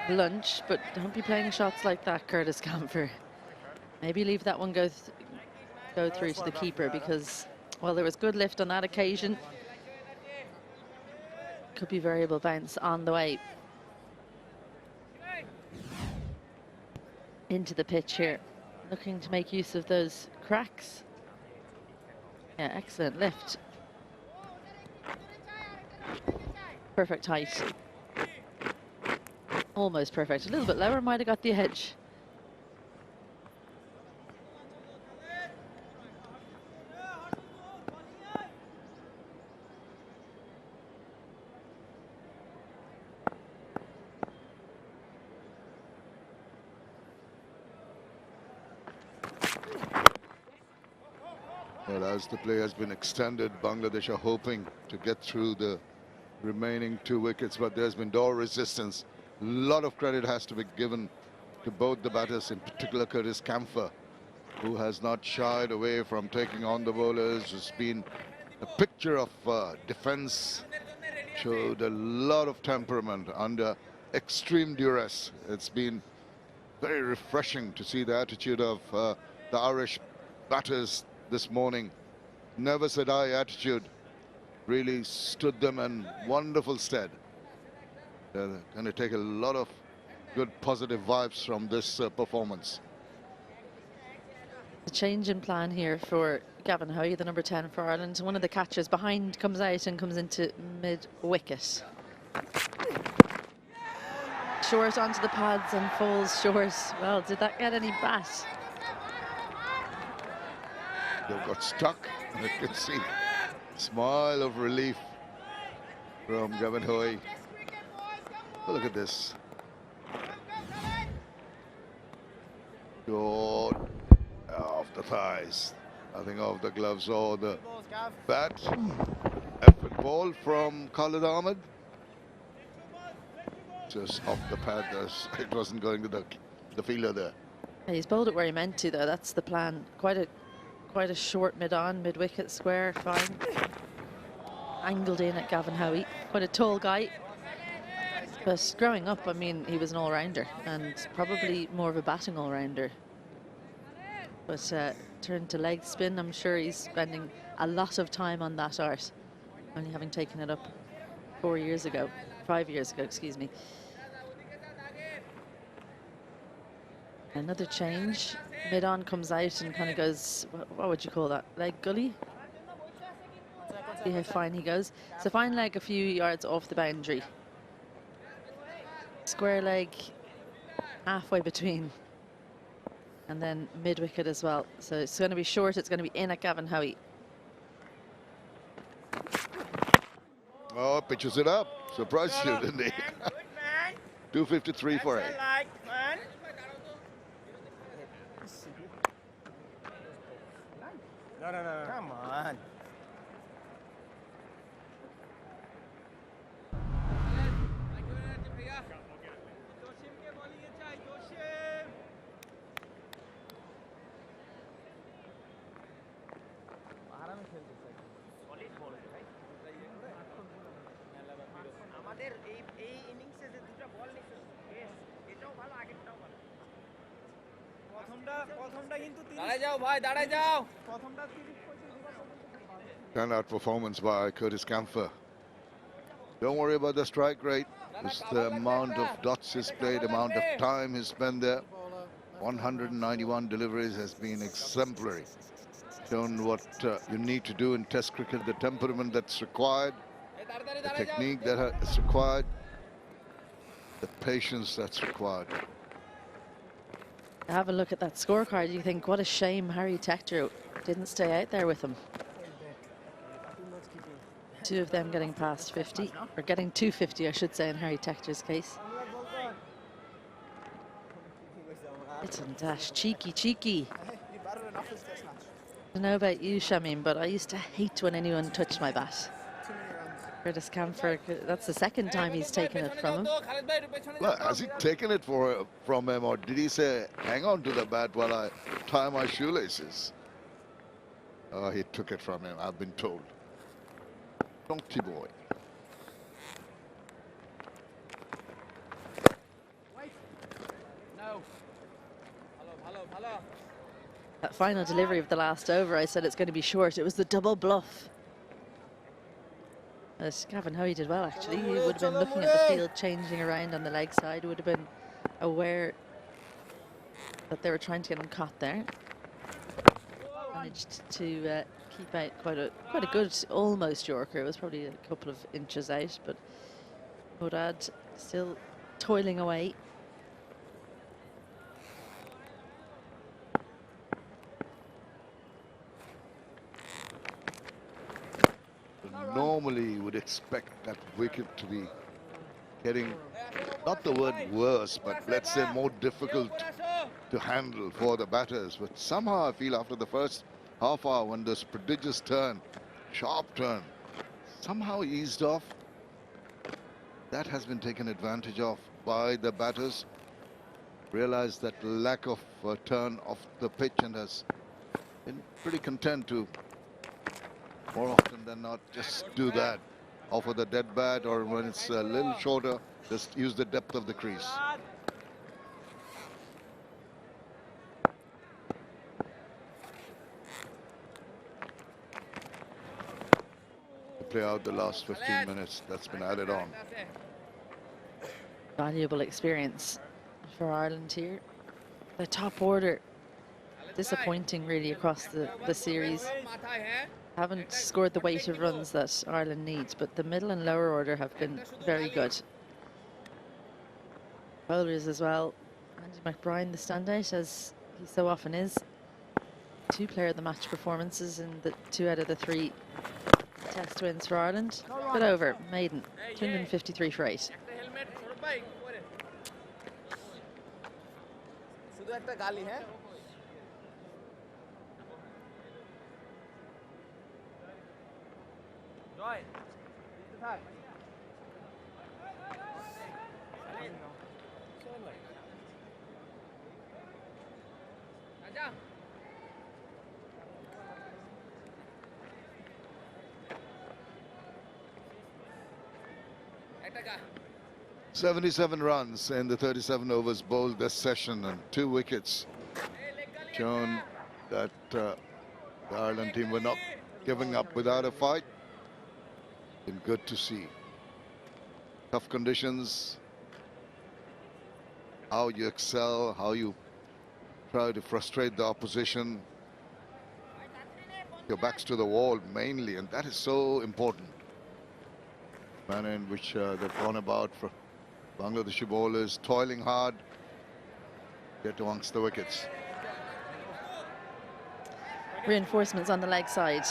lunch, but don't be playing shots like that, Curtis Camphor. Maybe leave that one go through to the keeper, because, well, there was good lift on that occasion. Could be variable bounce on the way into the pitch here, looking to make use of those cracks. Yeah, excellent lift. Perfect height. Almost perfect. A little bit lower, might have got the edge. Well, as the play has been extended, Bangladesh are hoping to get through the remaining 2 wickets, but there's been door resistance. A lot of credit has to be given to both the batters, in particular Curtis Camphor, who has not shied away from taking on the bowlers. Has been a picture of defense, showed a lot of temperament under extreme duress. It's been very refreshing to see the attitude of the Irish batters this morning. Never said I attitude really stood them in wonderful stead. They're going to take a lot of good positive vibes from this performance. A change in plan here for Gavin Hoey, the number 10 for Ireland. One of the catchers behind comes out and comes into mid-wicket. Short onto the pads and falls short. Well, did that get any bat? They got stuck. You can see smile of relief from Gavin Hoey. Look at this. Short off the thighs. Nothing off the gloves or the bat. Effort ball from Khalid Ahmed. Just off the pad. It wasn't going to the fielder there. He's bowled it where he meant to, though. That's the plan. Quite a quite a short mid-on, mid-wicket square, fine. Angled in at 𝗂𝗏𝗃, quite a tall guy. But growing up, I mean, he was an all-rounder and probably more of a batting all-rounder. But turned to leg spin, I'm sure he's spending a lot of time on that art, only having taken it up 5 years ago, excuse me. Another change. Mid-on comes out and kind of goes, what would you call that? Leg gully? See how fine he goes. It's a fine leg a few yards off the boundary. Square leg halfway between. And then mid-wicket as well. So it's going to be short, it's going to be in at 𝗂𝗏𝗃. Oh, pitches it up. Surprised you, didn't he? 253 for 8. No. Come on. আমাদের এই ইনিংসে যে দুটো বল নিচ্ছে এটাও ভালো আগেরটাও ভালো প্রথমটা কিন্তু দাঁড়ায় যাও ভাই দাঁড়ায় যাও প্রথমটা 30-25 Standout performance by 𝗂𝗃𝗃. Don't worry about the strike rate. It's the amount of dots he's played, amount of time he's spent there. 191 deliveries has been exemplary. Shown what you need to do in Test cricket, the temperament that's required, the technique that is required, the patience that's required. Have a look at that scorecard. You think, what a shame Harry Tector didn't stay out there with him. 2 of them getting past 50, or getting to 50, I should say, in Harry Tector's case. It's a dash, cheeky. I don't know about you, Shamim, but I used to hate when anyone touched my bat. 𝗂𝗃𝗃, that's the second time he's taken it from him. Well, has he taken it from him, or did he say, hang on to the bat while I tie my shoelaces? He took it from him, I've been told. Donkey boy. That final delivery of the last over, I said it's going to be short. It was the double bluff. 𝗂𝗏𝗃 did well, actually. He would have been looking at the field, changing around on the leg side, would have been aware that they were trying to get him caught there. Managed to keep out quite a good almost Yorker. It was probably a couple of inches out, but Murad still toiling away. Normally you would expect that wicket to be getting, not the word worse, but let's say more difficult to handle for the batters. But somehow I feel after the first half hour, when this prodigious turn, sharp turn, somehow eased off, that has been taken advantage of by the batters. Realized that lack of turn off the pitch and has been pretty content to, more often than not, just do that. Offer the dead bat, or when it's a little shorter, just use the depth of the crease. Play out the last 15 minutes, that's been added on. Valuable experience for Ireland here. The top order, disappointing really across the series. Haven't scored the weight of runs that Ireland needs, but the middle and lower order have been very good. Bowlers as well. Andy McBride, the standout, as he so often is. 2 player of the match performances in the 2 out of the 3 Test wins for Ireland. Good over, maiden, 253 for 8. 77 runs in the 37 overs bowled this session and 2 wickets. Shown that the Ireland team were not giving up without a fight. Been good to see. Tough conditions. How you excel, how you try to frustrate the opposition. Your backs to the wall mainly, and that is so important. Manner in which they've gone about for Bangladeshi bowlers, toiling hard, get amongst the wickets. Reinforcements on the leg side.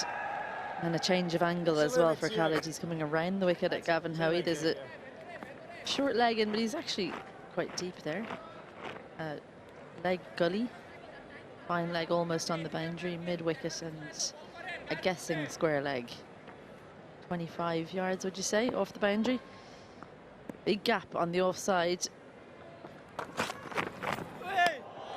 And a change of angle as well for Khalid. He's coming around the wicket at Gavin Hoey. There's a short leg in, but he's actually quite deep there. Leg gully. Fine leg almost on the boundary, mid-wicket, and a guessing square leg. 25 yards, would you say, off the boundary? Big gap on the offside.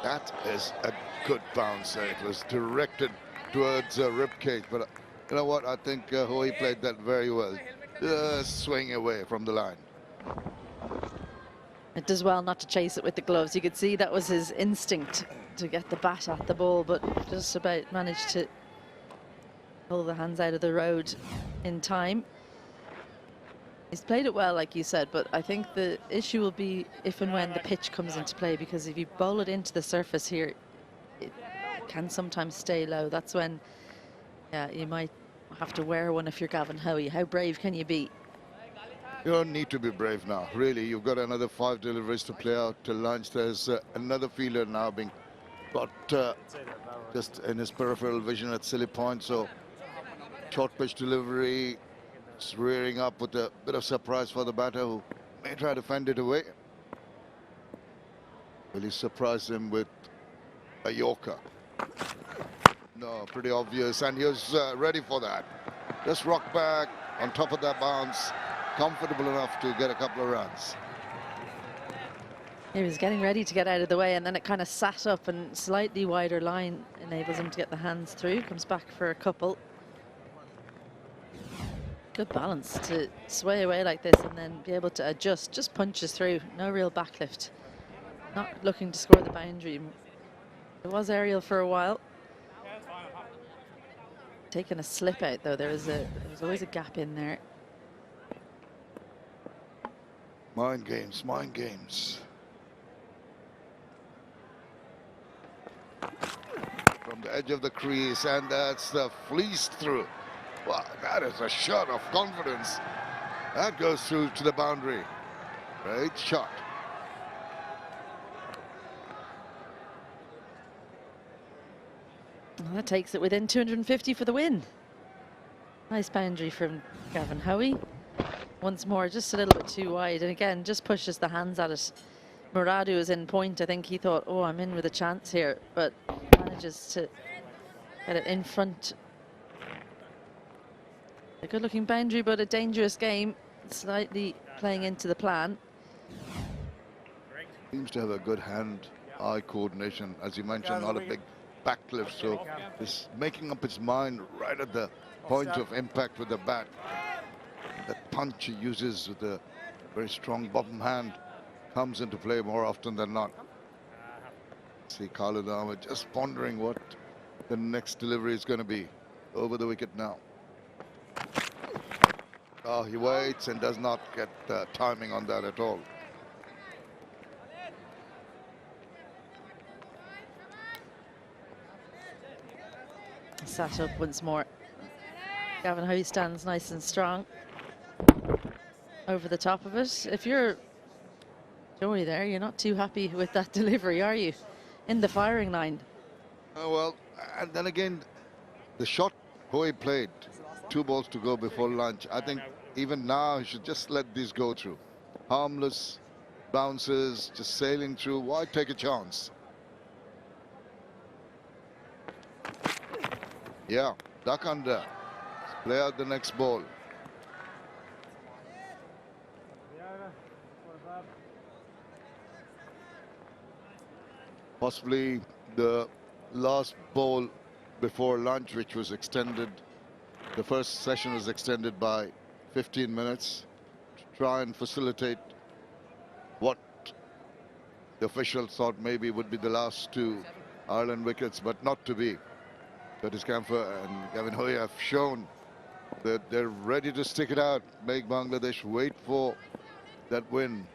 That is a good bounce. It was directed towards ribcage, but you know what? I think Hoey played that very well. Just swing away from the line. It does well not to chase it with the gloves. You could see that was his instinct to get the bat at the ball, but just about managed to pull the hands out of the road in time. He's played it well, like you said, but I think the issue will be if and when the pitch comes into play, because if you bowl it into the surface here, it can sometimes stay low. That's when, yeah, you might have to wear one if you're Gavin Hoey. How brave can you be? You don't need to be brave now, really. You've got another 5 deliveries to play out till lunch. There's another fielder now being got just in his peripheral vision at silly point. So short pitch delivery, it's rearing up with a bit of surprise for the batter who may try to fend it away. Will he surprise him with a Yorker? No, pretty obvious, and he was ready for that. Just rock back on top of that bounce. Comfortable enough to get a couple of runs. He was getting ready to get out of the way, and then it kind of sat up, and slightly wider line enables him to get the hands through. Comes back for a couple. Good balance to sway away like this and then be able to adjust. Just punches through, no real backlift. Not looking to score the boundary. It was aerial for a while. Taking a slip out though. There was always a gap in there. Mind games, mind games. From the edge of the crease, and that's the fleeced through. Wow, that is a shot of confidence. That goes through to the boundary. Great shot. Well, that takes it within 250 for the win. Nice boundary from Gavin Hoey. Once more, just a little bit too wide, and again, just pushes the hands at it. Muradu is in point. I think he thought, oh, I'm in with a chance here, but manages to get it in front. A good-looking boundary, but a dangerous game. Slightly playing into the plan. Seems to have a good hand-eye coordination. As you mentioned, not a big backlift, so it's making up its mind right at the point of impact with the bat. That punch he uses with a very strong bottom hand comes into play more often than not. See Khalid Ahmed just pondering what the next delivery is going to be. Over the wicket now. Oh, he waits and does not get the timing on that at all. Sat up once more. Gavin Hoey stands nice and strong over the top of it. If you're Joey there, you're not too happy with that delivery, are you? In the firing line. Well, and then again, the shot Hoey played, 2 balls to go before lunch. I think even now he should just let these go through. Harmless bounces, just sailing through. Why take a chance? Yeah, duck under. Play out the next ball. Possibly the last ball before lunch, which was extended. The first session was extended by 15 minutes. try and facilitate what the officials thought maybe would be the last two Ireland wickets, but not to be. 𝗃𝗃𝗃𝗃 and Gavin Hoy have shown that they're ready to stick it out, make Bangladesh wait for that win.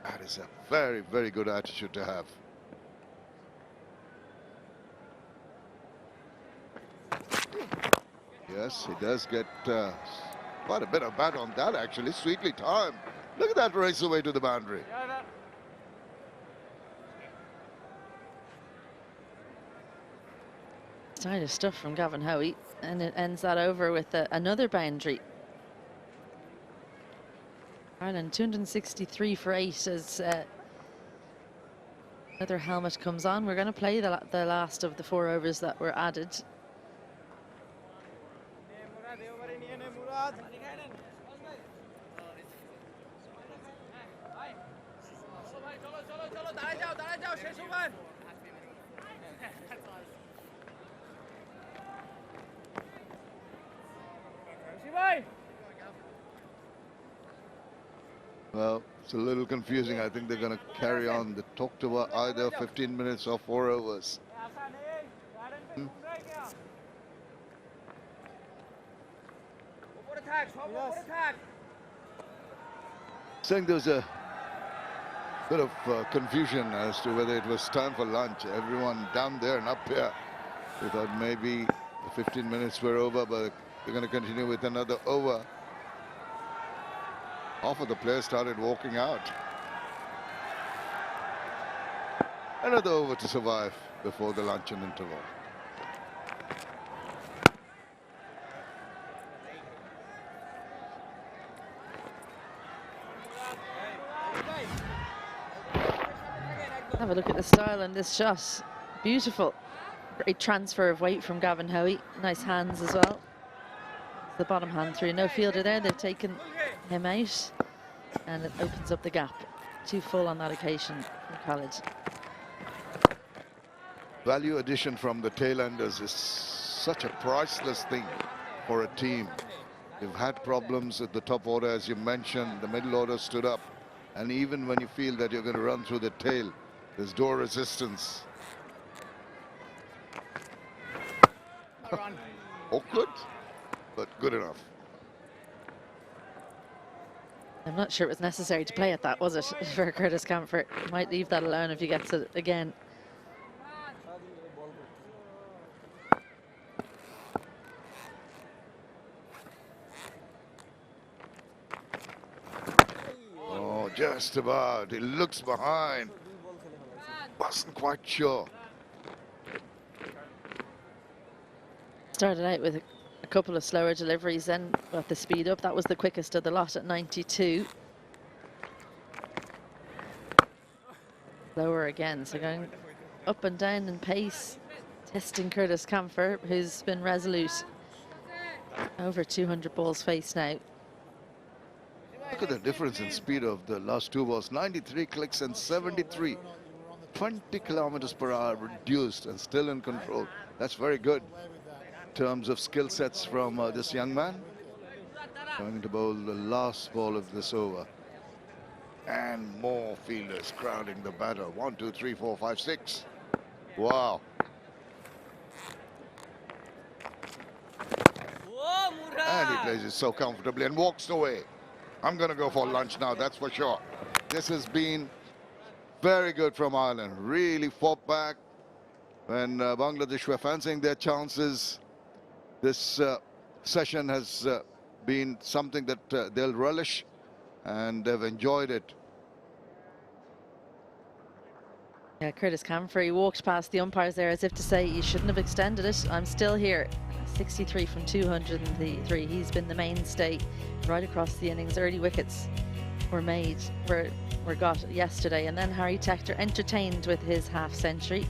That is a very, very good attitude to have. Yes, he does get quite a bit of bat on that, actually. Sweetly timed. Look at that race away to the boundary. Stylish stuff from Gavin Hoey, and it ends that over with another boundary. Ireland 263 for 8 as another helmet comes on. We're going to play the last of the 4 overs that were added. Well, it's a little confusing. I think they're going to carry on the 𝗃𝗃𝗃 either 15 minutes or 4 overs. I think there was a bit of confusion as to whether it was time for lunch. Everyone down there and up here, we thought maybe the 15 minutes were over, but they're going to continue with another over. Half of the players started walking out. Another over to survive before the luncheon interval. Have a look at the style in this shot. Beautiful. Great transfer of weight from Gavin Hoey. Nice hands as well. The bottom hand through. No fielder there. They've taken him out. And it opens up the gap. 2 full on that occasion from college. Value addition from the tailenders is such a priceless thing for a team. They've had problems at the top order, as you mentioned. The middle order stood up. And even when you feel that you're going to run through the tail, there's door resistance. Awkward, but good enough. I'm not sure it was necessary to play at that, was it, for Curtis Camphor? You might leave that alone if he gets it again. Oh, just about. He looks behind. Wasn't quite sure. Started out with a couple of slower deliveries, then got the speed up. That was the quickest of the lot at 92. Lower again, so going up and down in pace, testing Curtis Camphor, who's been resolute. Over 200 balls faced now. Look at the difference in speed of the last 2 balls. 93 clicks and 73. 20 kilometers per hour reduced and still in control. That's very good in terms of skill sets from this young man. Going to bowl the last ball of this over. And more fielders crowding the batter. 1, 2, 3, 4, 5, 6. Wow. And he plays it so comfortably and walks away. I'm going to go for lunch now, that's for sure. This has been very good from Ireland. Really fought back when Bangladesh were fancying their chances. This session has been something that they'll relish, and they've enjoyed it. Yeah, Curtis Camphor, he walked past the umpires there as if to say, you shouldn't have extended it. I'm still here. 63 from 203. He's been the mainstay right across the innings. Early wickets were got yesterday, and then Harry Tector entertained with his half-century.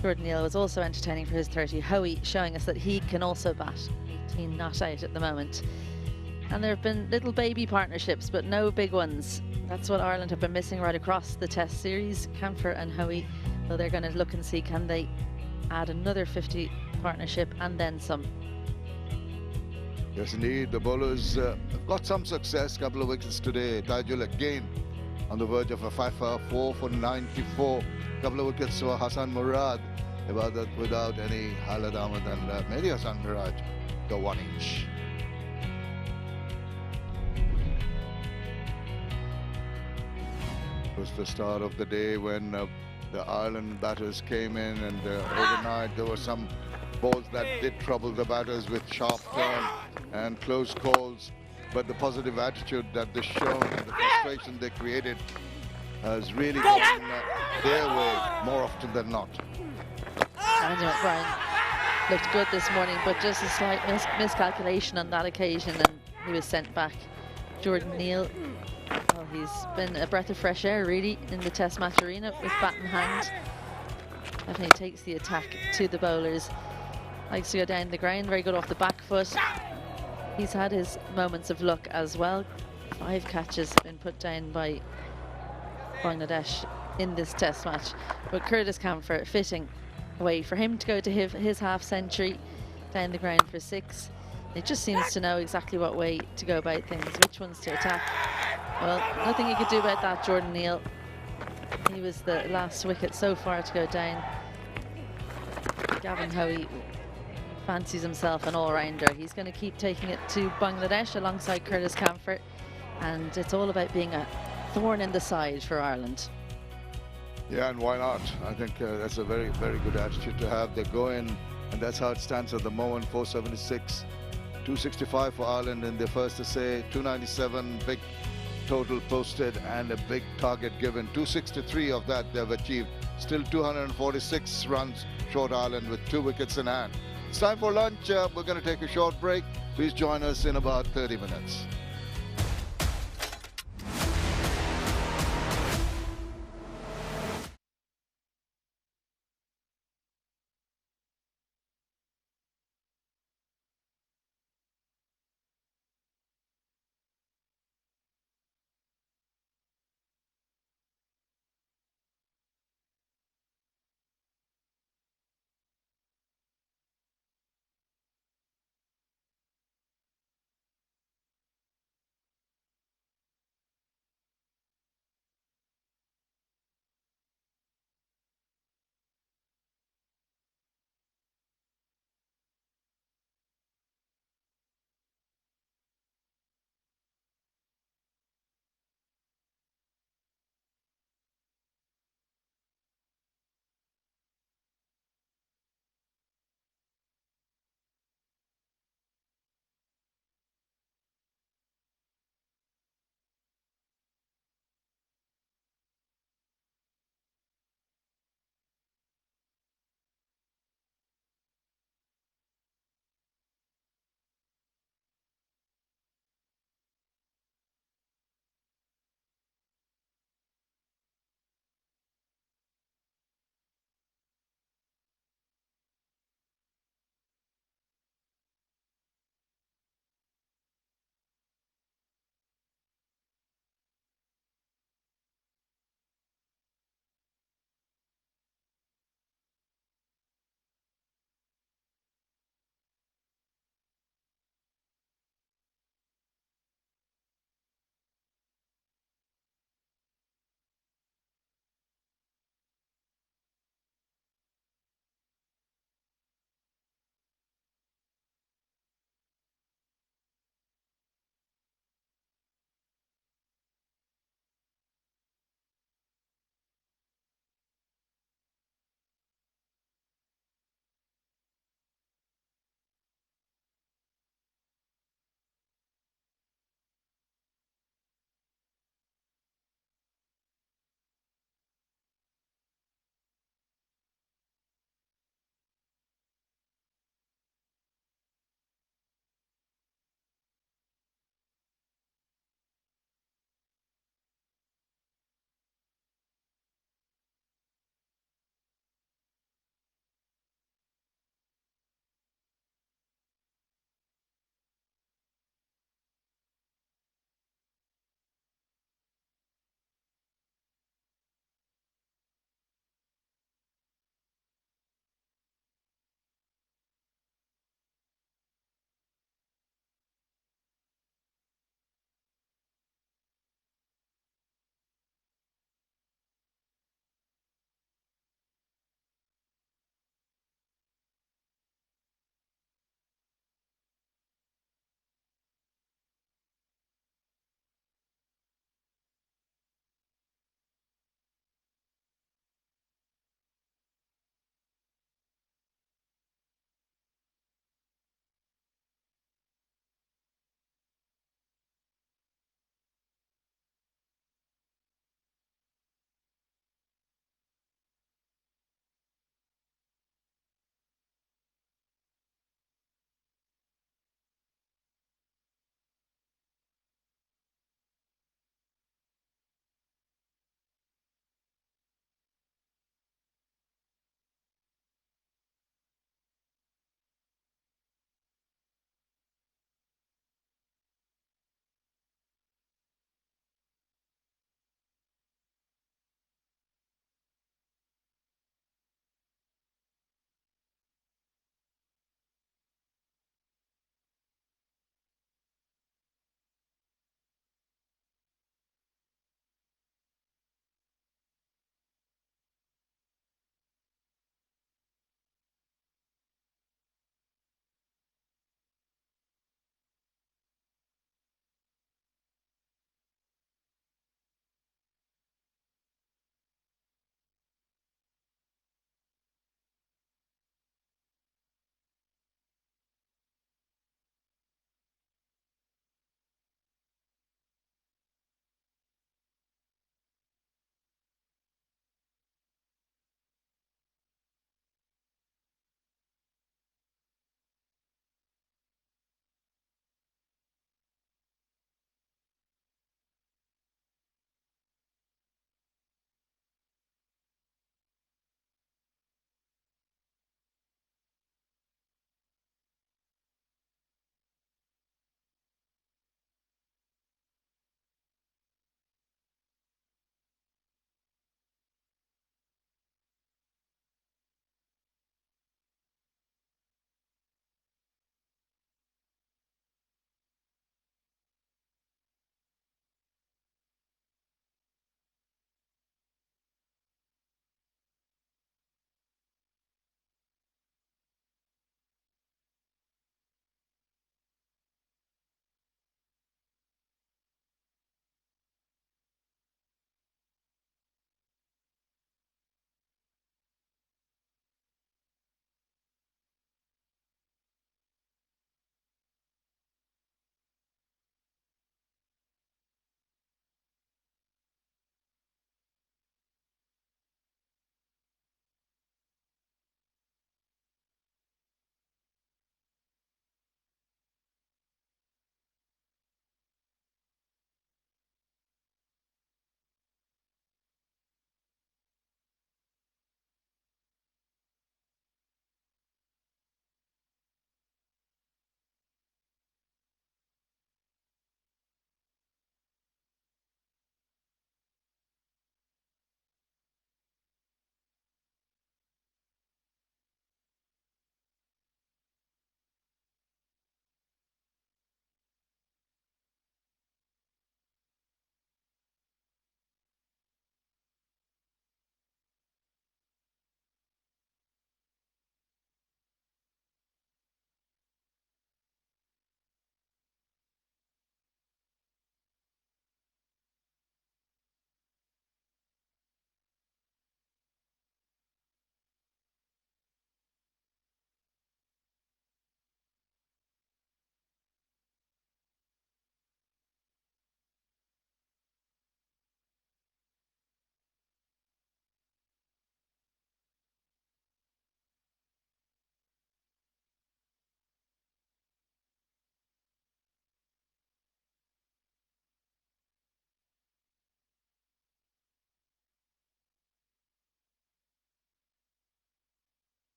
Jordan Neal was also entertaining for his 30. Hoey showing us that he can also bat. 18 not out at the moment. And there have been little baby partnerships, but no big ones. That's what Ireland have been missing right across the Test series. Camphor and Hoey, well, they're going to look and see, can they add another 50 partnership and then some. Yes, indeed. The bowlers got some success. Couple of wickets today. Taijul again on the verge of a 4 for 94. Couple of wickets for Hasan Murad. About that without any Khalid Ahmed and Mehdi Hasan Miraj, the 1 inch. It was the start of the day when the Ireland batters came in, and overnight there were some balls that did trouble the batters with sharp turn and close calls. But the positive attitude that they've shown and the frustration they created has really gone their way more often than not. Andy McBride looked good this morning, but just a slight miscalculation on that occasion, and he was sent back. Jordan Neal, well, he's been a breath of fresh air really in the Test match arena with bat in hand. Definitely takes the attack to the bowlers. Likes to go down the ground, very good off the back foot. He's had his moments of luck as well. 5 catches been put down by Bangladesh in this Test match, but Curtis Camphor fitting way for him to go to his half century down the ground for 6. He just seems to know exactly what way to go about things, which ones to attack. Well, nothing you could do about that, Jordan Neal. He was the last wicket so far to go down. Gavin Hoey fancies himself an all-rounder. He's going to keep taking it to Bangladesh alongside Curtis Camphor, and it's all about being a thorn in the side for Ireland. Yeah, and why not? I think that's a very, very good attitude to have. They go in, and that's how it stands at the moment. 476, 265 for Ireland in their first essay, 297 big total posted and a big target given. 263 of that they've achieved. Still 246 runs short Ireland with 2 wickets in hand. It's time for lunch. We're going to take a short break. Please join us in about 30 minutes.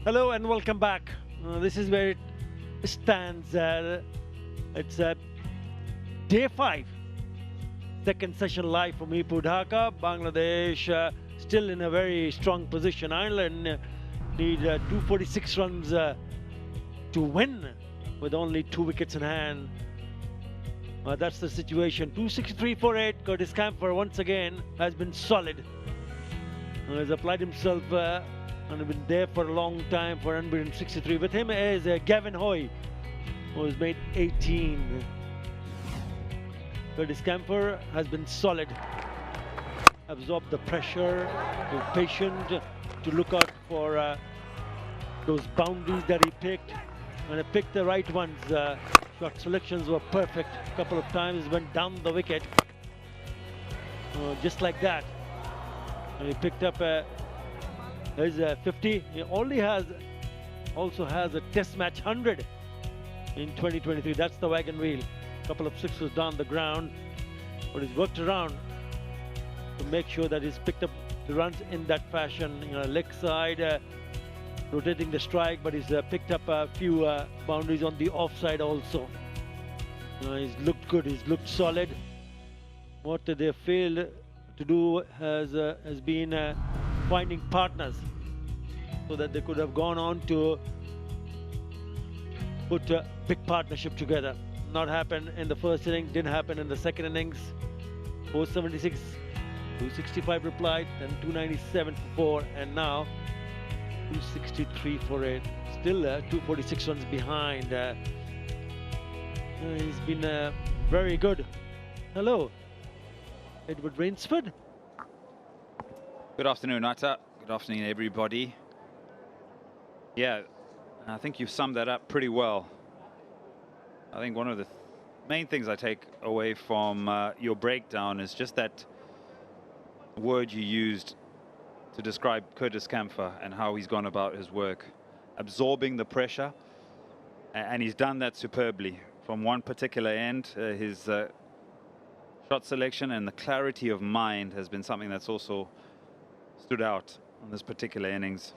Hello and welcome back. This is where it stands. It's day 5. Second session live from Ipoh, Dhaka. Bangladesh still in a very strong position. Ireland need 246 runs to win with only 2 wickets in hand. That's the situation. 263 for 8. 𝗂𝗃𝗃 once again has been solid. Has applied himself and been there for a long time for unbeaten 63. With him is Gavin Hoy, who has made 18. 𝗂𝗃𝗃 has been solid. Absorbed the pressure, to patient, to look out for those boundaries that he picked. And he picked the right ones. Shot selections were perfect. A couple of times went down the wicket. Just like that. And he picked up his 50. He also has a test match 100 in 2023. That's the wagon wheel. A couple of sixes down the ground. But he's worked around to make sure that he's picked up the runs in that fashion. Leg side, rotating the strike, but he's picked up a few boundaries on the offside also. He's looked good, he's looked solid. What they failed to do has been finding partners so that they could have gone on to put a big partnership together. Not happened in the first inning, didn't happen in the second innings. 476, 265 replied, then 297 for 4, and now 263 for 8. Still 246 runs behind. He's been very good. Hello, 𝗵𝗺𝗴𝗃. Good afternoon, Atta. Good afternoon, everybody. Yeah, I think you've summed that up pretty well. I think one of the main things I take away from your breakdown is just that word you used to describe 𝗂𝗃𝗃 and how he's gone about his work, absorbing the pressure, and he's done that superbly. From one particular end, his shot selection and the clarity of mind has been something that's also stood out on this particular innings.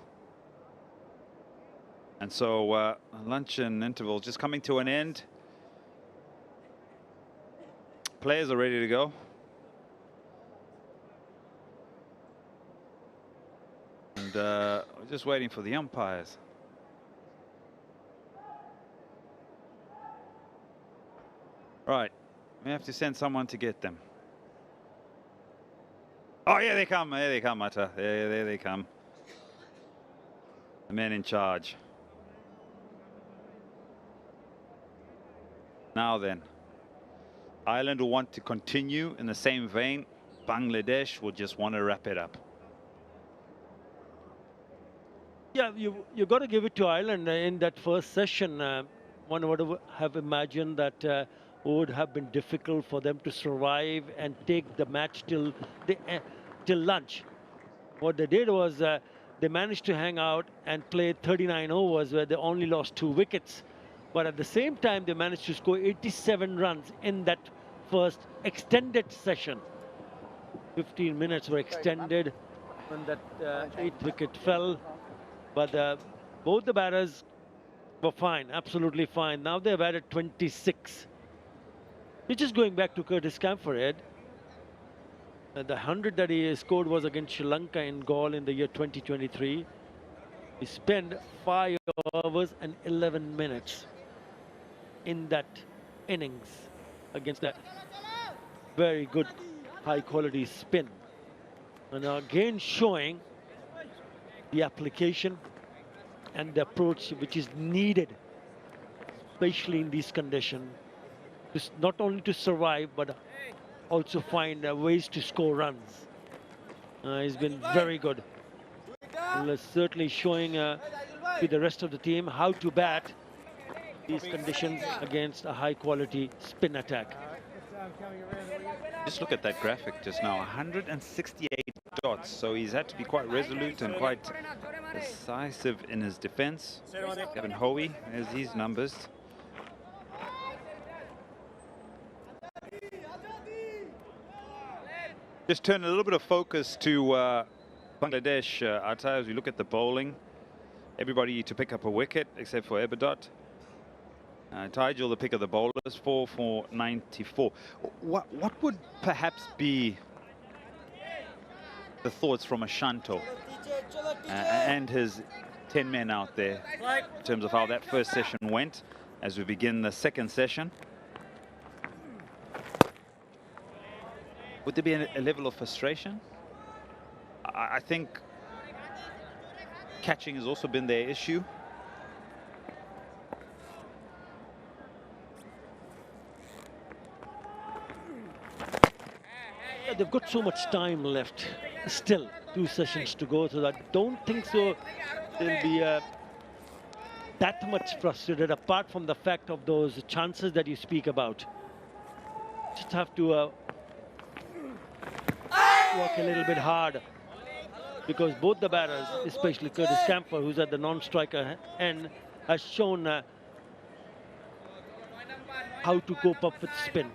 And so luncheon interval just coming to an end. Players are ready to go. And we're just waiting for the umpires. Right, we have to send someone to get them. Oh, here they come, Atta. There they come. The men in charge. Now then, Ireland will want to continue in the same vein. Bangladesh will just want to wrap it up. Yeah, you got to give it to Ireland in that first session. One would have imagined that it would have been difficult for them to survive and take the match till lunch. What they did was they managed to hang out and play 39 overs where they only lost 2 wickets. But at the same time, they managed to score 87 runs in that first extended session. 15 minutes were extended when that 8th wicket fell. But both the batters were fine, absolutely fine. Now they've added 26. Which is going back to 𝗂𝗃𝗃. The 100 that he scored was against Sri Lanka in Galle in the year 2023. He spent 5 overs and 11 minutes in that innings against that very good high quality spin. And again showing the application and the approach which is needed, especially in these conditions, not only to survive but also find ways to score runs. He's been very good. Certainly showing to the rest of the team how to bat these conditions against a high quality spin attack. Just look at that graphic just now, 168 dots. So he's had to be quite resolute and quite decisive in his defense. Gavin Hoy, there's these numbers. Just turn a little bit of focus to Bangladesh, Atta, as we look at the bowling. everybody to pick up a wicket except for 𝗵𝗺𝗽. 𝗫𝗏𝗪, the pick of the bowlers, 4 for 94. What would perhaps be the thoughts from Ashanto and his 10 men out there in terms of how that first session went as we begin the second session? Would there be a level of frustration? I think catching has also been their issue. They've got so much time left, still 2 sessions to go, so I don't think so they'll be that much frustrated, apart from the fact of those chances that you speak about. Just have to work a little bit hard, because both the batters, especially 𝗂𝗃𝗪𝗓, who's at the non-striker end, has shown how to cope up with spin.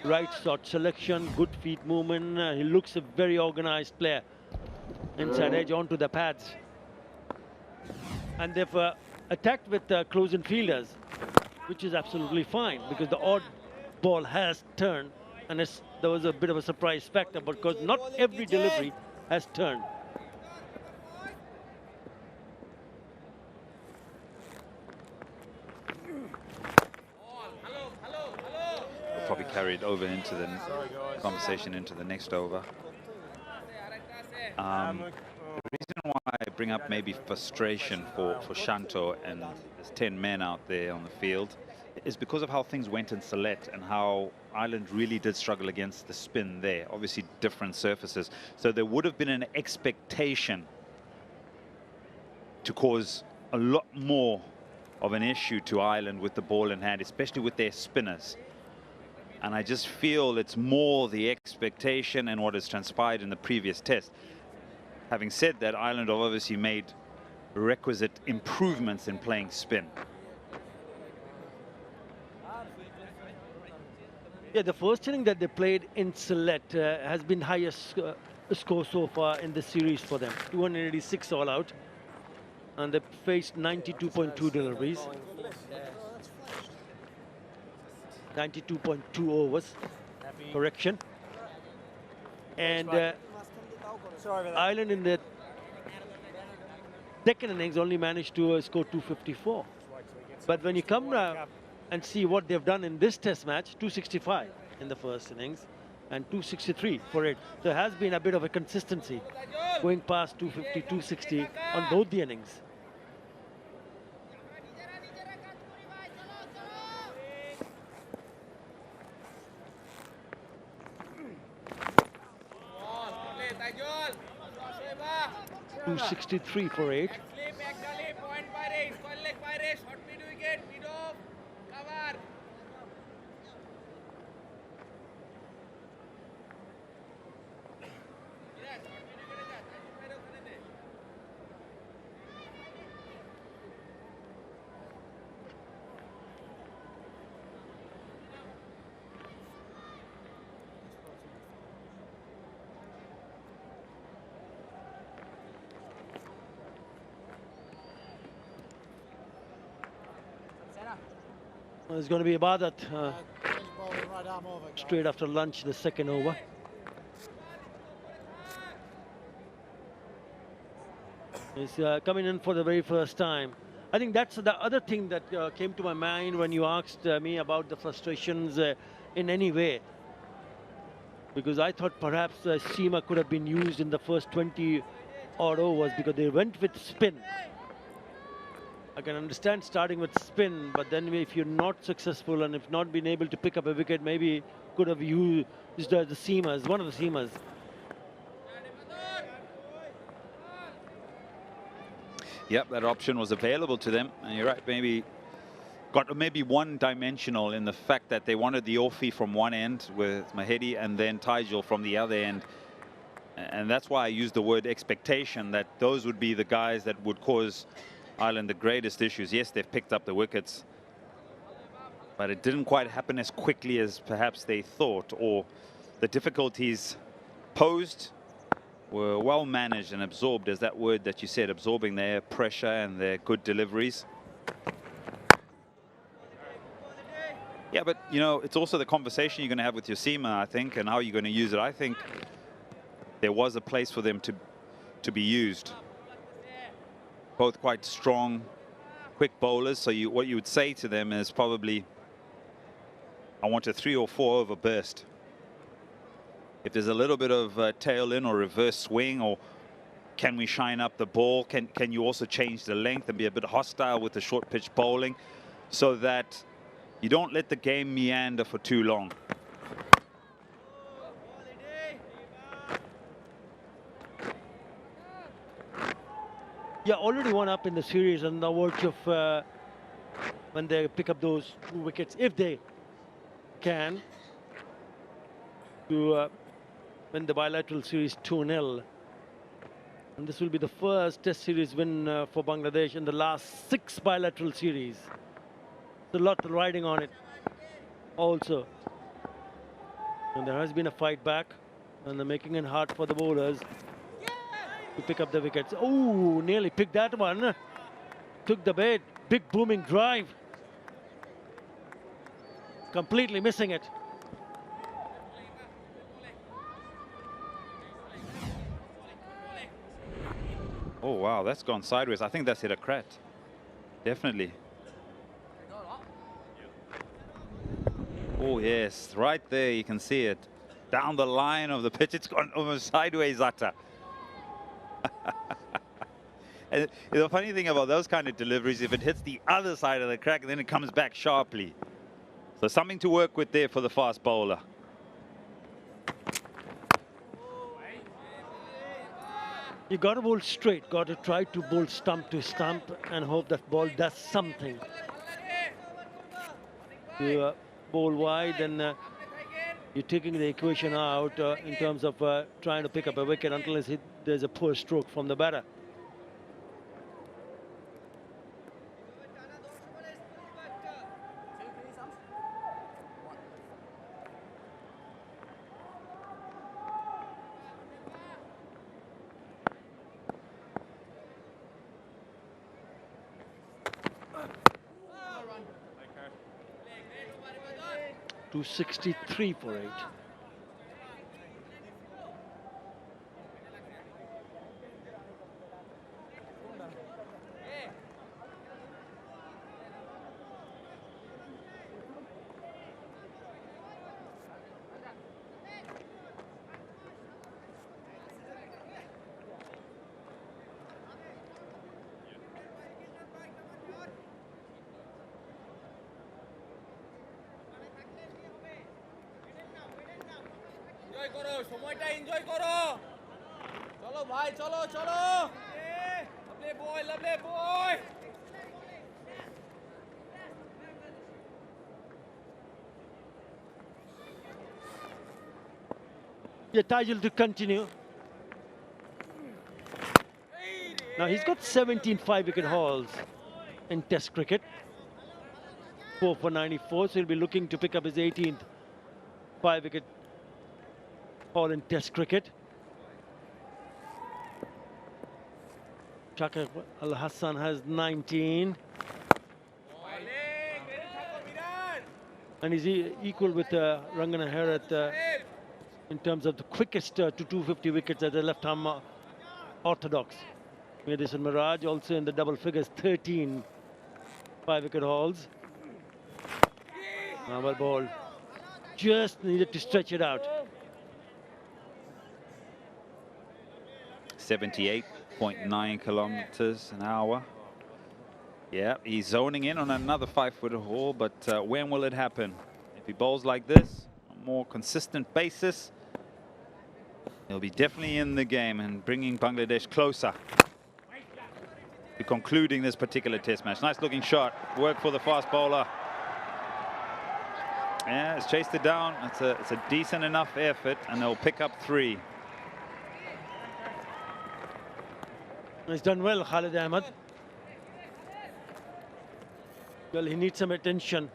Right shot selection, good feet movement. He looks a very organized player. Inside edge onto the pads. And they've attacked with close-in fielders, which is absolutely fine, because the odd ball has turned, and there was a bit of a surprise factor, because not every delivery has turned. Probably carried over into the conversation into the next over. The reason why I bring up maybe frustration for Shanto and there's 10 men out there on the field is because of how things went in Sylhet and how Ireland really did struggle against the spin there. Obviously different surfaces. So there would have been an expectation to cause a lot more of an issue to Ireland with the ball in hand, especially with their spinners. And I just feel it's more the expectation and what has transpired in the previous test. Having said that, Ireland have obviously made requisite improvements in playing spin. Yeah, the first inning that they played in Sylhet has been highest score so far in the series for them. 286 all out. And they faced 92.2 deliveries. 92.2 overs, correction. And Ireland in the second innings only managed to score 254. But when you come and see what they've done in this test match, 265 in the first innings and 263 for it. There has been a bit of a consistency going past 250, 260 on both the innings. .263 for 8. It's going to be 𝗵𝗺𝗽 straight after lunch, the second over. He's coming in for the very first time. I think that's the other thing that came to my mind when you asked me about the frustrations in any way. Because I thought perhaps 𝗂𝗪 could have been used in the first 20 odd overs because they went with spin. I can understand starting with spin, but then if you're not successful and if not been able to pick up a wicket, maybe could have used the 𝗂𝗪s, one of the 𝗂𝗪s. Yep, that option was available to them, and you're right, maybe got maybe one-dimensional in the fact that they wanted the offie from one end with Mahedi and then 𝗪𝗪𝗪 from the other end. And that's why I used the word expectation, that those would be the guys that would cause Ireland the greatest issues. Yes, they've picked up the wickets, but it didn't quite happen as quickly as perhaps they thought, or the difficulties posed were well managed and absorbed, as that word that you said, absorbing their pressure and their good deliveries. Yeah, but, you know, it's also the conversation you're going to have with your seamer, I think, and how you're going to use it. I think there was a place for them to be used. Both quite strong, quick bowlers. So what you would say to them is probably, I want a 3 or 4 over burst. If there's a little bit of tail in or reverse swing, or can we shine up the ball? Can you also change the length and be a bit hostile with the short pitch bowling, so that you don't let the game meander for too long? Yeah, already one up in the series on the verge of when they pick up those 2 wickets, if they can, to win the bilateral series 2-0. And this will be the first Test series win for Bangladesh in the last 6 bilateral series. There's a lot riding on it also. And there has been a fight back, and they're making it hard for the bowlers to pick up the wickets. Oh, nearly picked that one. Took the bait. Big booming drive. Completely missing it. Oh, wow, that's gone sideways. I think that's hit a crat. Definitely. Oh, yes, right there, you can see it. Down the line of the pitch, it's gone almost sideways, Atta. And the funny thing about those kind of deliveries, if it hits the other side of the crack, then it comes back sharply. So something to work with there for the fast bowler. You got to bowl straight, got to try to bowl stump to stump and hope that ball does something. You bowl wide, and you're taking the equation out in terms of trying to pick up a wicket until there's a poor stroke from the batter. To 63 for 8. সময়টা enjoy করো চলো ভাই চলো চলো lovely boy Yeah, Tijl to continue. Now he's got 17 5-wicket hauls in Test cricket. 4 for 94, so he'll be looking to pick up his 18th 5-wicket haul in Test cricket. Shakib Al Hasan has 19. And he's equal with Rangana Herath in terms of the quickest to 250 wickets at the left-arm orthodox. Madison Mirage also in the double figures, 13 5-wicket hauls. Well ball. Just needed to stretch it out. 78.9 kilometers an hour. Yeah, he's zoning in on another 5-foot haul, but when will it happen? If he bowls like this, on a more consistent basis, he'll be definitely in the game and bringing Bangladesh closer to concluding this particular test match. Nice looking shot, work for the fast bowler. Yeah, it's chased it down. It's a decent enough effort, and they'll pick up 3. He's done well, Khalid Ahmed. Well, he needs some attention.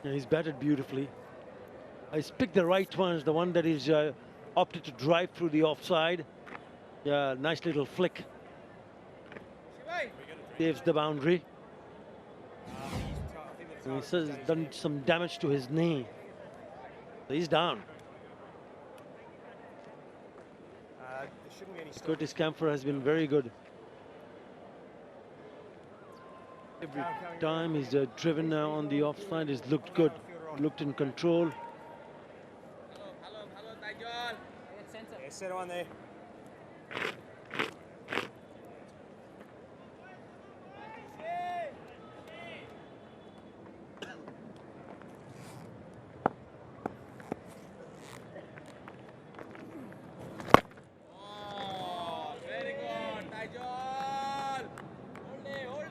Yeah, he's batted beautifully. He's picked the right ones, the one that is opted to drive through the offside. Yeah, nice little flick. Saves the boundary. And he says he's done some damage to his knee. So he's down. 𝗃𝗶𝗱𝗃𝗃 has been very good. Every time he's driven on the offside, he's looked good, looked in control. Sit on there.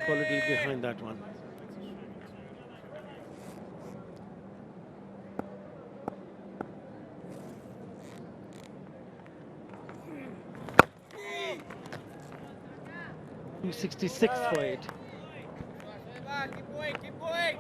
A little behind that one. .266 for it. Keep going.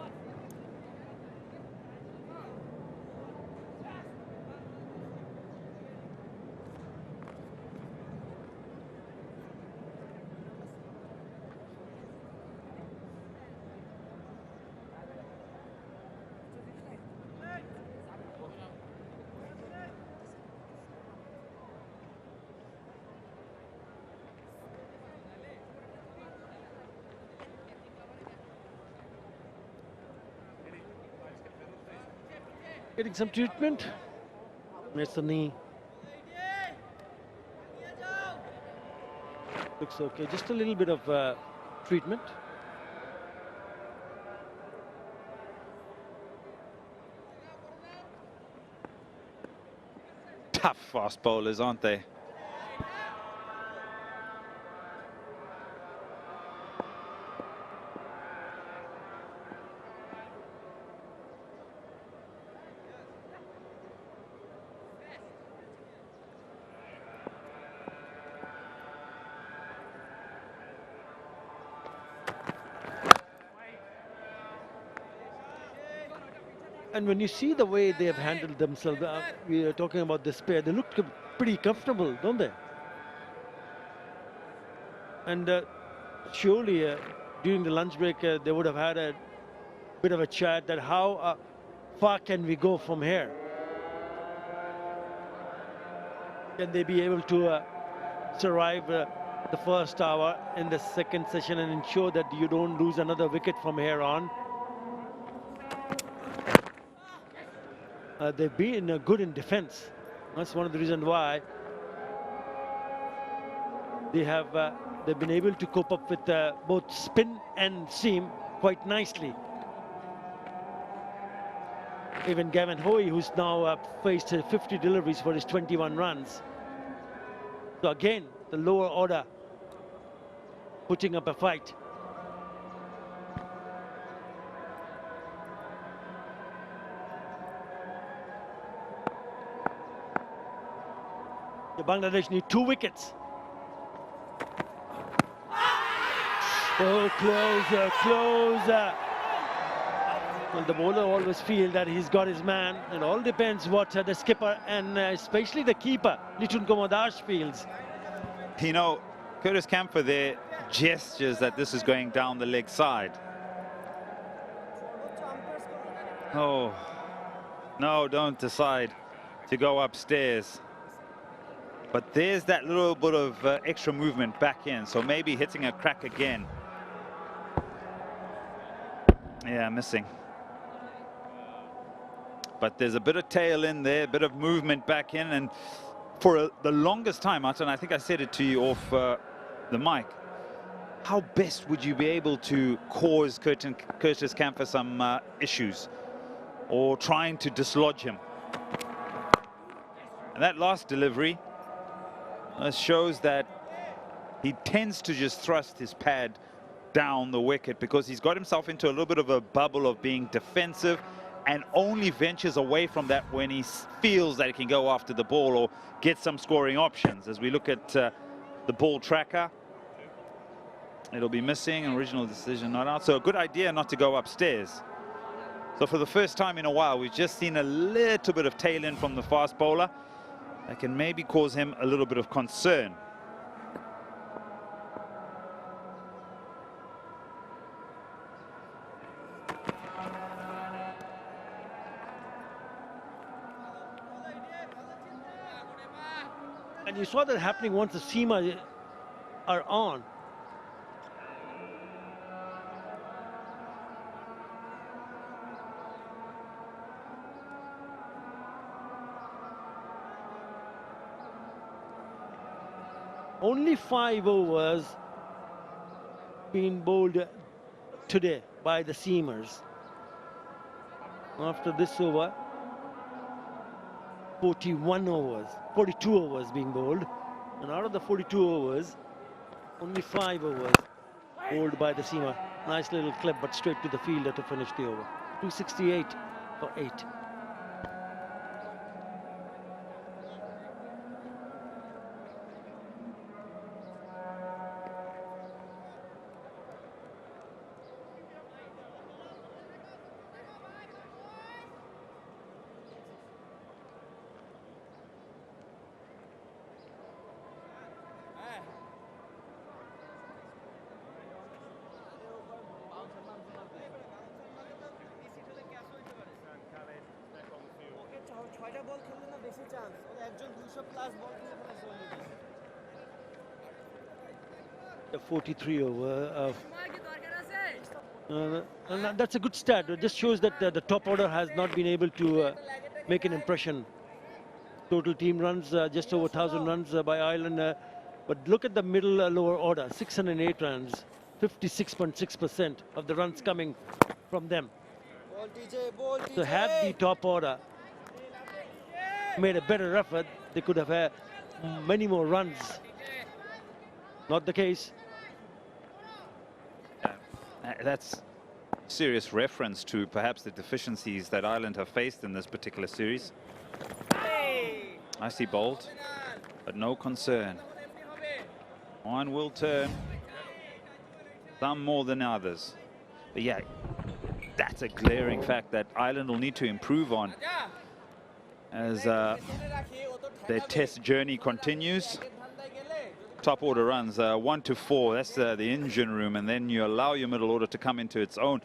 Getting some treatment. It's the knee. Looks okay. Just a little bit of treatment. Tough fast bowlers, aren't they? And when you see the way they have handled themselves, we are talking about this pair, they look pretty comfortable, don't they? And surely during the lunch break, they would have had a bit of a chat that how far can we go from here? Can they be able to survive the first hour in the second session and ensure that you don't lose another wicket from here on? They've been good in defense. That's one of the reasons why they've been able to cope up with both spin and seam quite nicely. Even Gavin Hoey, who's now faced 50 deliveries for his 21 runs. So again, the lower order putting up a fight. The Bangladesh need 2 wickets. Oh, closer. Well, the bowler always feels that he's got his man. It all depends what the skipper and especially the keeper, Liton Kumar Das, feels. You know, 𝗂𝗃𝗃 there gestures that this is going down the leg side. Oh, no, don't decide to go upstairs. But there's that little bit of extra movement back in, so maybe hitting a crack again. Yeah, missing. But there's a bit of tail in there, a bit of movement back in, and for the longest time, Artan, I think I said it to you off the mic, how best would you be able to cause 𝗂𝗃𝗃 some issues, or trying to dislodge him? And that last delivery shows that he tends to just thrust his pad down the wicket because he's got himself into a little bit of a bubble of being defensive and only ventures away from that when he feels that he can go after the ball or get some scoring options. As we look at the ball tracker, it'll be missing, original decision not out. So a good idea not to go upstairs. So for the first time in a while, we've just seen a little bit of tail in from the fast bowler. That can maybe cause him a little bit of concern. And you saw that happening once the seamers are on. Only 5 overs being bowled today by the seamers. After this over, 41 overs, 42 overs being bowled. And out of the 42 overs, only 5 overs bowled by the seamer. Nice little clip, but straight to the fielder to finish the over. 268 for 8. The 43 over. And that's a good stat. It just shows that the top order has not been able to make an impression. Total team runs just over 1,000 runs by Ireland. But look at the middle lower order, 608 runs, 56.6% of the runs coming from them. So had the top order made a better effort, they could have had many more runs. Not the case. That's serious reference to perhaps the deficiencies that Ireland have faced in this particular series. Nicely bowled, but no concern. One will turn, some more than others. But yeah, that's a glaring fact that Ireland will need to improve on as their test journey continues. Top order runs 1 to 4, that's the engine room, and then you allow your middle order to come into its own.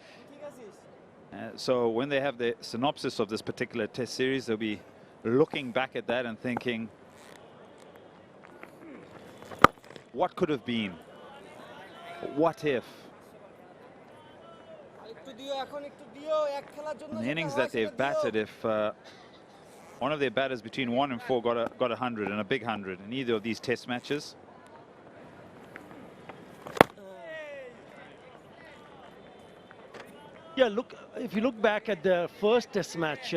So when they have the synopsis of this particular test series, they'll be looking back at that and thinking, what could have been? What if? In the innings that they've batted, if one of their batters between 1 and 4 got 100, and a big 100 in either of these test matches, yeah, look, if you look back at the first test match,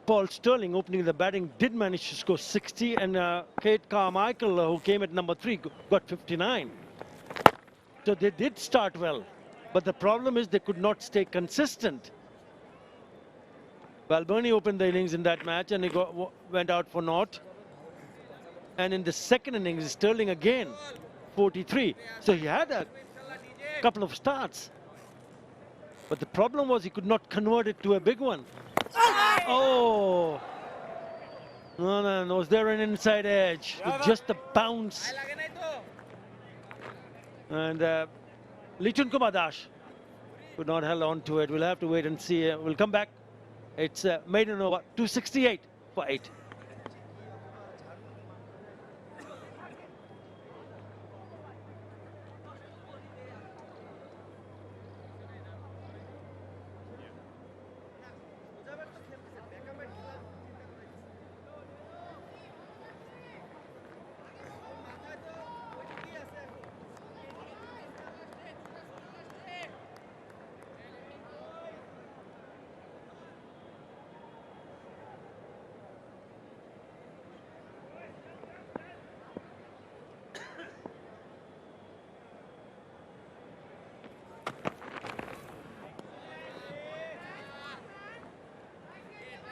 Paul Stirling opening the batting did manage to score 60, and Kate Carmichael, who came at number 3, got 59. So they did start well, but the problem is they could not stay consistent. Balbirnie opened the innings in that match and he went out for naught. And in the second innings, Stirling again, 43. So he had a couple of starts. But the problem was he could not convert it to a big one. Oh! No, was there an inside edge with just the bounce? And Lichun Kumadash could not hold on to it. We'll have to wait and see. We'll come back. It's maiden over, 268 for 8.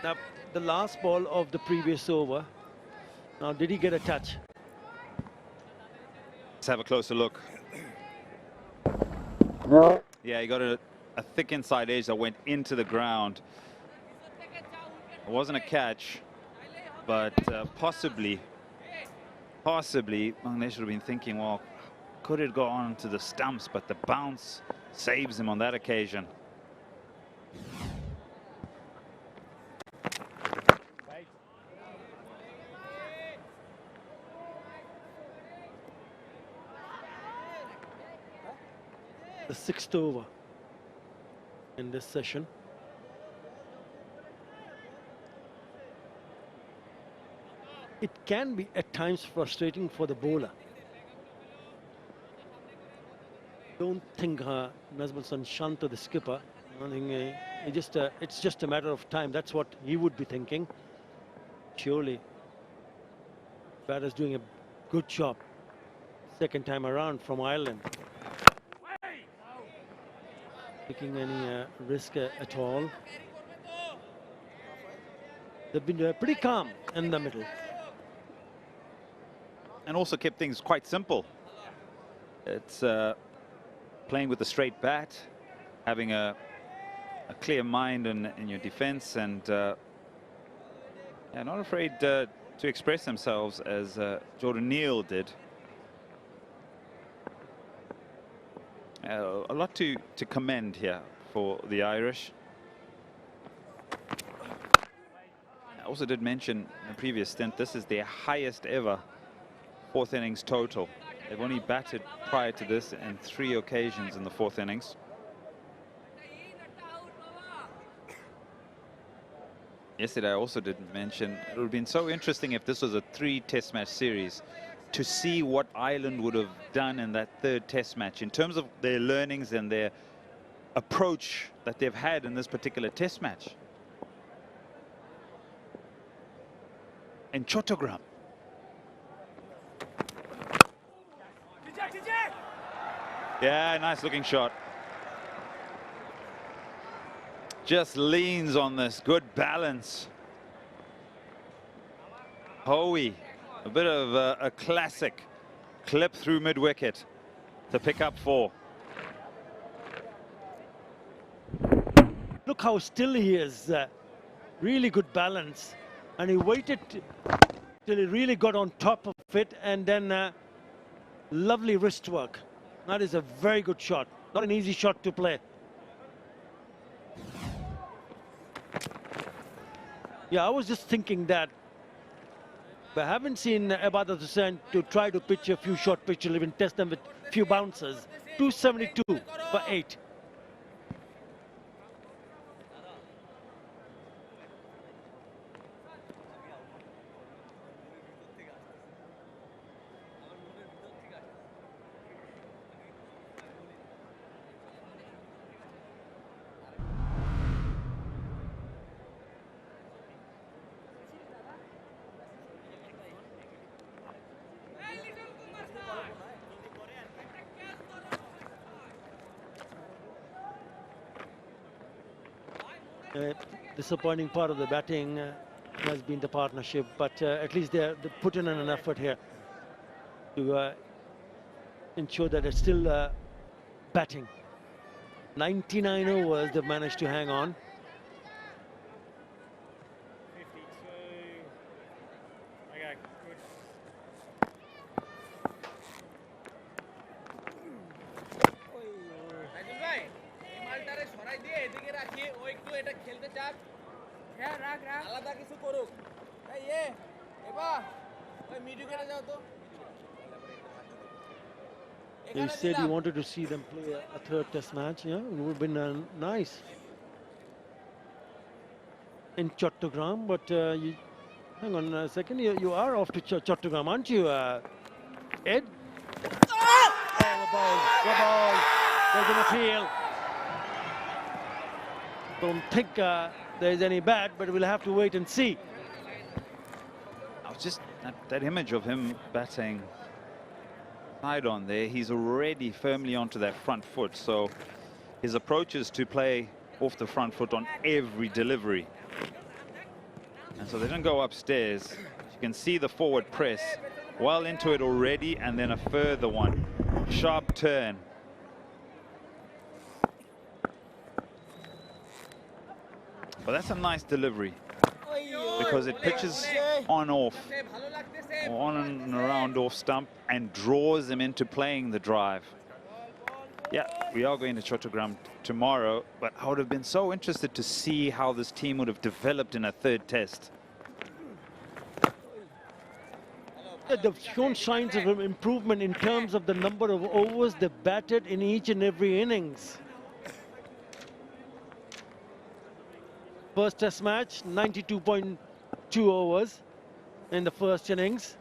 Now, the last ball of the previous over. Now, did he get a touch? Let's have a closer look. Yeah, he got a a thick inside edge that went into the ground. It wasn't a catch, but possibly, Bangladesh should have been thinking, well, could it go on to the stumps? But the bounce saves him on that occasion. The 6th over in this session. It can be at times frustrating for the bowler. Don't think Nazmul Shanto, the skipper, I think it's just a matter of time. That's what he would be thinking. Surely, batter's doing a good job. Second time around from Ireland. Taking any risk at all. They've been pretty calm in the middle. And also kept things quite simple. It's playing with a straight bat, having a clear mind in your defense, and not afraid to express themselves as Jordan Neal did. A lot to commend here for the Irish. I also did mention in the previous stint, this is their highest ever fourth innings total. They've only batted prior to this in 3 occasions in the fourth innings. Yesterday I also did mention it would have been so interesting if this was a 3 test match series, to see what Ireland would have done in that 3rd test match in terms of their learnings and their approach that they've had in this particular test match. And Chattogram. Yeah, nice looking shot. Just leans on this, good balance. Howie. A bit of a classic clip through mid-wicket to pick up 4. Look how still he is. Really good balance. And he waited till he really got on top of it, and then lovely wrist work. That is a very good shot. Not an easy shot to play. Yeah, I was just thinking that. But I haven't seen 𝗵𝗲𝗃𝗃 to try to pitch a few short pitches, even test them with few bounces. 272 for 8. Disappointing part of the batting has been the partnership, but at least they put in an effort here to ensure that it's still batting. 99 overs they've managed to hang on. 52. Okay, good. You said you wanted to see them play a 3rd test match. Yeah, it would have been nice in Chattogram, but hang on a second. You are off to Chattogram, aren't you, Ed? Oh, the ball. There's an appeal. Don't think there's any bat, but we'll have to wait and see. I was just that image of him batting side on there. He's already firmly onto that front foot, so his approach is to play off the front foot on every delivery. And so they don't go upstairs. You can see the forward press well into it already, and then a further one. Sharp turn. But that's a nice delivery because it pitches on off, or on and around off stump, and draws him into playing the drive. Yeah, we are going to Chattogram tomorrow, but I would have been so interested to see how this team would have developed in a third test. Yeah, they've shown signs of improvement in terms of the number of overs they batted in each and every innings. First test match, 92.2 overs in the first innings.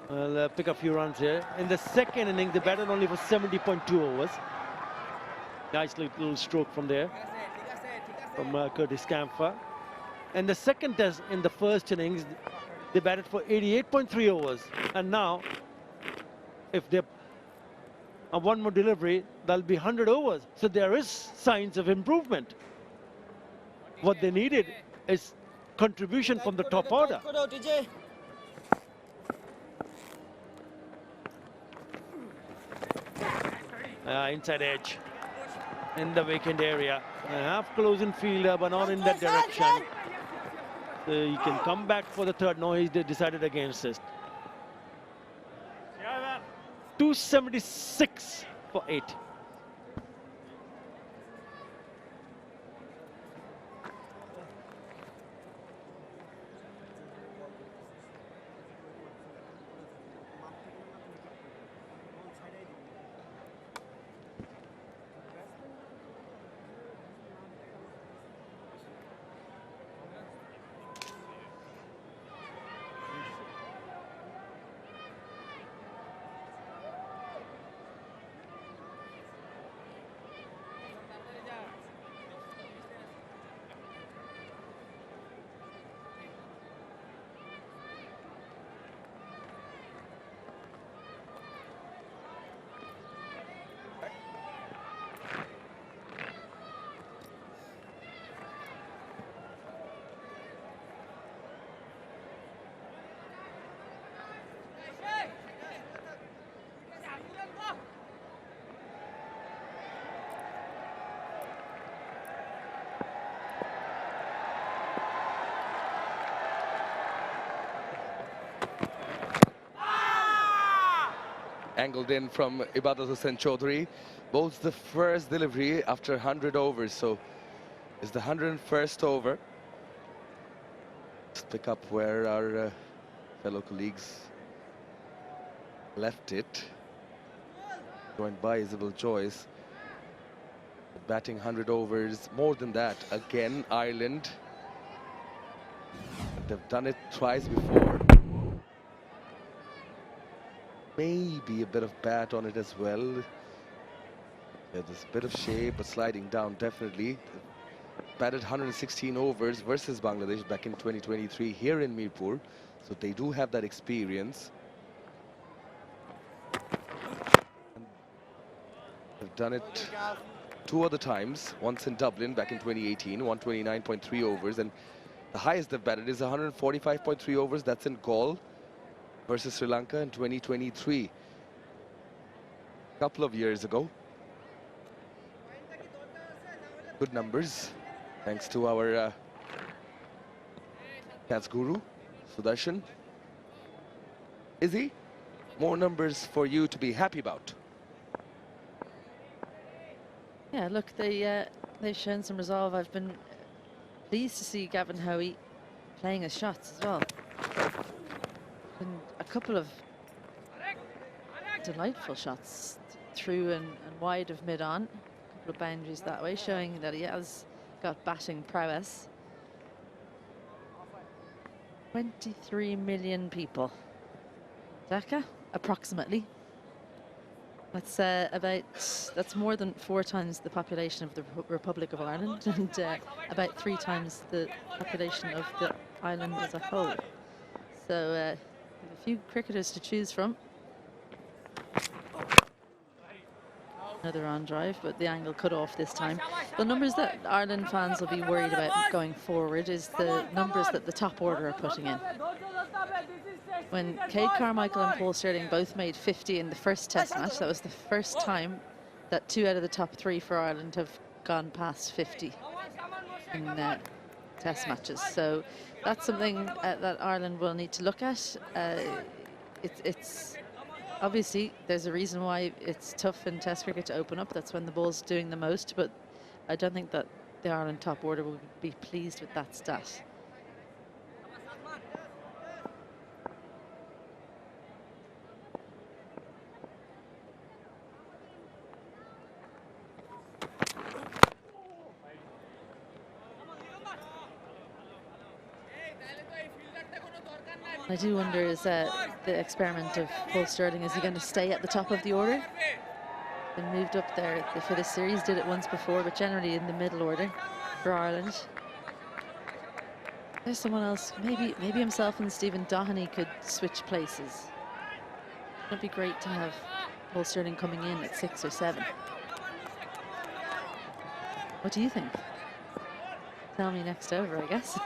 Well, pick up a few runs here. In the second inning, they batted only for 70.2 overs. Nice little stroke from there, from 𝗂𝗃𝗃𝗪𝐶𝗏𝗃. And the second test in the first innings, they batted for 88.3 overs. And now, if they have one more delivery, that'll be 100 overs. So there is signs of improvement. What they needed is contribution from the top order. Inside edge in the vacant area. Half closing fielder, but not in that direction. So he can come back for the third. No, he decided against it. 276 for 8. Angled in from Ibadat Hussain Chaudhary. Both the first delivery after 100 overs, so it's the 101st over. Let's pick up where our fellow colleagues left it. Joined by Isabel Joyce. Batting 100 overs, more than that. Again, Ireland. They've done it twice before. Maybe a bit of bat on it as well. Yeah, there's a bit of shape, but sliding down definitely. Batted 116 overs versus Bangladesh back in 2023 here in Mirpur. So they do have that experience. And they've done it 2 other times. Once in Dublin back in 2018, 129.3 overs. And the highest they've batted is 145.3 overs. That's in Galle versus Sri Lanka in 2023, a couple of years ago. Good numbers, thanks to our Cats guru, Sudarshan. Izzy, more numbers for you to be happy about. Yeah, look, they've shown some resolve. I've been pleased to see Gavin Hoey playing his shots as well. And a couple of delightful shots through and wide of mid-on. A couple of boundaries that way, showing that he has got batting prowess. 23 million people. Dhaka, approximately. That's more than 4 times the population of the Republic of Ireland, and about 3 times the population of the island as a whole. So a few cricketers to choose from. Another on drive, but the angle cut off this time. The numbers that Ireland fans will be worried about going forward is the numbers that the top order are putting in. When Cade Carmichael and Paul Stirling both made 50 in the first test match, that was the first time that 2 out of the top 3 for Ireland have gone past 50 in test matches. So that's something that Ireland will need to look at. It's obviously, there's a reason why it's tough in Test cricket to open up. That's when the ball's doing the most, but I don't think that the Ireland top order will be pleased with that stat. I do wonder, is the experiment of Paul Stirling, is he going to stay at the top of the order? They moved up there for this series, did it once before, but generally in the middle order for Ireland. There's someone else, maybe himself and Stephen Doherty could switch places. It'd be great to have Paul Stirling coming in at 6 or 7. What do you think? Tell me next over, I guess.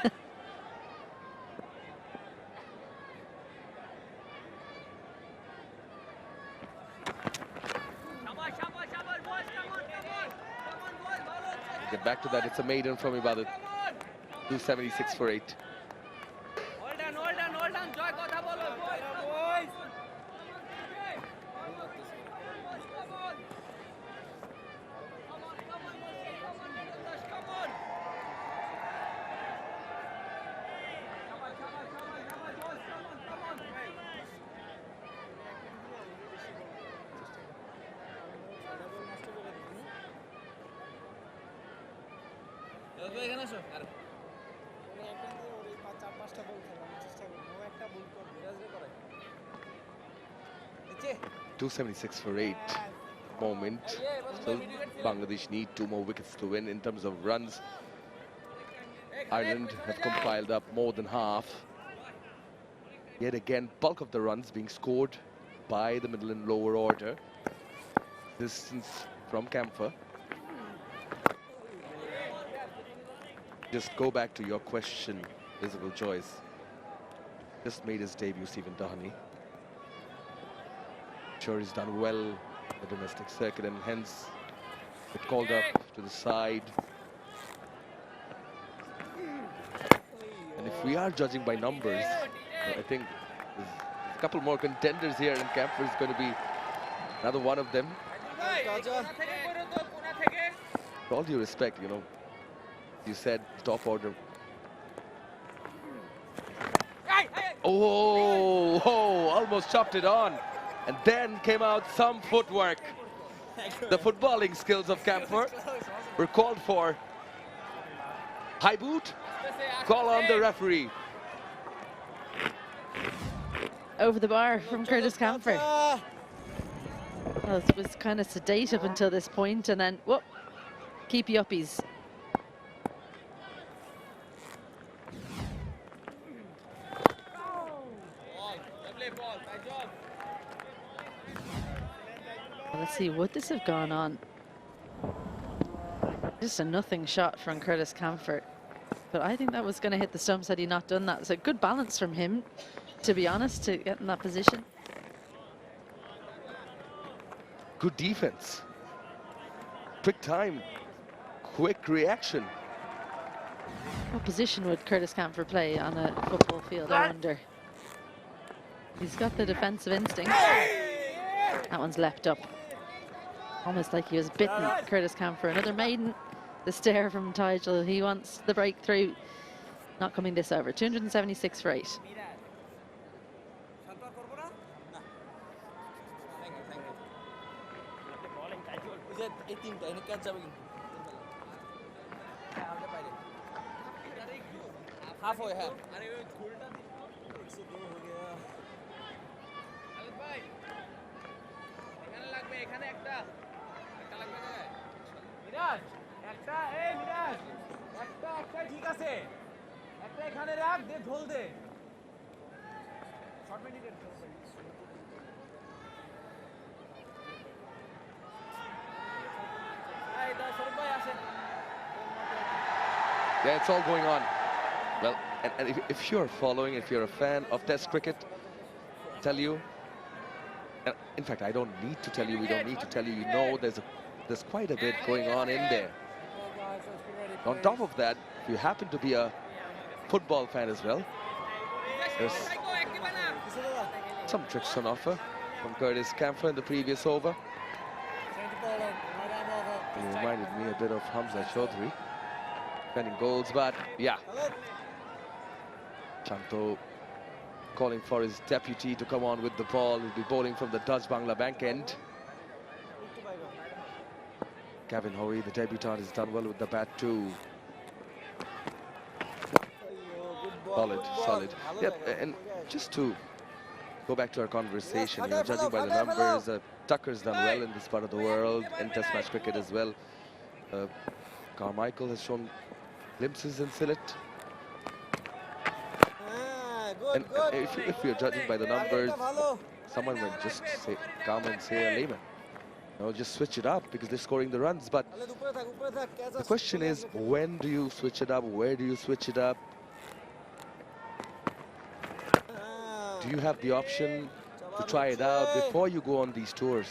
Get back to that. It's a maiden from Ibadat. 276 for 8. .276 for 8 moment. So Bangladesh need 2 more wickets to win. In terms of runs, Ireland have compiled up more than half. Yet again, bulk of the runs being scored by the middle and lower order. Distance from Camphor. Just go back to your question, Visible Choice. Just made his debut, Stephen Doherty. Sure, he's done well in the domestic circuit, and hence it called up to the side. And if we are judging by numbers, I think there's a couple more contenders here, and Camphor is going to be another one of them. With all due respect, you know, you said top order. Oh, almost chopped it on. And then came out some footwork. The footballing skills of Camphor were called for. High boot, call on the referee. Over the bar from Curtis Camphor. Well, it was kind of sedative until this point, and then, whoop, 𝗂𝗵𝗄𝗋𝗋. Let's see, would this have gone on? Just a nothing shot from Curtis Camphor. But I think that was going to hit the stumps had he not done that. It's a good balance from him, to be honest, to get in that position. Good defense. Quick time. Quick reaction. What position would Curtis Camphor play on a football field, I wonder? He's got the defensive instinct. That one's leapt up. Almost like he was bitten, Curtis Camphor. Another maiden. The stare from Tigel. He wants the breakthrough. Not coming this over. 276 for 8. Yeah, it's all going on. Well, and if you're following, if you're a fan of Test cricket, I tell you, and in fact, I don't need to tell you, we don't need to tell you, you know there's quite a bit going on in there. On top of that, if you happen to be a football fan as well, there's some tricks on offer from Curtis Camphor in the previous over. He reminded me a bit of 𝗲𝗂 Chaudhary, defending goals, but yeah. Chanto calling for his deputy to come on with the ball. He'll be bowling from the Dutch Bangla bank end. 𝗂𝗏𝗃𝗃, the debutant, has done well with the bat too. Solid. Yep, and just to go back to our conversation, you know, judging by the numbers, Tucker's done well in this part of the world, in Test match cricket as well. Carmichael has shown glimpses in Sylhet. And if you're judging by the numbers, someone might just come and say a layman. You know, just switch it up because they're scoring the runs. But the question is, when do you switch it up? Where do you switch it up? Do you have the option to try it out before you go on these tours?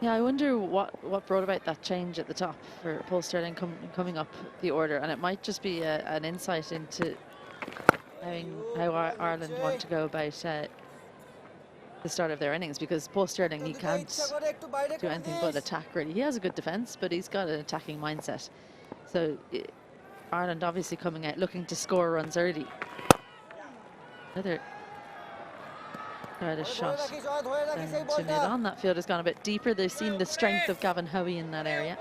Yeah, I wonder what brought about that change at the top for Paul Stirling coming up the order, and it might just be an insight into how Ireland want to go about the start of their innings, because Paul Stirling, he can't do anything but attack really. He has a good defence, but he's got an attacking mindset. So Ireland obviously coming out looking to score runs early. Another shot to mid on. That field has gone a bit deeper. They've seen the strength of 𝗂𝗏𝗃𝗃 in that area.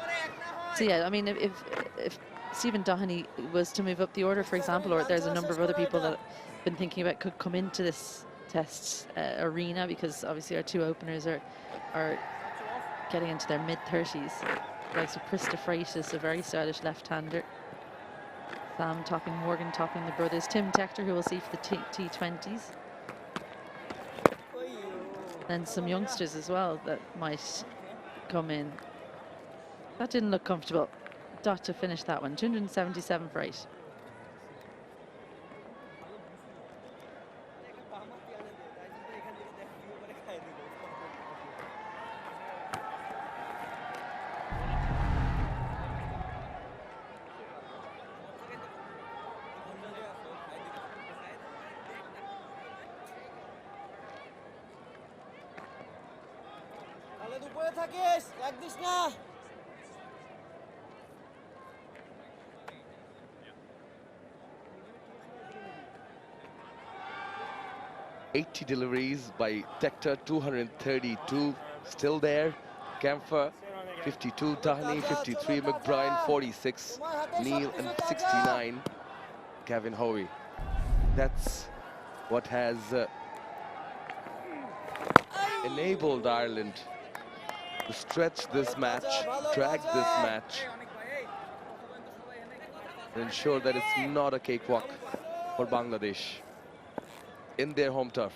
So yeah, I mean, if Stephen Doheney was to move up the order, for example, or there's a number of other people that have been thinking about could come into this test arena, because obviously our two openers are getting into their mid-30s. Like 𝗃𝗃𝗃𝗃, a very stylish left-hander. Sam topping, Morgan topping the brothers. Tim Tector, who we'll see for the T20s. Then some youngsters as well that might come in. That didn't look comfortable. Dot to finish that one. 277 for 8. উপরে থাকিস, একদিস না। 80 deliveries by Tector, 232 still there. Camphor, 52, Doheney, 53, McBride, 46, Neil, and 69, 𝗂𝗏𝗃𝗃𝗃. That's what has enabled Ireland to stretch this match, drag this match, and ensure that it's not a cakewalk for Bangladesh in their home turf.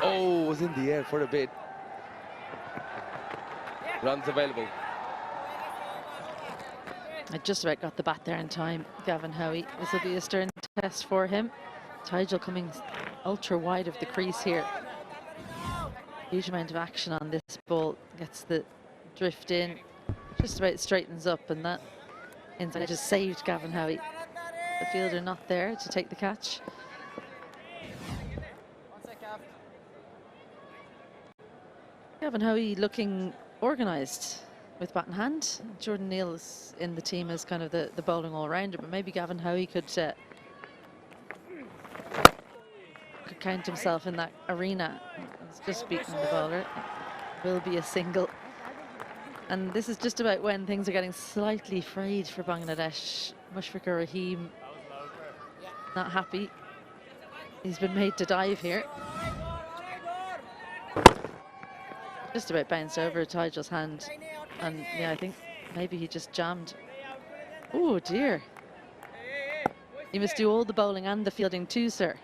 Oh, was in the air for a bit. Runs available. I just about got the bat there in time, 𝗂𝗏𝗃𝗃𝗃. This will be a stern test for him. Tigel coming ultra wide of the crease here. Huge amount of action on this ball. Gets the drift in, just about straightens up, and that inside just saved 𝗂𝗏𝗃𝗃𝗃. The fielder not there to take the catch. 𝗂𝗏𝗃𝗃𝗃 looking organised with bat in hand. Jordan Neal is in the team as kind of the bowling all-rounder, but maybe 𝗂𝗏𝗃𝗃 could count himself in that arena. He's just beaten the bowler. It will be a single. And this is just about when things are getting slightly frayed for Bangladesh. Mushfiqur Rahim not happy. He's been made to dive here. Just about bounced over Tigel's hand. And yeah, I think maybe he just jammed. Oh dear. You must do all the bowling and the fielding too, sir.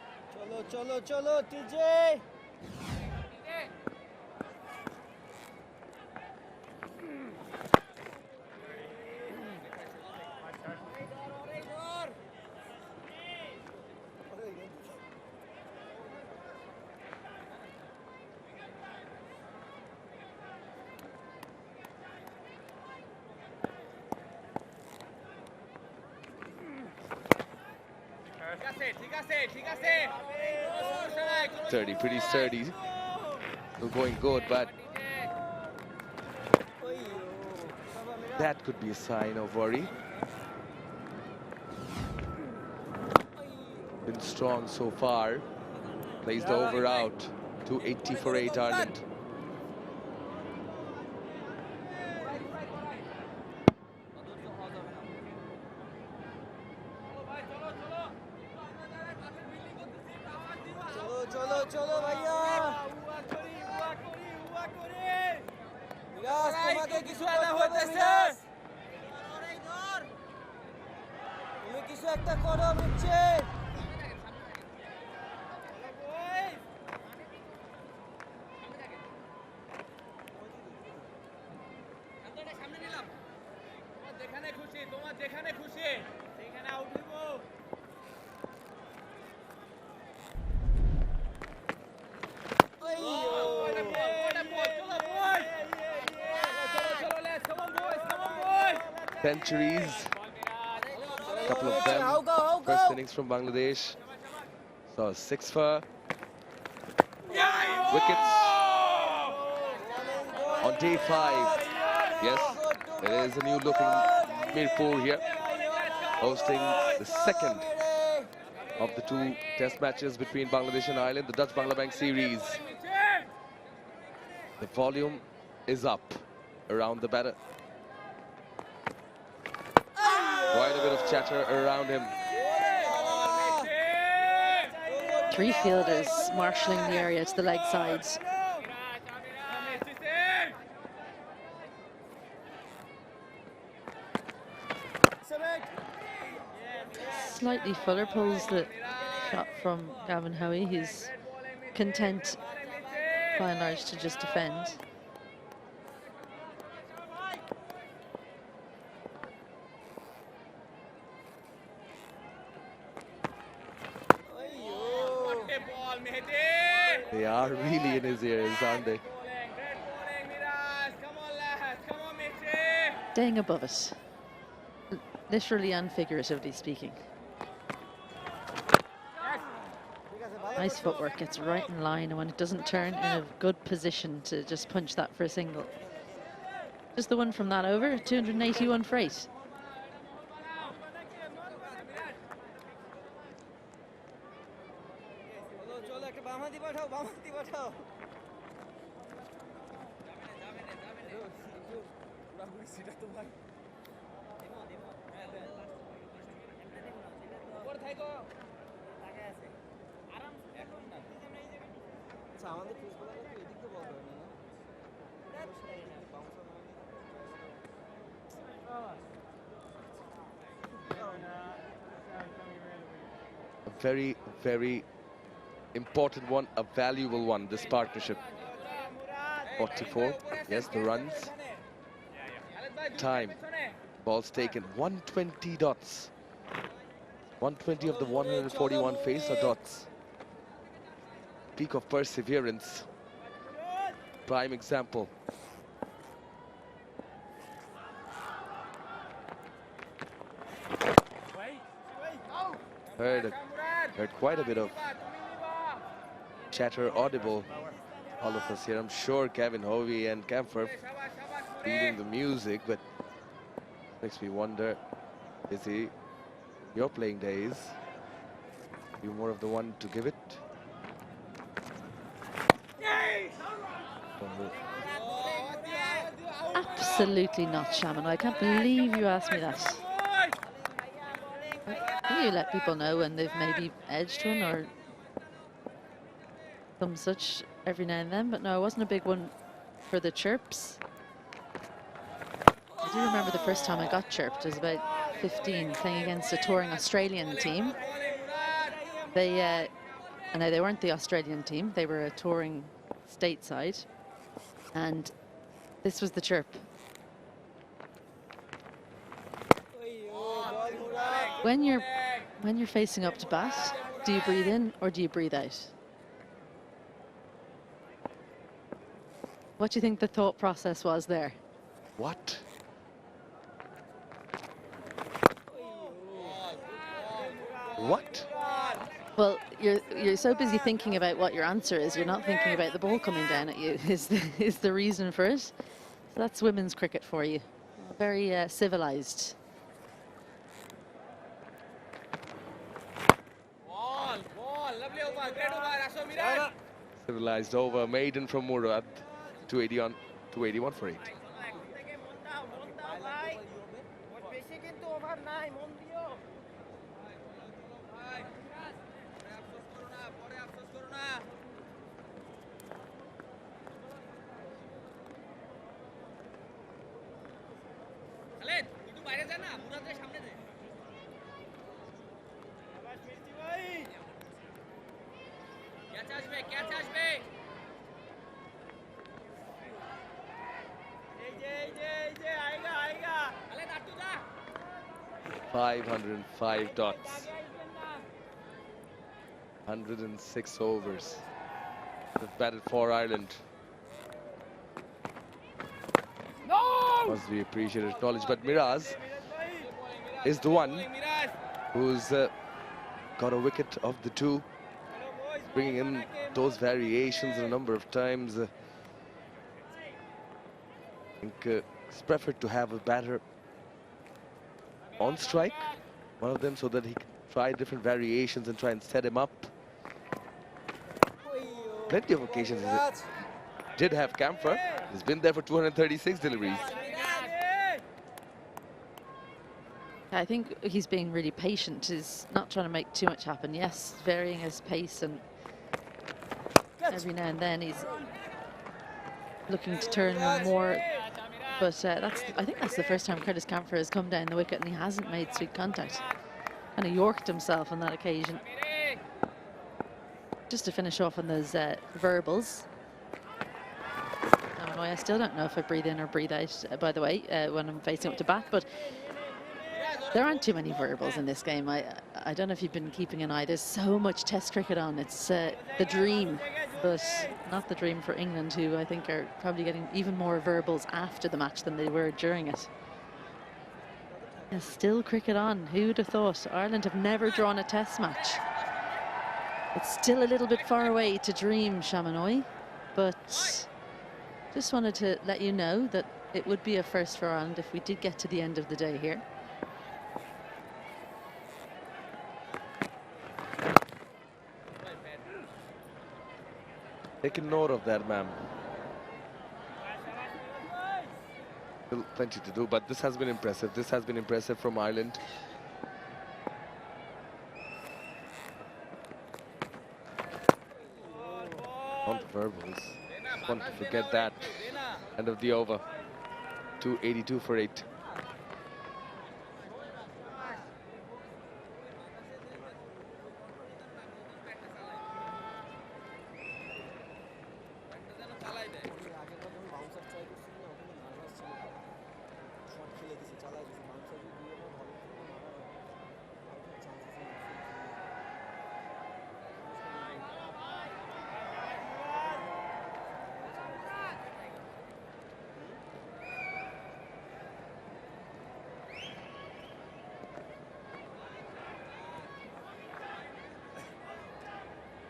Cholo, cholo, TJ! Sturdy, pretty sturdy. Still going good, but that could be a sign of worry. Been strong so far. Plays the over out. 280 for 8 Ireland. Centuries, a couple of them. First innings from Bangladesh. So 6 wickets on day 5. Yes, there is a new looking Mirpur here, hosting the second of the 2 test matches between Bangladesh and Ireland, the Dutch Bangla Bank series. The volume is up around the batter. Quite a bit of chatter around him. 3 fielders marshalling the area to the leg sides. Slightly fuller pulls the shot from Gavin Howie. He's content by and large to just defend. They are really in his ears, aren't they? Staying above it, literally and figuratively speaking. Nice footwork, gets right in line, and when it doesn't turn, in a good position to just punch that for a single. Just the one from that over, 281 for 8. A very, very important one, a valuable one, this partnership. 44, yes, the runs. Time, balls taken, 120 dots. 120 of the 141 face are dots. Peak of perseverance. Prime example. Heard quite a bit of chatter audible, all of us here. I'm sure Kevin Hovey and Camphor leading the music, but makes me wonder, is he your playing days? You more of the one to give it? Absolutely not, Shaman. I can't believe you asked me that. You let people know when they've maybe edged one or some such every now and then, but no, it wasn't a big one for the chirps. I do remember the first time I got chirped. It was about 15, playing against a touring Australian team. They no, they weren't the Australian team. They were a touring stateside, and this was the chirp. When you're facing up to bat, do you breathe in or do you breathe out? What do you think the thought process was there? What? What? you're so busy thinking about what your answer is, you're not thinking about the ball coming down at you. Is the reason for it? So that's women's cricket for you. Very civilized. Civilized over, maiden from Murad. 281 for 8. Catch আসবে 505 dots. 106 overs. They've batted for Ireland. Must be appreciated, acknowledged. But Miraz is the one who's got a wicket of the two, bringing in those variations a number of times. I think it's preferred to have a batter on strike, one of them, so that he can try different variations and try and set him up. Plenty of occasions he did have camphor. He's been there for 236 deliveries. I think he's being really patient. He's not trying to make too much happen. Yes, varying his pace, and every now and then he's looking to turn one more. But I think that's the first time Curtis Camphor has come down the wicket and he hasn't made sweet contact. Kind of yorked himself on that occasion. Just to finish off on those verbals. I still don't know if I breathe in or breathe out, by the way, when I'm facing up to bat, but there aren't too many verbals in this game. I don't know if you've been keeping an eye. There's so much Test cricket on. It's the dream, but not the dream for England, who I think are probably getting even more verbals after the match than they were during it. There's still cricket on. Who'd have thought? Ireland have never drawn a Test match. It's still a little bit far away to dream, 𝗂𝗏𝗄𝗎, but just wanted to let you know that it would be a first for Ireland if we did get to the end of the day here. Taking note of that, ma'am. Still plenty to do, but this has been impressive. This has been impressive from Ireland. On the verbals. Want to forget that. End of the over. 282 for 8.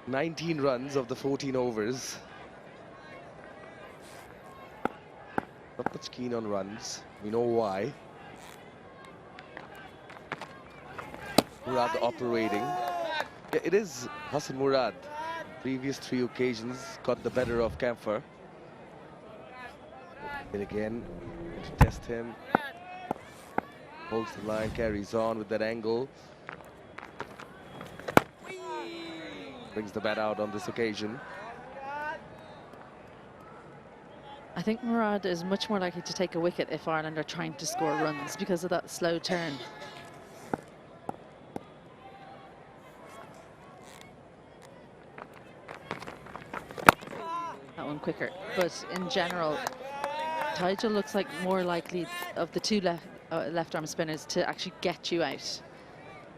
$19 runs of the 14 overs. Not much keen on runs. We know why. Murad operating. Yeah, it is Hassan Murad. Previous 3 occasions got the better of Camphor. And again, to test him. Holds the line, carries on with that angle. Brings the bat out on this occasion. I think Murad is much more likely to take a wicket if Ireland are trying to score runs because of that slow turn. That one quicker. But in general, 𝗬𝗏𝗃 looks like more likely of the two left arm spinners to actually get you out.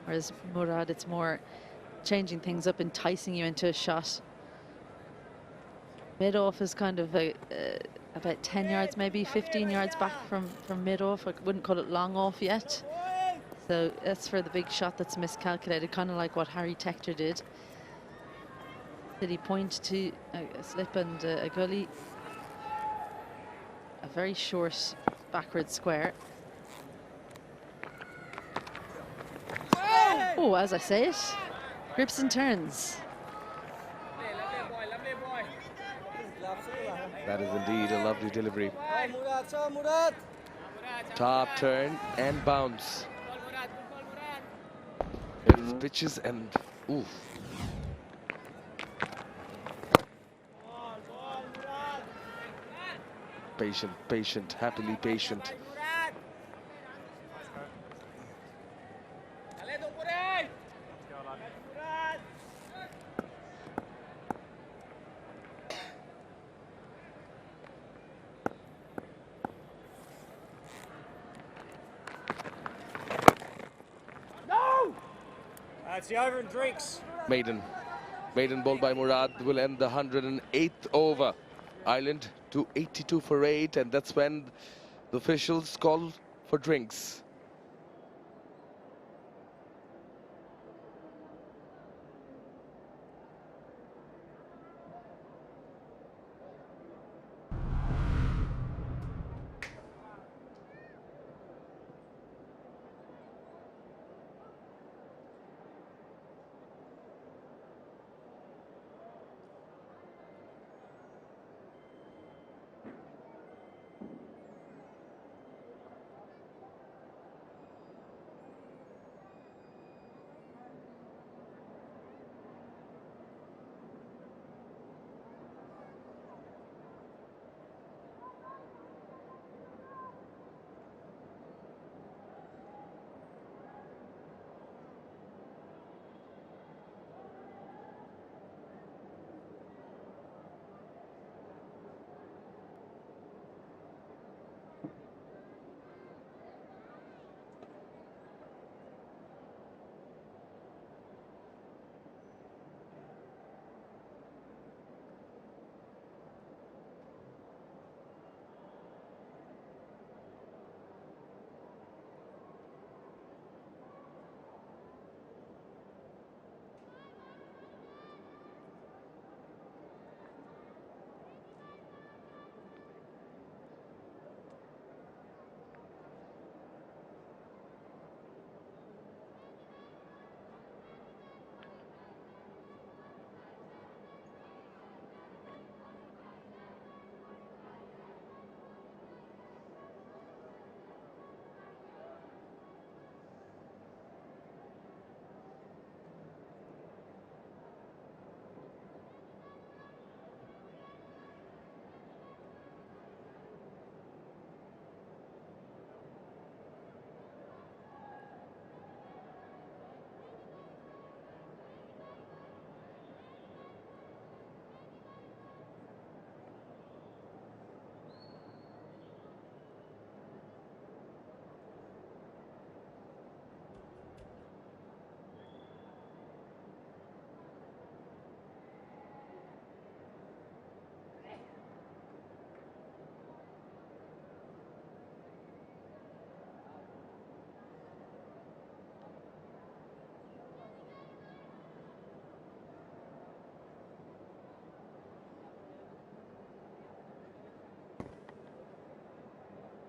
Whereas Murad, it's more changing things up, enticing you into a shot. Mid-off is kind of about 10 yards, maybe 15 yards back from mid-off. I wouldn't call it long off yet. So that's for the big shot that's miscalculated, kind of like what Harry Tector did. Did he point to slip and a gully? A very short backward square. Oh, as I say it, grips and turns. That is indeed a lovely delivery. Top turn and bounce. It pitches and oof. Patient, patient, happily patient. That's the over and drinks. Maiden ball by Murad will end the 108th over. Ireland to 82 for 8, and that's when the officials call for drinks.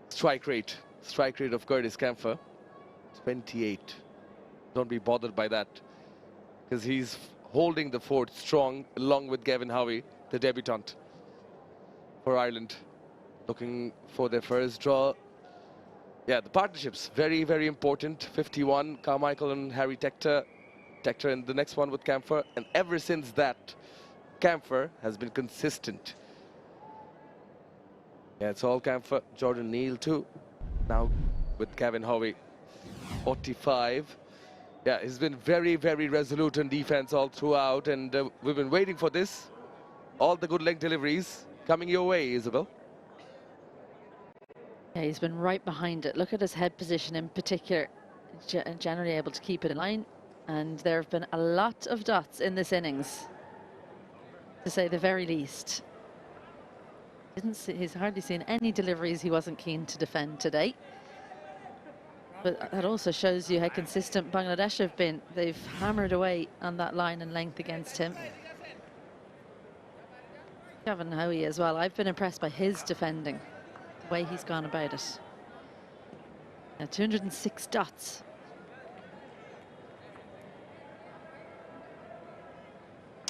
Strike rate of ཀ_Ć_Κα_Ď, 28. Don't be bothered by that, because he's holding the fort strong along with Gavin Howie, the debutant for Ireland, looking for their first draw. Yeah, the partnerships, very, very important. 51, Carmichael and Harry Tector in the next one with Camphor, and ever since that, Camphor has been consistent. Yeah, it's all Camphor. Jordan Neal too. Now with Gavin Howie, 45. Yeah, he's been very, very resolute in defense all throughout, and we've been waiting for this. All the good leg deliveries coming your way, Isabel. Yeah, he's been right behind it. Look at his head position in particular. Generally able to keep it in line. And there have been a lot of dots in this innings, to say the very least. He's hardly seen any deliveries he wasn't keen to defend today. But that also shows you how consistent Bangladesh have been. They've hammered away on that line and length against him. 𝗂𝗏𝗄𝗃 as well. I've been impressed by his defending, the way he's gone about it. Now 206 dots.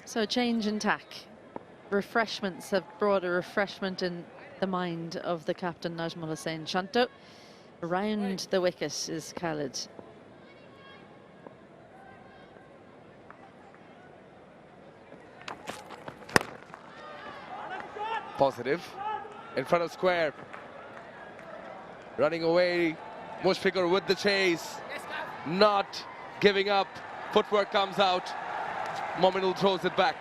So a change in tack. Refreshments have brought a refreshment in the mind of the captain, Najmul Hussain Shanto. Around the wicket is Khalid. Positive. In front of square. Running away. Mushfiqur with the chase. Not giving up. Footwork comes out. Mominul throws it back.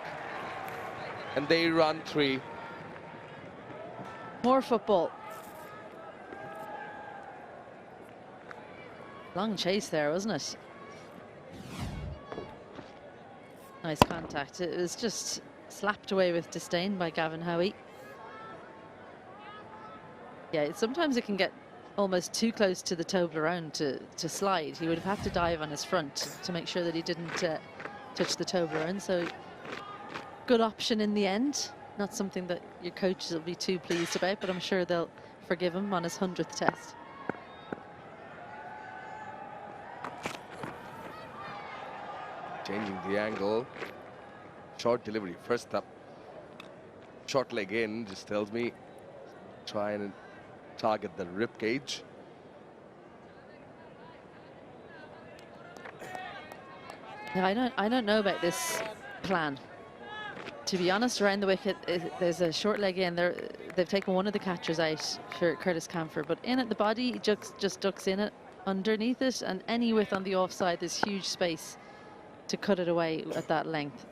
And they run 3. More football. Long chase there, wasn't it? Nice contact. It was just slapped away with disdain by 𝗂𝗏𝗄𝗃. Yeah, sometimes it can get almost too close to the 𝗃𝗏𝗏 to slide. He would have had to dive on his front to make sure that he didn't touch the 𝗃𝗏𝗏. So good option in the end. Not something that your coaches will be too pleased about, but I'm sure they'll forgive him on his 100th test. Changing the angle. Short delivery. First up. Short leg in, just tells me. Try and target the rib cage. Yeah, I don't know about this plan. To be honest, around the wicket, there's a short leg in there. They've taken one of the catchers out for Curtis Camphor, but in at the body, he just ducks in it underneath it, and any width on the offside, there's huge space to cut it away at that length.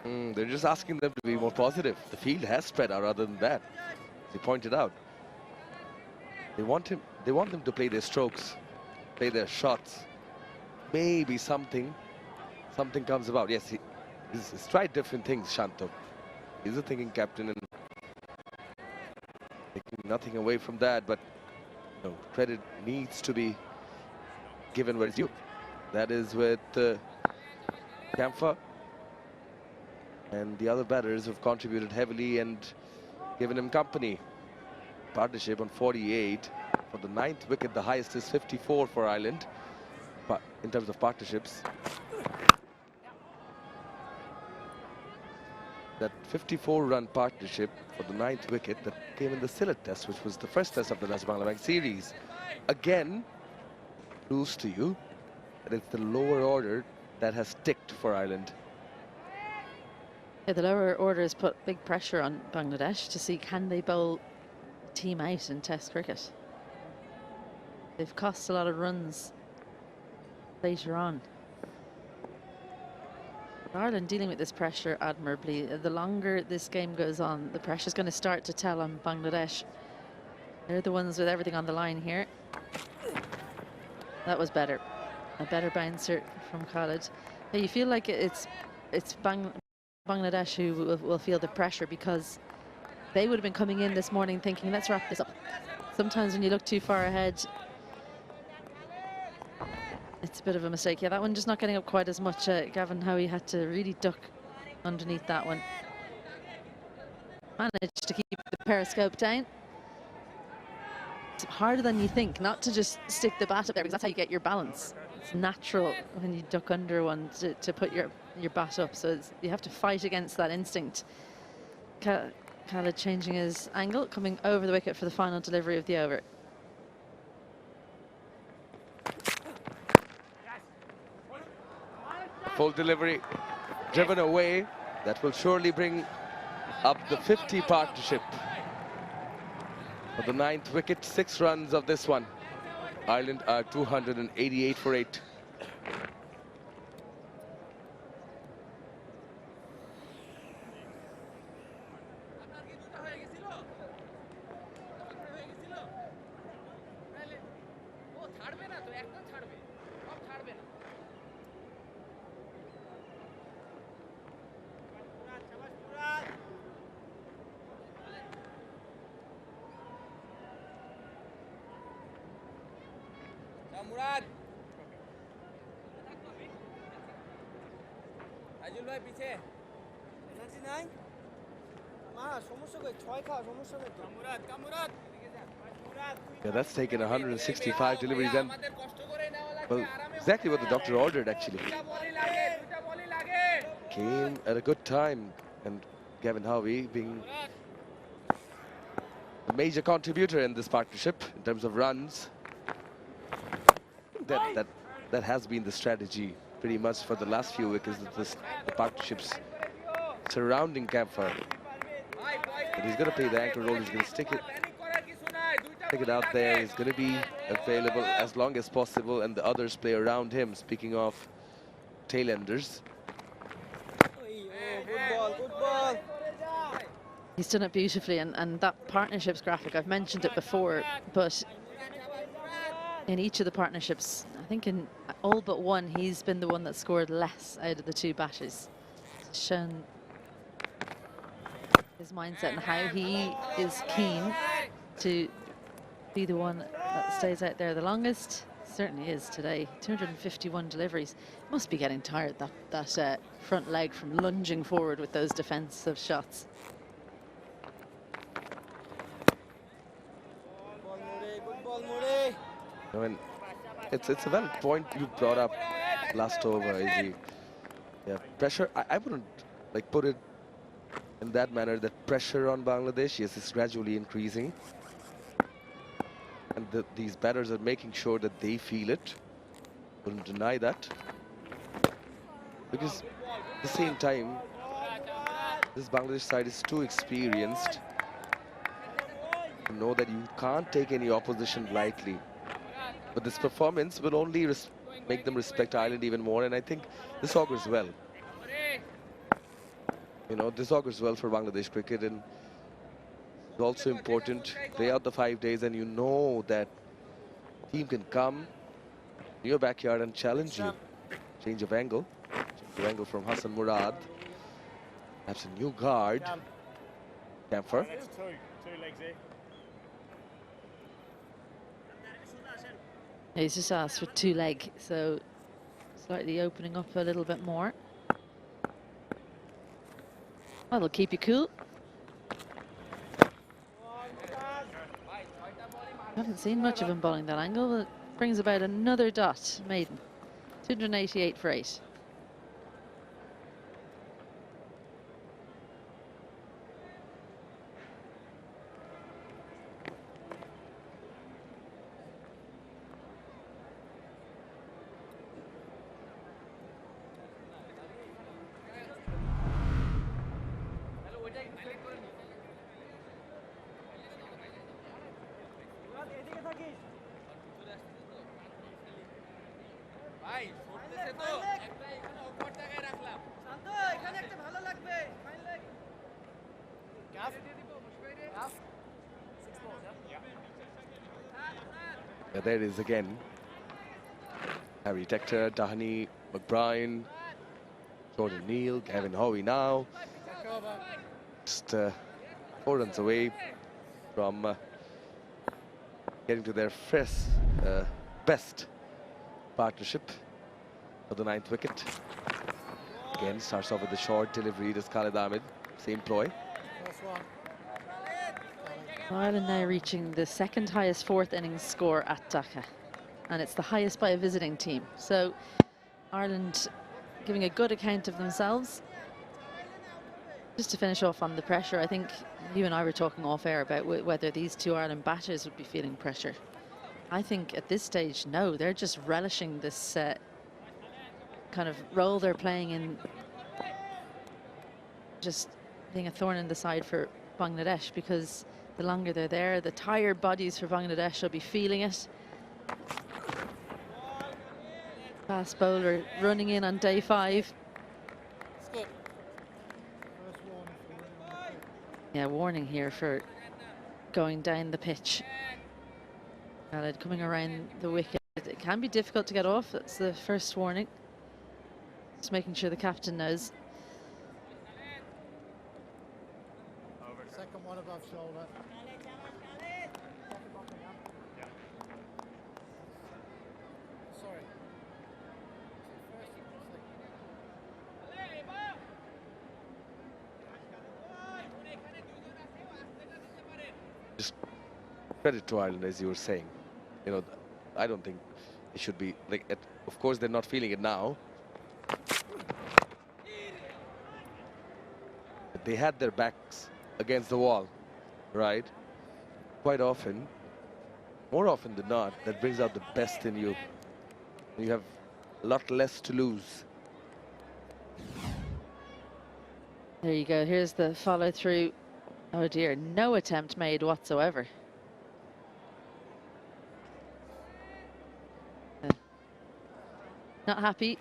They're just asking them to be more positive. The field has spread out other than that, as he pointed out. They want them to play their strokes, play their shots. Maybe something comes about. Yes, he's tried different things, Shanto. He's a thinking captain and taking nothing away from that, but you know, credit needs to be given where it's due. That is with Camphor. And the other batters have contributed heavily and given him company. Partnership on 48. For the 9th wicket, the highest is 54 for Ireland. But in terms of partnerships, that 54-run partnership for the 9th wicket that came in the Sylhet Test, which was the first test of the Dutch Bangladesh series, again proves to you that it's the lower order that has ticked for Ireland. Yeah, the lower order has put big pressure on Bangladesh to see can they bowl team out in Test cricket. They've cost a lot of runs later on. Ireland dealing with this pressure admirably. The longer this game goes on, the pressure's going to start to tell on Bangladesh. They're the ones with everything on the line here. That was better. A better bouncer from Khalid. Yeah, you feel like it's Bangladesh who will feel the pressure, because they would have been coming in this morning thinking, let's wrap this up. Sometimes when you look too far ahead, it's a bit of a mistake. Yeah, that one just not getting up quite as much. 𝗂𝗏𝗄𝗃 had to really duck underneath that one. Managed to keep the periscope down. It's harder than you think not to just stick the bat up there, because that's how you get your balance. It's natural when you duck under one to put your bat up, so you have to fight against that instinct. Khalid changing his angle, coming over the wicket for the final delivery of the over. Full delivery, driven away. That will surely bring up the 50 partnership. For the 9th wicket, 6 runs of this one. Ireland are 288 for 8. রাজুল ভাই পিছে energy নাই মা সমস্যা কই ছয় খাও সমস্যা নেই তো কামুরাত কামুরাত Yeah, that's taken 165 deliveries and well, exactly what the doctor ordered actually. Came at a good time, and 𝗂𝗏𝗃 being a major contributor in this partnership in terms of runs. That has been the strategy pretty much for the last few weeks. The partnerships surrounding 𝗂𝗏𝗃. But he's going to play the anchor role. He's going to stick it out there. He's going to be available as long as possible, and the others play around him. Speaking of tailenders. Good ball. He's done it beautifully, and that partnerships graphic, I've mentioned it before, but in each of the partnerships, I think in all but one, he's been the one that scored less out of the two batches. Shown his mindset and how he is keen to be the one that stays out there the longest. Certainly is today. 251 deliveries. Must be getting tired, that front leg, from lunging forward with those defensive shots. I mean, it's a valid point you brought up last over, Izzy. Yeah, pressure. I wouldn't like put it in that manner. That pressure on Bangladesh, yes, is gradually increasing, and these batters are making sure that they feel it. Wouldn't deny that, because at the same time, this Bangladesh side is too experienced to know that you can't take any opposition lightly. But this performance will only make them respect Ireland even more, and I think this augurs well. You know, this augurs well for Bangladesh cricket, and it's also important. Play out the 5 days, and you know that team can come to your backyard and challenge you. Change of angle. Change of angle from Hassan Murad. Perhaps a new guard. 𝗂𝗏𝗃. That's two legs there. He's just asked for two leg, so slightly opening up a little bit more. That'll keep you cool. Haven't seen much of him bowling that angle. It brings about another dot, maiden. 288 for 8. Yeah, there it is again. Harry Tector, Dahani, McBride, Jordan Neal, 𝗂𝗏𝗃 now. Just 4 runs away from getting to their first best partnership for the 9th wicket. Again, starts off with the short delivery. Does Khalid Ahmed, same ploy. Ireland now reaching the second highest fourth innings score at Dhaka, and it's the highest by a visiting team. So Ireland giving a good account of themselves. Just to finish off on the pressure, I think you and I were talking off air about whether these two Ireland batters would be feeling pressure. I think at this stage, no, they're just relishing this kind of role they're playing in, just being a thorn in the side for Bangladesh, because the longer they're there, the tired bodies for Bangladesh will be feeling it. Fast bowler running in on day 5. Yeah, warning here for going down the pitch. Khalid coming around the wicket. It can be difficult to get off. That's the first warning. Just making sure the captain knows. Second one above shoulder. Sorry. credit to Ireland, as you were saying. You know, I don't think it should be like. Of course, they're not feeling it now. But they had their backs against the wall, right? Quite often, more often than not, that brings out the best in you. You have a lot less to lose. There you go. Here's the follow through. Oh dear, no attempt made whatsoever. Not happy.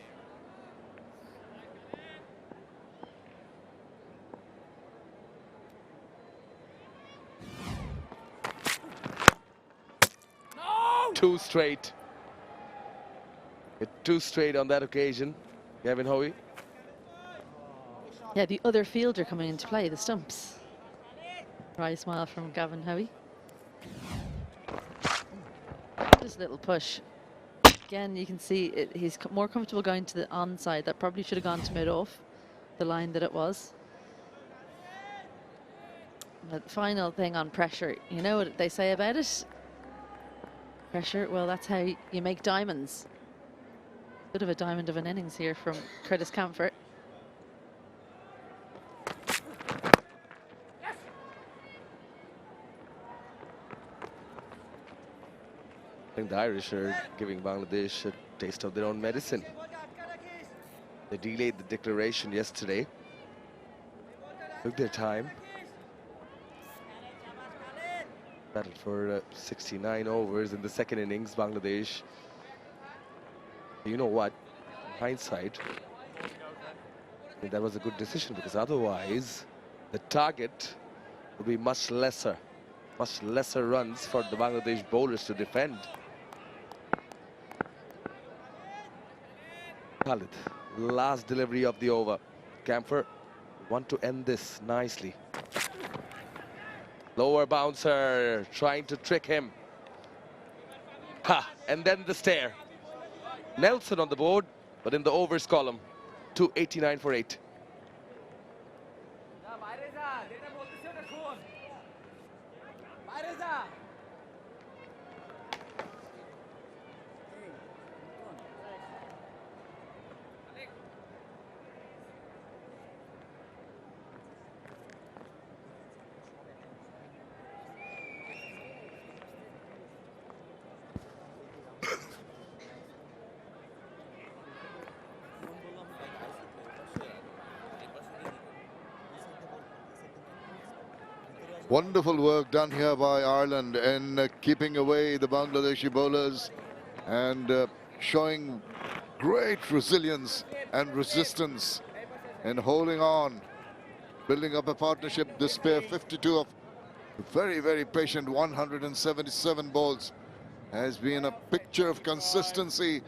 Two straight. Two straight on that occasion, 𝗂𝗃𝗃. Yeah, the other fielder coming into play, the stumps. Dry smile from 𝗂𝗃𝗃. Just a little push. Again, you can see he's more comfortable going to the onside. That probably should have gone to mid-off, the line that it was. The final thing on pressure, you know what they say about it? Pressure, well, that's how you make diamonds. Bit of a diamond of an innings here from Curtis Camphor. I think the Irish are giving Bangladesh a taste of their own medicine. They delayed the declaration yesterday. Took their time. Battled for 69 overs in the second innings, Bangladesh. You know what? In hindsight, I think that was a good decision, because otherwise the target would be much lesser runs for the Bangladesh bowlers to defend. Khalid, last delivery of the over. Camphor want to end this nicely. Lower bouncer trying to trick him. Ha! And then the stare. Nelson on the board, but in the overs column. 289 for 8. Wonderful work done here by Ireland in keeping away the Bangladeshi bowlers and showing great resilience and resistance in holding on, building up a partnership. This pair, 52 of very, very patient 177 balls, has been a picture of consistency.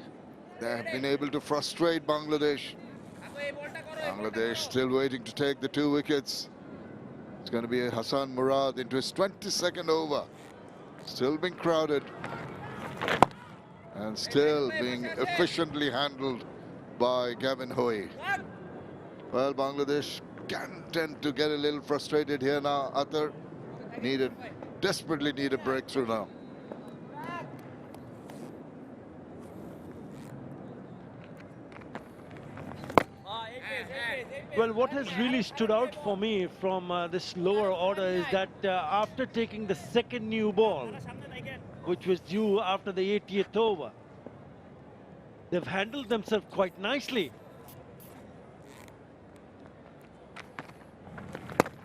They have been able to frustrate Bangladesh. Bangladesh still waiting to take the 2 wickets. It's going to be Hassan Murad into his 22nd over. Still being crowded and still being efficiently handled by 𝗂𝗃𝗃𝗃. Well, Bangladesh can tend to get a little frustrated here now. Athar desperately need a breakthrough now. Well, what has really stood out for me from this lower order is that after taking the second new ball, which was due after the 80th over, they've handled themselves quite nicely.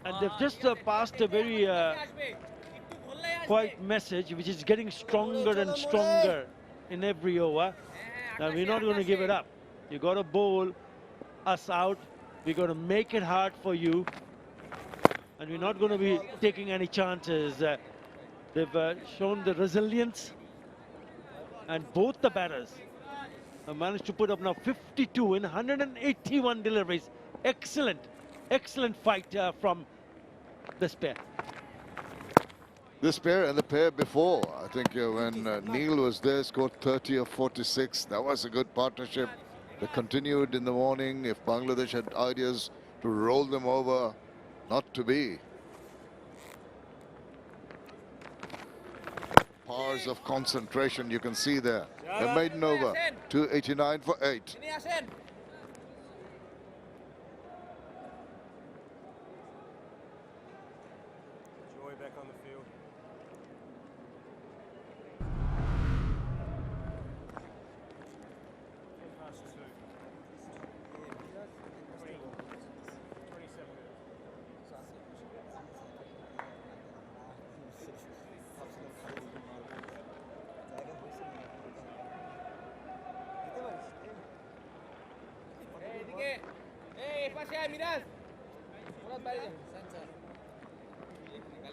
And they've just passed a very quiet message, which is getting stronger and stronger in every over. Now, we're not going to give it up. You got to bowl us out. We're going to make it hard for you, and we're not going to be taking any chances. They've shown the resilience, and both the batters have managed to put up now 52 in 181 deliveries. Excellent, excellent fight from this pair. This pair and the pair before, I think when Neil was there, scored 30 of 46. That was a good partnership. They continued in the morning. If Bangladesh had ideas to roll them over, not to be. hours of concentration you can see there. A maiden over, 289 for 8. Joy back on the field.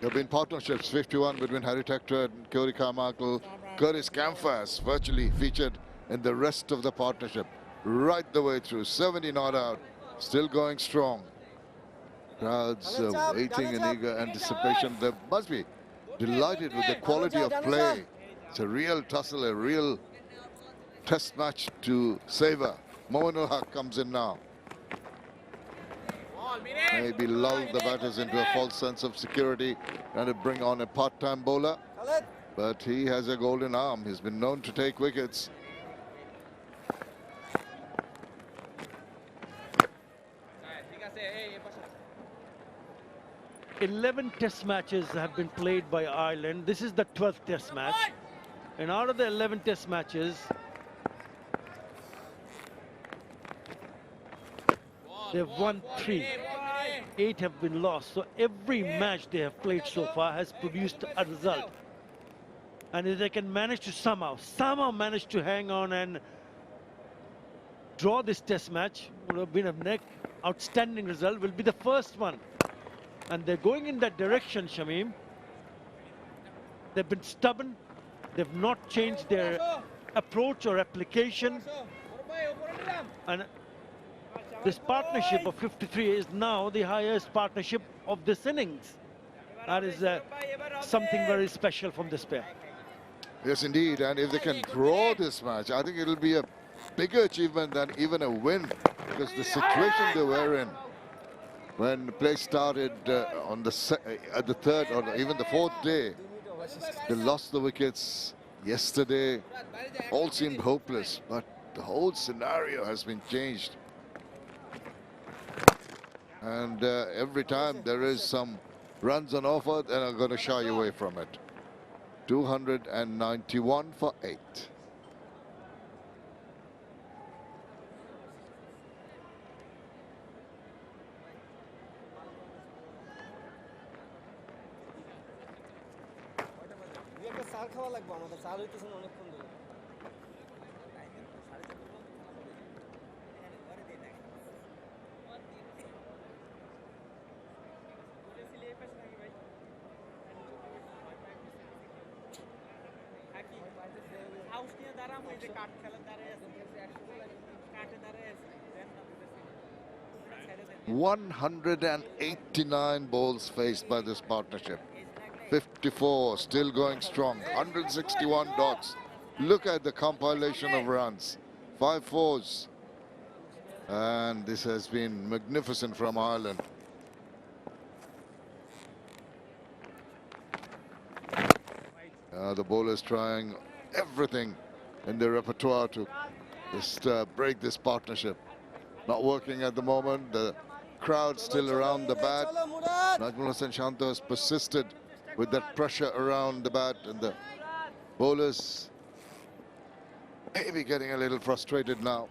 There have been partnerships, 51 between Harry Tector and Q Carmichael. Curtis Camphass virtually featured in the rest of the partnership right the way through. 70 not out, still going strong. Crowds waiting in eager anticipation. They must be delighted with the quality of play. It's a real tussle, a real test match to savor. Mominul Haq comes in now. Maybe lull the batters into a false sense of security and to bring on a part-time bowler. But he has a golden arm. He's been known to take wickets. "11 test matches have been played by Ireland. This is the 12th test match. And out of the 11 test matches, they've won 3. 8 have been lost. So every match they have played so far has produced a result. And if they can manage to somehow manage to hang on and draw this test match, would have been an outstanding result, will be the first one. And they're going in that direction, Shamim. They've been stubborn. They've not changed their approach or application. And this partnership of 53 is now the highest partnership of this innings. That is something very special from this pair. Yes, indeed. And if they can draw this match, I think it'll be a bigger achievement than even a win, because the situation they were in when the play started on at the third or even the fourth day, they lost the wickets yesterday. All seemed hopeless, but the whole scenario has been changed. And every time there is some runs on offer, then I'm going to shy away from it. 291 for 8. $189 balls faced by this partnership. 54 still going strong. 161 dots. Look at the compilation of runs. 5 fours. And this has been magnificent from Ireland. The bowlers trying everything in their repertoire to just break this partnership. Not working at the moment. The crowd still around the bat. Najmul Hossain Shanto has persisted with that pressure around the bat, and the bowlers maybe getting a little frustrated now.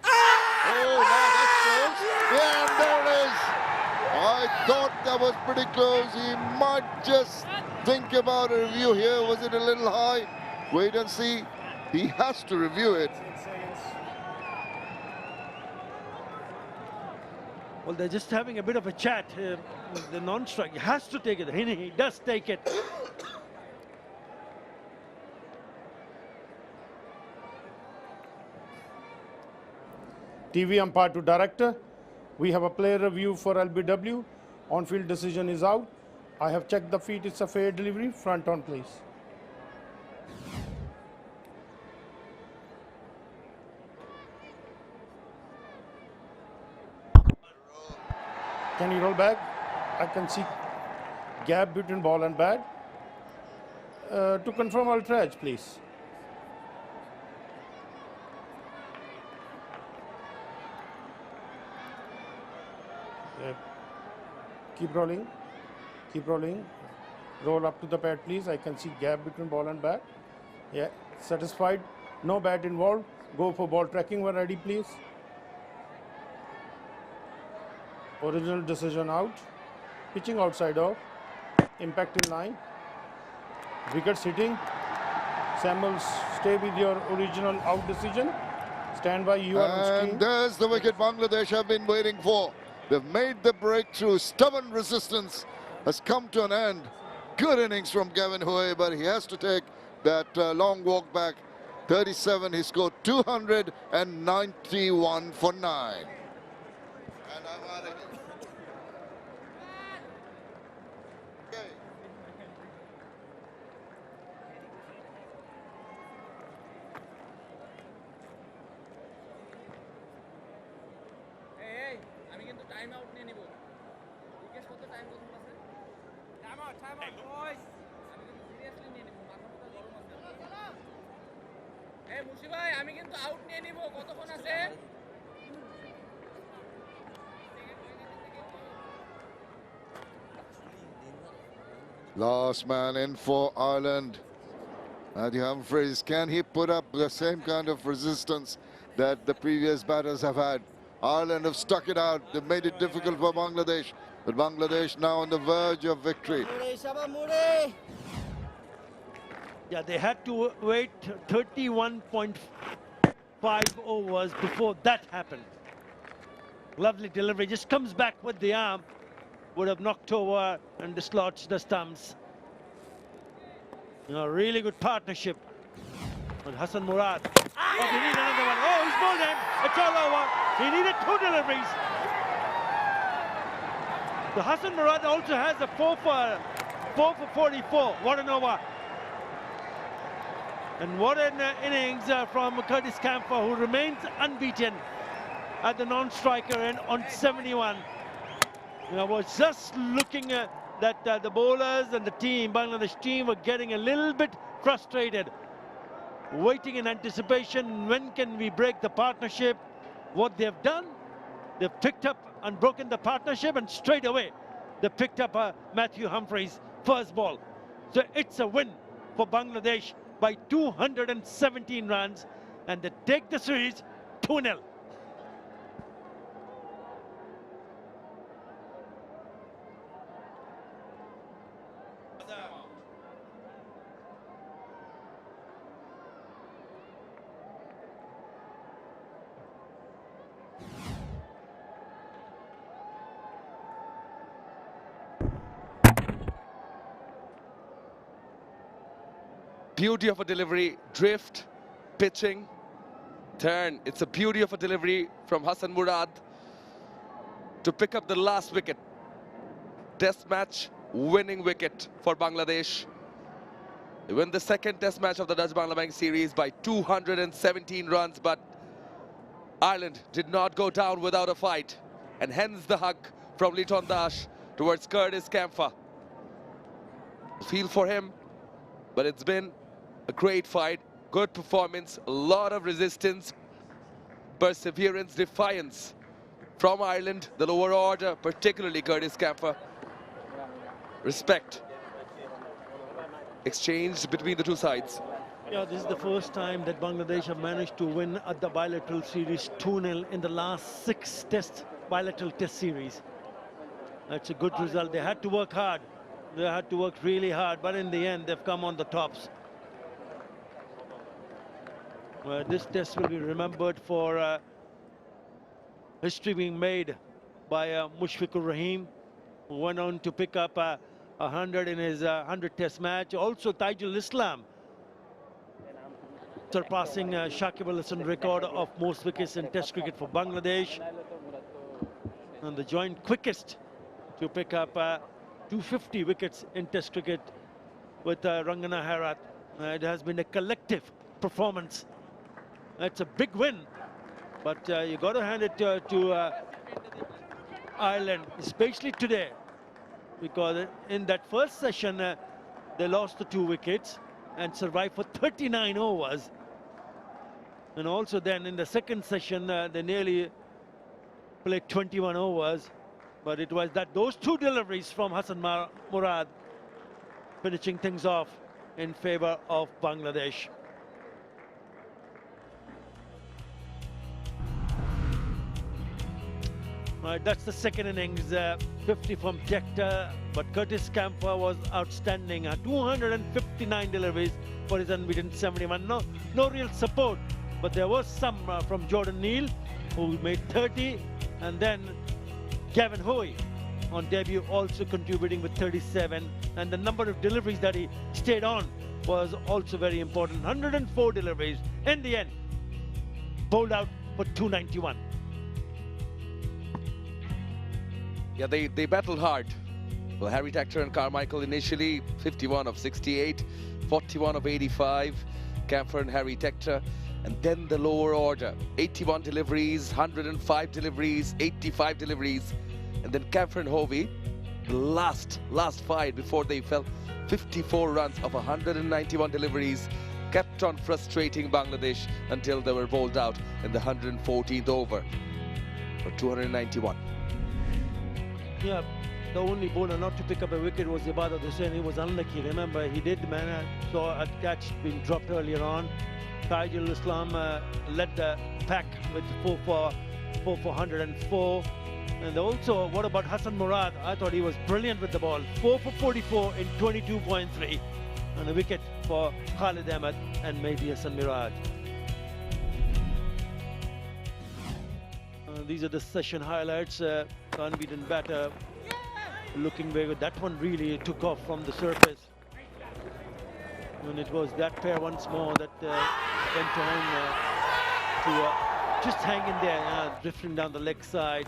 Oh, now that's close. Yeah, and there it is. I thought that was pretty close. He might just think about a review here. Was it a little high? Wait and see. He has to review it. Well, they're just having a bit of a chat. The non-strike has to take it. He does take it. TV umpire to director. We have a player review for LBW. On-field decision is out. I have checked the feet. It's a fair delivery. Front on, please. Can you roll back? I can see gap between ball and bat. To confirm 𝗏𝗃, please. Keep rolling. Keep rolling. Roll up to the pad, please. I can see gap between ball and bat. Yeah, satisfied. No bat involved. Go for ball tracking when ready, please. Original decision out. Pitching outside off. Impact in line. Wicket sitting. Samuel, stay with your original out decision. Stand by, you are on screen. And there's the wicket Bangladesh have been waiting for. They've made the breakthrough. Stubborn resistance has come to an end. Good innings from 𝗂𝗃𝗃, but he has to take that long walk back. 37, he scored 291 for 9. And I'm out of here. Time out নিয়ে নিব জিজ্ঞেস করতে time কত আছে time out বয়স আমি কিন্তু seriously নিয়ে নিব মাথা গরম আছে এই মুশি ভাই আমি কিন্তু আউট নিয়ে নিব কতক্ষণ আছে Last man in for Ireland. Matthew Humphreys, can he put up the same kind of resistance that the previous batters have had? Ireland have stuck it out. They've made it difficult for Bangladesh. But Bangladesh now on the verge of victory. Yeah, they had to wait 31.5 overs before that happened. Lovely delivery. Just comes back with the arm. Would have knocked over and dislodged the stumps. You know, really good partnership with Hassan Murad. Oh, they need another one. Oh, he's bowled him. It's all over. He needed 2 deliveries. So Hassan Murad also has a 4 for 44. What an over. And what an innings from 𝗃𝗃𝗃𝗃, who remains unbeaten at the non-striker and on 71. You know, was just looking that the bowlers and the team, Bangladesh team, were getting a little bit frustrated. Waiting in anticipation, when can we break the partnership? What they've done, they've picked up and broken the partnership, and straight away they picked up Matthew Humphreys' first ball. So it's a win for Bangladesh by 217 runs, and they take the series 2-0. Beauty of a delivery, drift, pitching, turn. It's a beauty of a delivery from Hassan Murad to pick up the last wicket. Test match winning wicket for Bangladesh. They win the second test match of the Dutch-Bangla series by 217 runs, but Ireland did not go down without a fight, and hence the hug from Liton Das towards 𝗃𝗃𝗃𝗃. Feel for him, but it's been a great fight, good performance, a lot of resistance, perseverance, defiance from Ireland, the lower order, particularly 𝗃𝗃𝗃𝗃. Respect exchanged between the two sides. Yeah, this is the first time that Bangladesh have managed to win at the bilateral series 2-0 in the last 6 bilateral test series. That's a good result. They had to work hard. They had to work really hard, but in the end, they've come on the tops. This test will be remembered for history being made by Mushfiqur Rahim, who went on to pick up 100 in his 100 test match. Also, Taijul Islam surpassing Shakib Al Hasan's record of most wickets in test cricket for Bangladesh, and the joint quickest to pick up 250 wickets in test cricket with Rangana Herath. It has been a collective performance. It's a big win, but you got to hand it to Ireland, especially today, because in that first session, they lost the 2 wickets and survived for 39 overs. And also then in the second session, they nearly played 21 overs. But it was those 2 deliveries from Hasan Murad finishing things off in favor of Bangladesh. Right, that's the second innings, 50 from Jector, but Curtis Camphor was outstanding. 259 deliveries for his unbeaten 71. No real support, but there was some from Jordan Neal, who made 30, and then Gavin Hoey on debut also contributing with 37, and the number of deliveries that he stayed on was also very important. 104 deliveries in the end, bowled out for 291. Yeah, they battled hard. Well, Harry Tector and Carmichael initially 51 of 68, 41 of 85, Camphor and Harry Tector. And then the lower order, 81 deliveries, 105 deliveries, 85 deliveries. And then Camphor and Hovey, the last fight before they fell, 54 runs of 191 deliveries, kept on frustrating Bangladesh until they were bowled out in the 114th over for 291. Yeah, the only bowler not to pick up a wicket was 𝗂𝗂𝗂. He was unlucky. Remember, he did saw a catch being dropped earlier on. Taijul Islam led the pack with 4 for 104. And also, what about Hasan Murad? I thought he was brilliant with the ball. 4 for 44 in 22.3. And a wicket for Khalid Ahmed and maybe Hasan Murad. These are the session highlights. Unbeaten batter looking very good. That one really took off from the surface. And it was that pair once more that went on to just hang in there, drifting down the leg side.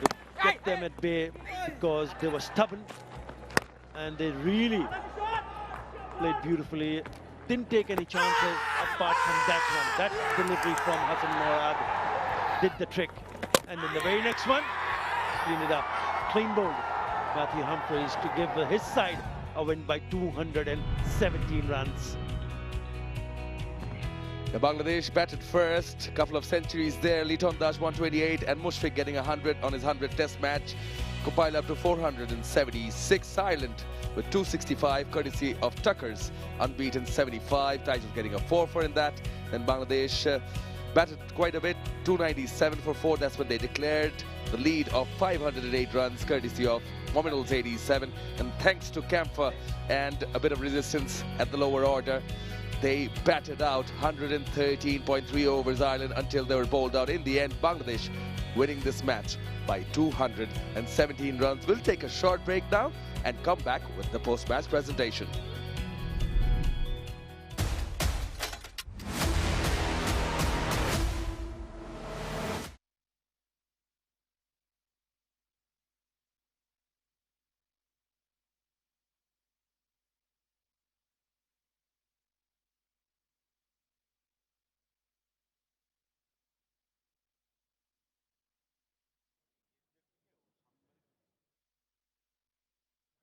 To get them at bay because they were stubborn and they really played beautifully. Didn't take any chances apart from that one. That delivery from Hasan Murad did the trick. And then the very next one, clean it up. Clean bowled Matthew Humphreys to give his side a win by 217 runs. The Bangladesh batted first, a couple of centuries there. Liton Das 128 and Mushfiq getting 100 on his 100th test match. Compiled up to 476 silent with 265 courtesy of Tucker's unbeaten 75. Taijul getting a 4 in that. Then Bangladesh batted quite a bit, 297 for 4. That's when they declared the lead of 508 runs courtesy of Mominul's 87. And thanks to Camphor and a bit of resistance at the lower order, they batted out 113.3 overs Ireland until they were bowled out. In the end, Bangladesh winning this match by 217 runs. We'll take a short break now and come back with the post-match presentation.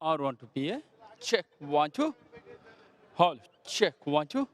R1 to PA, check 1 2, hold, check 1 2.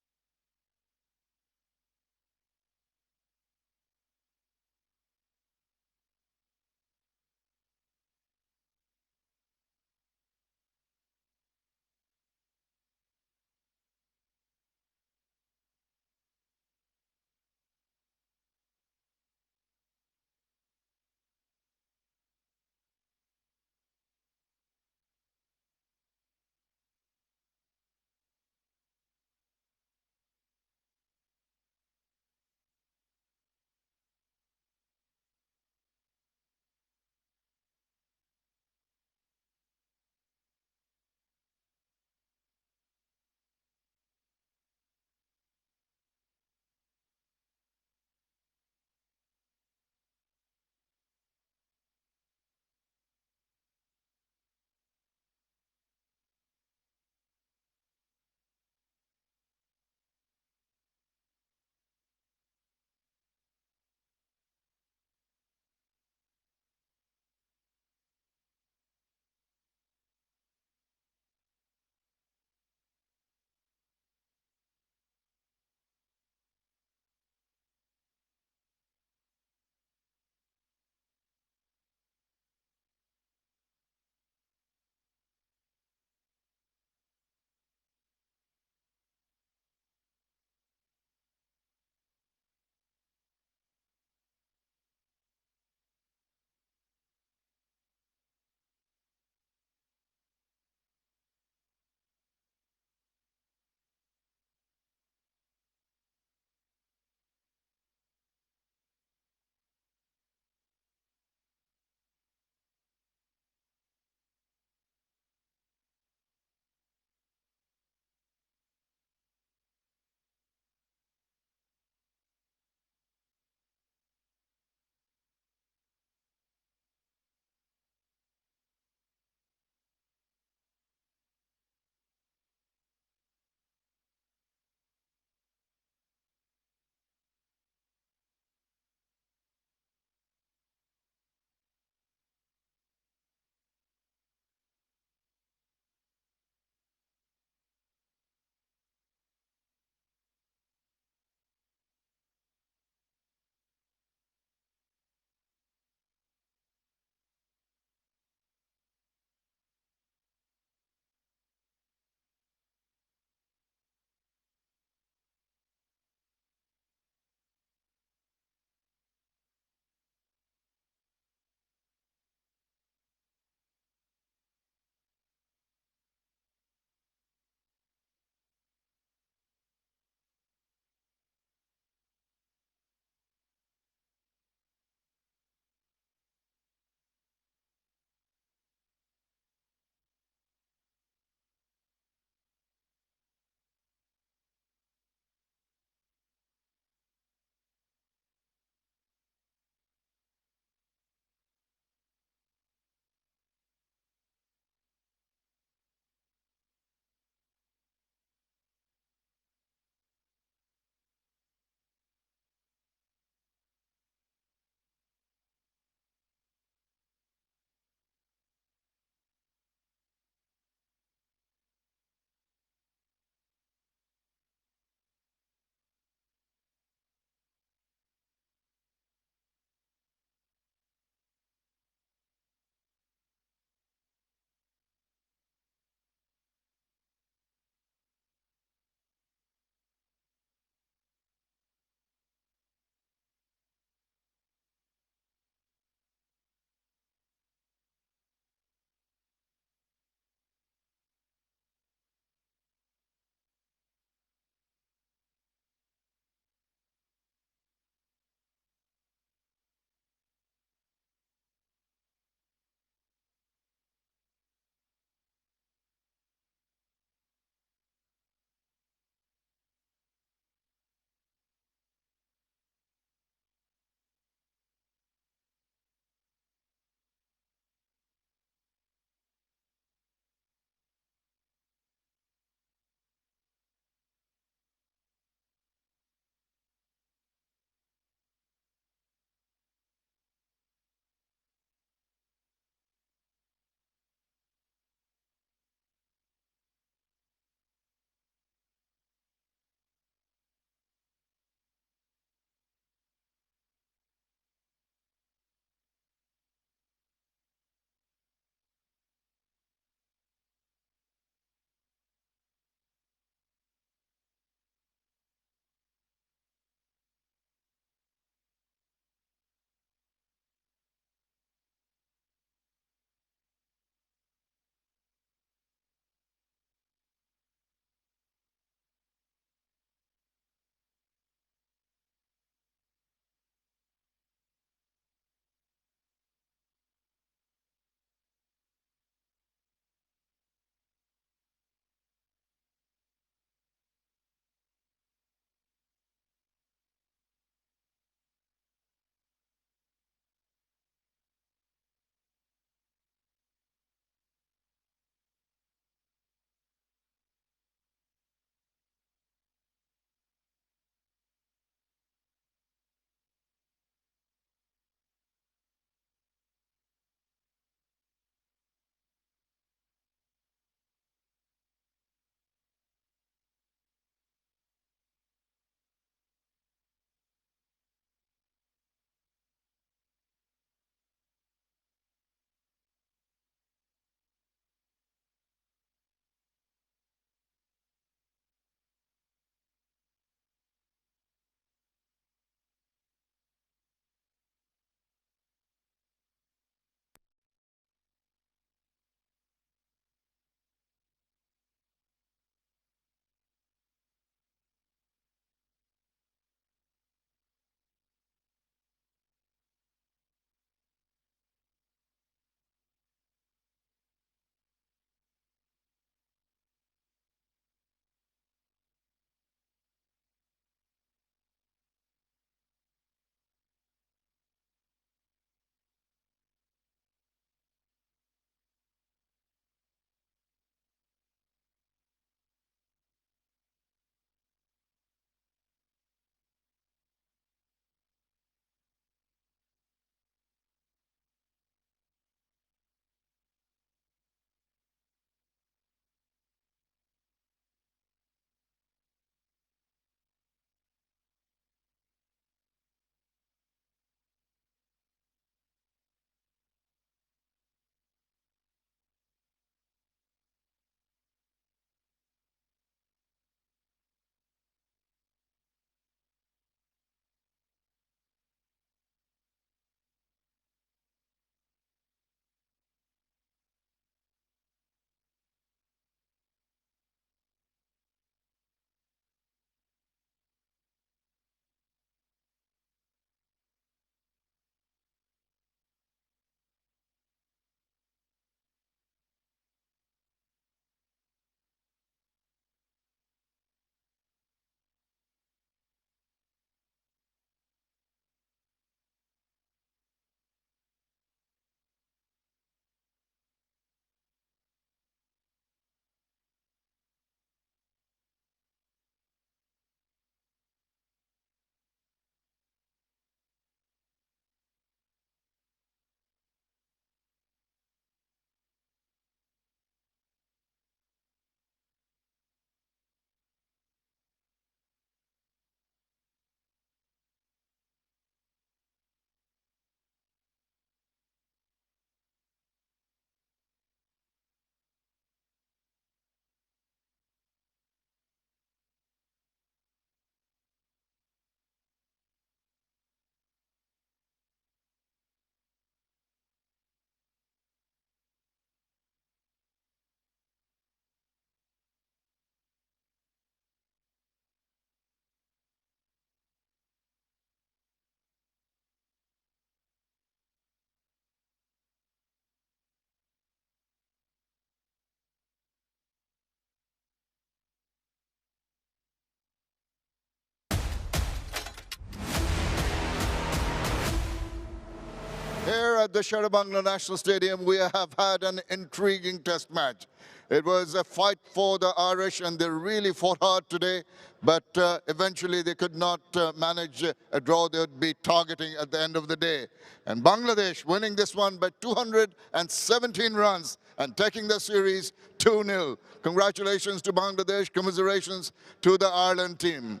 at the Sharabangla National Stadium, we have had an intriguing test match. It was a fight for the Irish, and they really fought hard today, but eventually they could not manage a draw they would be targeting at the end of the day. And Bangladesh winning this one by 217 runs and taking the series 2-0. Congratulations to Bangladesh, commiserations to the Ireland team.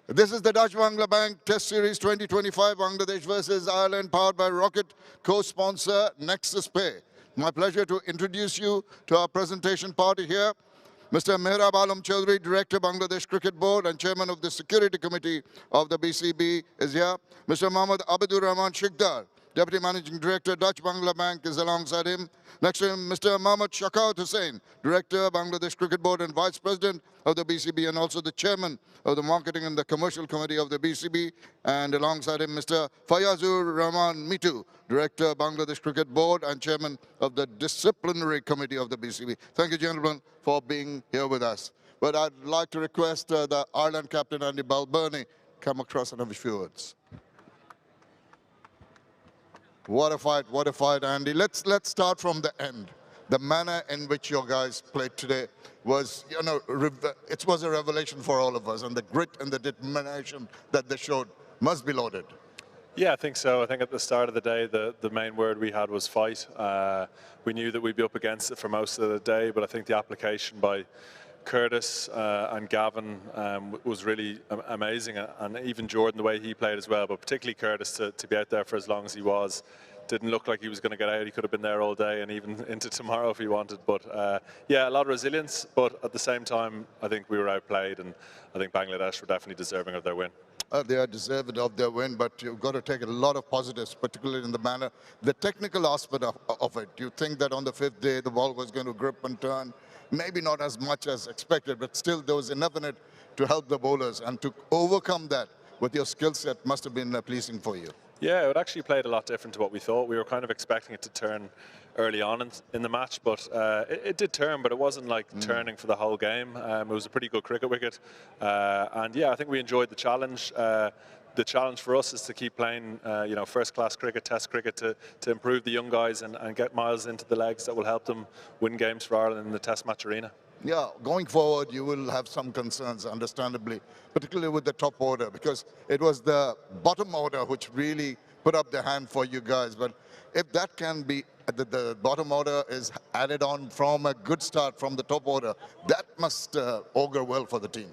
This is the Dutch Bangla Bank Test Series 2025, Bangladesh versus Ireland, powered by Rocket, co-sponsor Nexus Pay. My pleasure to introduce you to our presentation party here. Mr. 𝗂𝗂𝗃𝗓 Chaudhary, Director, Bangladesh Cricket Board and Chairman of the Security Committee of the BCB is here. Mr. Mohammad Abdur-Rahman Shikhar, Deputy Managing Director, Dutch Bangla Bank is alongside him. Next to him, Mr. 𝗂𝗂𝗃𝗓, Director, Bangladesh Cricket Board and Vice President of the BCB and also the Chairman of the Marketing and the Commercial Committee of the BCB. And alongside him, Mr. Fayazur Rahman Mitu, Director, Bangladesh Cricket Board and Chairman of the Disciplinary Committee of the BCB. Thank you, gentlemen, for being here with us. But I'd like to request the Ireland captain, Andy Balbirnie, come across and have a few words. What a fight, Andy. Let's start from the end. The manner in which your guys played today was, it was a revelation for all of us, and the grit and the determination that they showed must be lauded. Yeah, I think so. I think at the start of the day, the main word we had was fight. We knew that we'd be up against it for most of the day, but I think the application by Curtis and Gavin was really amazing, and even Jordan, the way he played as well, but particularly Curtis to be out there for as long as he was. Didn't look like he was going to get out. He could have been there all day and even into tomorrow if he wanted. But yeah, a lot of resilience, but at the same time, I think we were outplayed, and I think Bangladesh were definitely deserving of their win. They are deserving of their win, but you've got to take a lot of positives, particularly in the manner, the technical aspect of it. You think that on the fifth day, the ball was going to grip and turn. Maybe not as much as expected, but still there was enough in it to help the bowlers, and to overcome that with your skill set must have been pleasing for you. Yeah, it actually played a lot different to what we thought. We were kind of expecting it to turn early on in the match, but it did turn, but it wasn't like turning for the whole game. It was a pretty good cricket wicket, and yeah, I think we enjoyed the challenge. The challenge for us is to keep playing, first-class cricket, test cricket, to improve the young guys and get miles into the legs that will help them win games for Ireland in the test match arena. Yeah, going forward, you will have some concerns, understandably, particularly with the top order, because it was the bottom order which really put up the hand for you guys. But if that can be, the bottom order is added on from a good start from the top order, that must augur well for the team.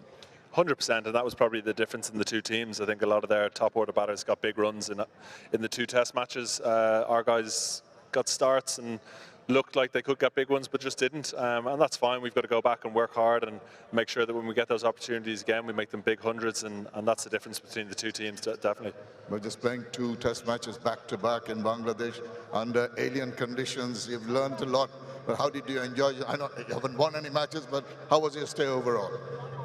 100%, and that was probably the difference in the two teams. I think a lot of their top order batters got big runs in the two test matches. Our guys got starts and looked like they could get big ones, but just didn't. And that's fine. We've got to go back and work hard and make sure that when we get those opportunities again, we make them big hundreds, and that's the difference between the two teams, definitely. We're just playing two test matches back-to-back in Bangladesh under alien conditions. You've learned a lot, but how did you enjoy it? I know you haven't won any matches, but how was your stay overall?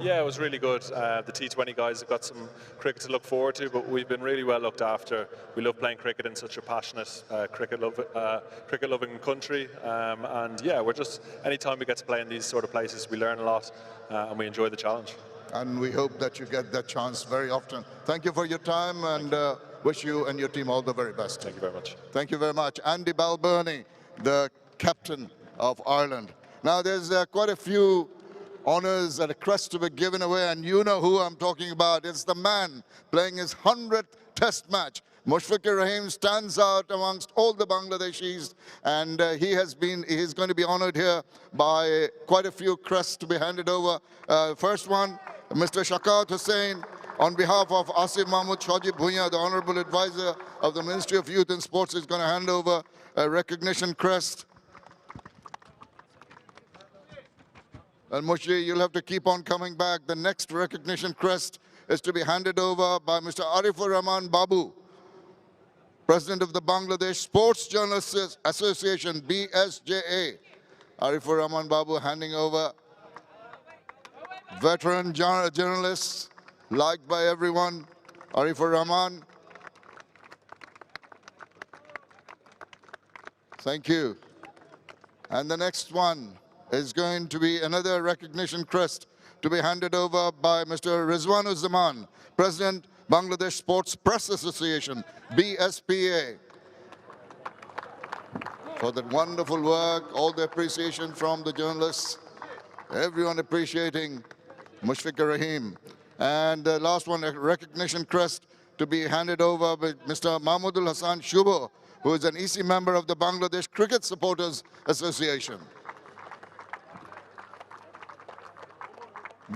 Yeah, it was really good. The T20 guys have got some cricket to look forward to, but we've been really well looked after. We love playing cricket in such a passionate, cricket-loving country. And yeah, we're just, anytime we get to play in these sort of places, we learn a lot and we enjoy the challenge. And we hope that you get that chance very often. Thank you for your time, and wish you and your team all the very best. Thank you very much. Thank you very much. Andy Balbirnie, the captain of Ireland. Now, there's quite a few honors and a crest to be given away, and you know who I'm talking about. It's the man playing his 100th test match. Mushfiqur Rahim stands out amongst all the Bangladeshis, and he's going to be honored here by quite a few crests to be handed over. First one, Mr. Shaukat Hussain, on behalf of Asif Mahmood Shaji Bhuiyan, the Honorable Advisor of the Ministry of Youth and Sports, is going to hand over a recognition crest. And Mushri, you'll have to keep on coming back. The next recognition crest is to be handed over by Mr. Arifur Rahman Babu, President of the Bangladesh Sports Journalists Association, BSJA. Arifur Rahman Babu handing over. Veteran journalists, liked by everyone, Arifur Rahman. Thank you. And the next one is going to be another recognition crest to be handed over by Mr. Rizwanuzzaman, President, Bangladesh Sports Press Association, BSPA. for that wonderful work, all the appreciation from the journalists, everyone appreciating Mushfiqur Rahim. And the last one, a recognition crest to be handed over by Mr. Mahmoodul Hassan Shubo, who is an EC member of the Bangladesh Cricket Supporters Association.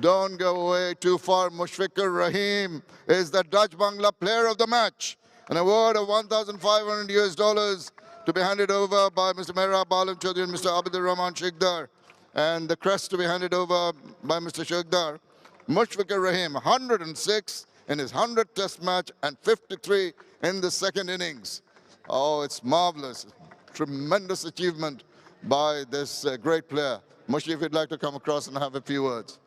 Don't go away too far. Mushfiqur Rahim is the Dutch Bangla Player of the Match. An award of $1,500 to be handed over by Mr. Mehrab Alam Chaudhry and Mr. Abdur Rahman Shikdar. And the crest to be handed over by Mr. Shikdar. Mushfiqur Rahim, 106 in his 100th Test match and 53 in the second innings. Oh, it's marvelous. Tremendous achievement by this great player. Mushi, if you'd like to come across and have a few words.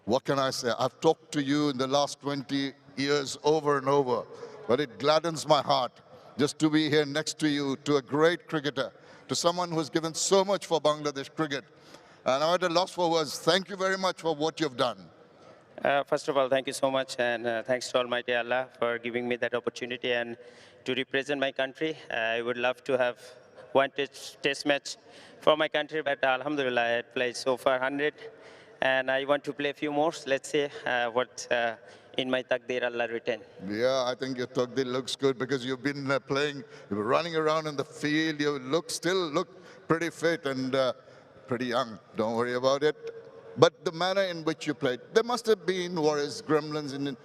What can I say? I've talked to you in the last 20 years over and over, but it gladdens my heart just to be here next to you, to a great cricketer, to someone who's given so much for Bangladesh cricket. And I'm at a loss for words. Thank you very much for what you've done. First of all, thank you so much, and thanks to Almighty Allah for giving me that opportunity and to represent my country. I would love to have one test match for my country, but Alhamdulillah, I had played so far 100. And I want to play a few more. Let's see what in my takdir Allah written. Yeah, I think your takdir looks good because you've been playing, running around in the field. You still look pretty fit and pretty young. Don't worry about it. But the manner in which you played, there must have been worries, gremlins,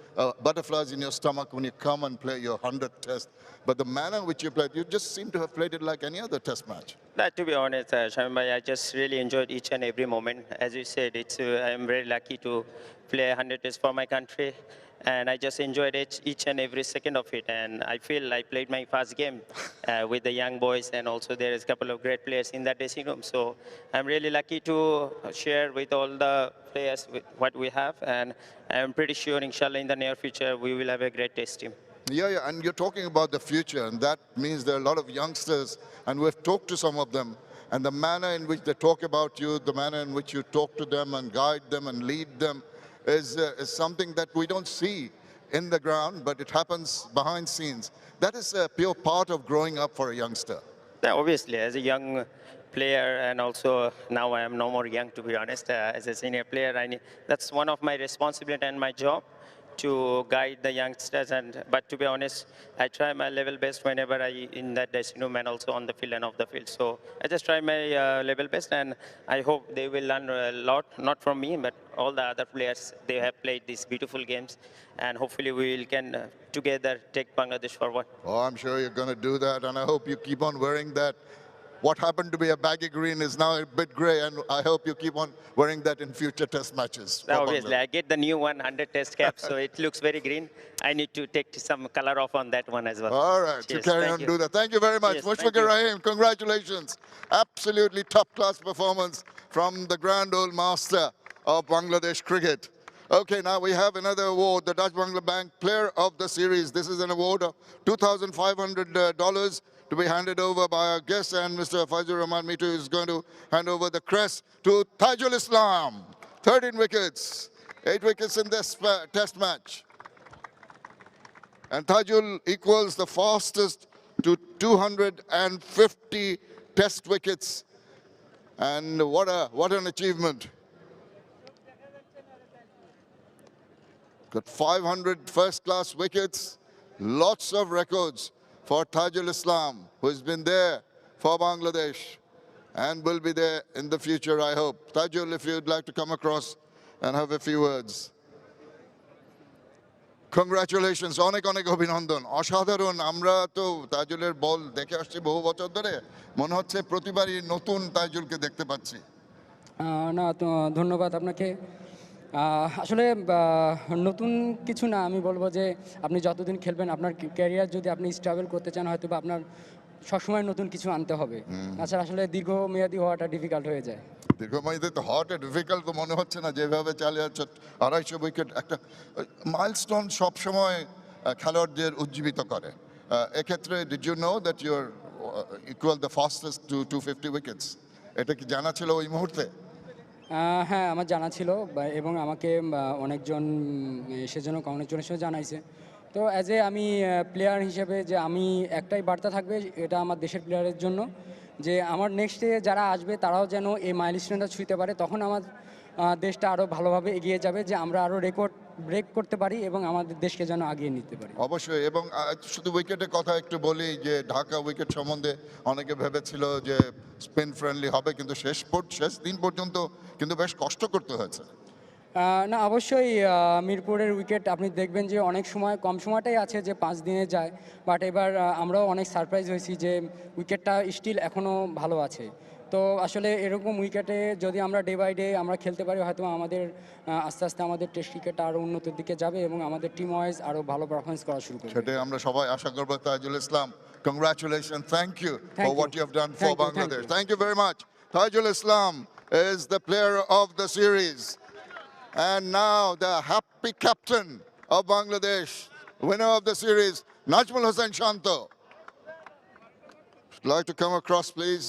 butterflies in your stomach when you come and play your 100th test. But the manner in which you played, you just seem to have played it like any other test match. To be honest, Shamim, I just really enjoyed each and every moment. As you said, I am very lucky to play 100 tests for my country. And I just enjoyed each and every second of it. And I feel I played my first game with the young boys, and also there is a couple of great players in that dressing room. So I'm really lucky to share with all the players what we have. And I'm pretty sure, inshallah, in the near future, we will have a great test team. Yeah, and you're talking about the future, and that means there are a lot of youngsters, and we've talked to some of them, and the manner in which they talk about you, the manner in which you talk to them and guide them and lead them is something that we don't see in the ground, but it happens behind scenes. That is a pure part of growing up for a youngster. Yeah, obviously, as a young player, and also now I am no more young, to be honest, as a senior player, that's one of my responsibility and my job, to guide the youngsters. But to be honest, I try my level best whenever I in that dressing room and also on the field and off the field. So I just try my level best, and I hope they will learn a lot, not from me, but all the other players. They have played these beautiful games, and hopefully we can together take Bangladesh forward. Oh, I'm sure you're going to do that, and I hope you keep on wearing that. What happened to be a baggy green is now a bit gray, and I hope you keep on wearing that in future test matches. Obviously, I get the new 100 test cap, so it looks very green. I need to take some color off on that one as well. All right, Cheers. to carry on, do that. Thank you very much. Mushfiqur Rahim, congratulations. Absolutely top-class performance from the grand old master of Bangladesh cricket. Okay, now we have another award, the Dutch Bangla Bank Player of the Series. This is an award of $2,500 to be handed over by our guest, and Mr. Fazlur Rahman Mitu is going to hand over the crest to Tajul Islam. 13 wickets, 8 wickets in this test match. And Tajul equals the fastest to 250 test wickets. And what an achievement. Got 500 first-class wickets, lots of records for Tajul Islam, who has been there for Bangladesh and will be there in the future, I hope. Tajul, if you'd like to come across and have a few words. Congratulations, অনেক অনেক অভিনন্দন, অসাধারণ। আমরা তো তাজুলের বল দেখে আসছি বহু বছর ধরে, মনে হচ্ছে প্রতিবারই নতুন তাজুলকে দেখতে পাচ্ছি। না, তো ধন্যবাদ আপনাকে। আসলে নতুন কিছু না, আমি বলবো যে আপনি যতদিন খেলবেন, আপনার ক্যারিয়ার যদি আপনি স্ট্রাগল করতে চান, হয়তো বা আপনার সবসময় নতুন কিছু আনতে হবে। তাছাড়া আসলে দীর্ঘমেয়াদী হওয়াটা ডিফিকাল্ট হয়ে যায়। দীর্ঘমেয়াদী তো হওয়াটা ডিফিকাল্ট তো মনে হচ্ছে না, যেভাবে চালিয়ে যাচ্ছে 250 উইকেট, একটা মাইলস্টোন সবসময় খেলোয়াড়দের উজ্জীবিত করে। এক্ষেত্রে did you know that you are equal the fastest to 250 wickets? এটা কি জানা ছিল ওই মুহূর্তে? হ্যাঁ, আমার জানা ছিল, এবং আমাকে অনেকজন সেজন্য কংগ্রেচুলেশন জানাইছে, তো অ্যাজ এ আমি প্লেয়ার হিসেবে যে আমি একটাই বার্তা থাকবে, এটা আমার দেশের প্লেয়ারের জন্য, যে আমার নেক্সটে যারা আসবে তারাও যেন এই মাইলস্টোনটা ছুঁতে পারে, তখন আমার দেশটা আরও ভালোভাবে এগিয়ে যাবে, যে আমরা আরও রেকর্ড ব্রেক করতে পারি এবং আমাদের দেশকে যেন আগিয়ে নিতে পারি। অবশ্যই। এবং শুধু উইকেটের কথা একটু বলি যে ঢাকা উইকেট সম্বন্ধে অনেকে ভেবেছিল যে স্পিন ফ্রেন্ডলি হবে, কিন্তু শেষ দিন পর্যন্ত কিন্তু বেশ কষ্ট করতে হয়েছে। না, অবশ্যই মিরপুরের উইকেট আপনি দেখবেন যে অনেক সময় কম সময়টাই আছে যে 5 দিনে যায়, বাট এবার আমরাও অনেক সারপ্রাইজ হয়েছি যে উইকেটটা স্টিল এখনও ভালো আছে। তো আসলে এরকম উইকেটে যদি আমরা ডে বাই ডে আমরা খেলতে পারি, হয়তো আমাদের আস্তে আস্তে আমাদের টেস্ট ক্রিকেটটা আরও উন্নতির দিকে যাবে এবং আমাদের টিম ওয়াইজ আরও ভালো পারফরমেন্স করা শুরু করবে। সেটাই আমরা সবাই আশা করব। তাইজুল ইসলাম, congratulations, thank you for what you have done for Bangladesh. Thank you very much. Taijul Islam is the player of the series. And now the happy captain of Bangladesh, winner of the series, Najmul Hossain Shanto. Would like to come across, please.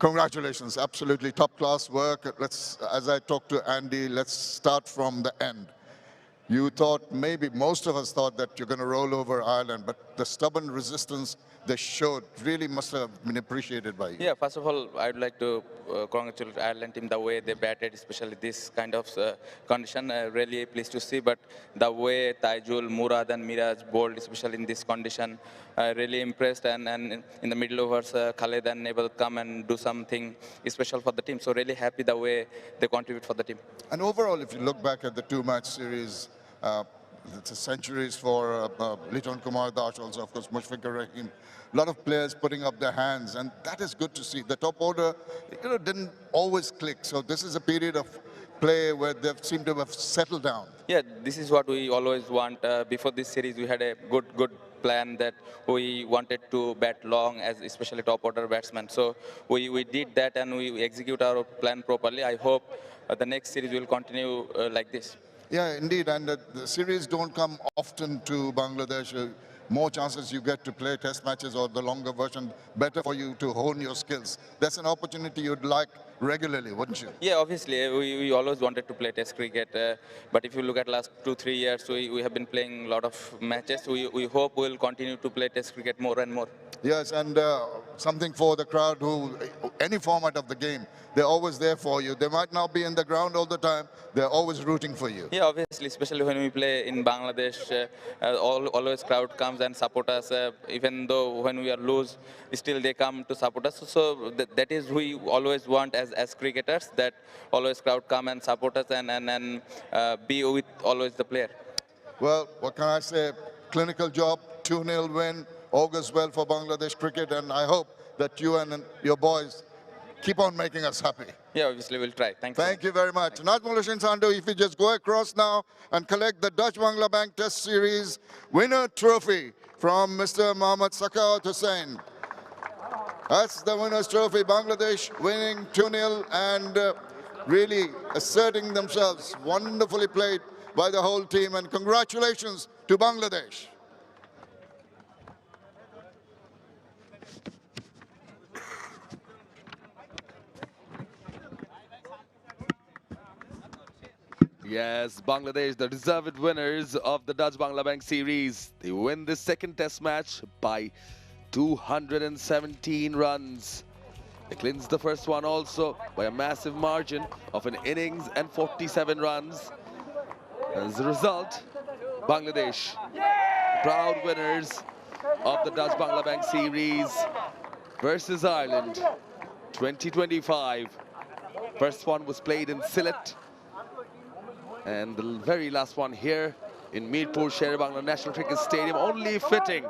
Congratulations, absolutely top class work. As I talked to Andy, let's start from the end. You thought, maybe most of us thought, that you're going to roll over Ireland, but the stubborn resistance they showed really must have been appreciated by you. Yeah, first of all, I'd like to congratulate Ireland team, the way they batted, especially this kind of condition. Really pleased to see, but the way Taijul, Murad and Miraj bowled, especially in this condition, really impressed. And in the middle overs, Khaled and able to come and do something special for the team. So really happy the way they contribute for the team. And overall, if you look back at the two-match series, the centuries for Liton Kumar Das, also of course Mushfiqur Rahim, a lot of players putting up their hands, and that is good to see. The top order, didn't always click, so this is a period of play where they seem to have settled down. Yeah, this is what we always want. Before this series, we had a good plan that we wanted to bat long, as especially top order batsmen. So we did that and we execute our plan properly. I hope the next series will continue like this. Yeah, indeed, and the series don't come often to Bangladesh. More chances you get to play test matches or the longer version, better for you to hone your skills. That's an opportunity you'd like regularly, wouldn't you? Yeah, obviously, we always wanted to play test cricket, but if you look at last 2-3 years, we have been playing a lot of matches. We hope we'll continue to play test cricket more and more. Yes, and something for the crowd who, any format of the game, they're always there for you. They might not be in the ground all the time, they're always rooting for you. Yeah, obviously, especially when we play in Bangladesh, always crowd comes and support us. Even though when we are lose, still they come to support us. So that is we always want as cricketers, that always crowd come and support us and be with always the player. Well, what can I say? Clinical job, 2-0 win, augurs well for Bangladesh cricket, and I hope that you and your boys keep on making us happy. Yeah, obviously we'll try. Thank you very much. Najmul Hossain Shanto, if you just go across now and collect the Dutch Bangla Bank Test Series winner trophy from Mr. Mohammad Sakaut Hussain. That's the winner's trophy. Bangladesh winning 2-0 and really asserting themselves. Wonderfully played by the whole team, and congratulations to Bangladesh. Yes, Bangladesh, the deserved winners of the Dutch Bangla Bank series. They win this second test match by 217 runs. They clinched the first one also by a massive margin of an innings and 47 runs. As a result, Bangladesh, proud winners of the Dutch Bangla Bank series versus Ireland 2025. First one was played in Sylhet, and the very last one here in Mirpur Sher-e-Bangla National Cricket Stadium, only fitting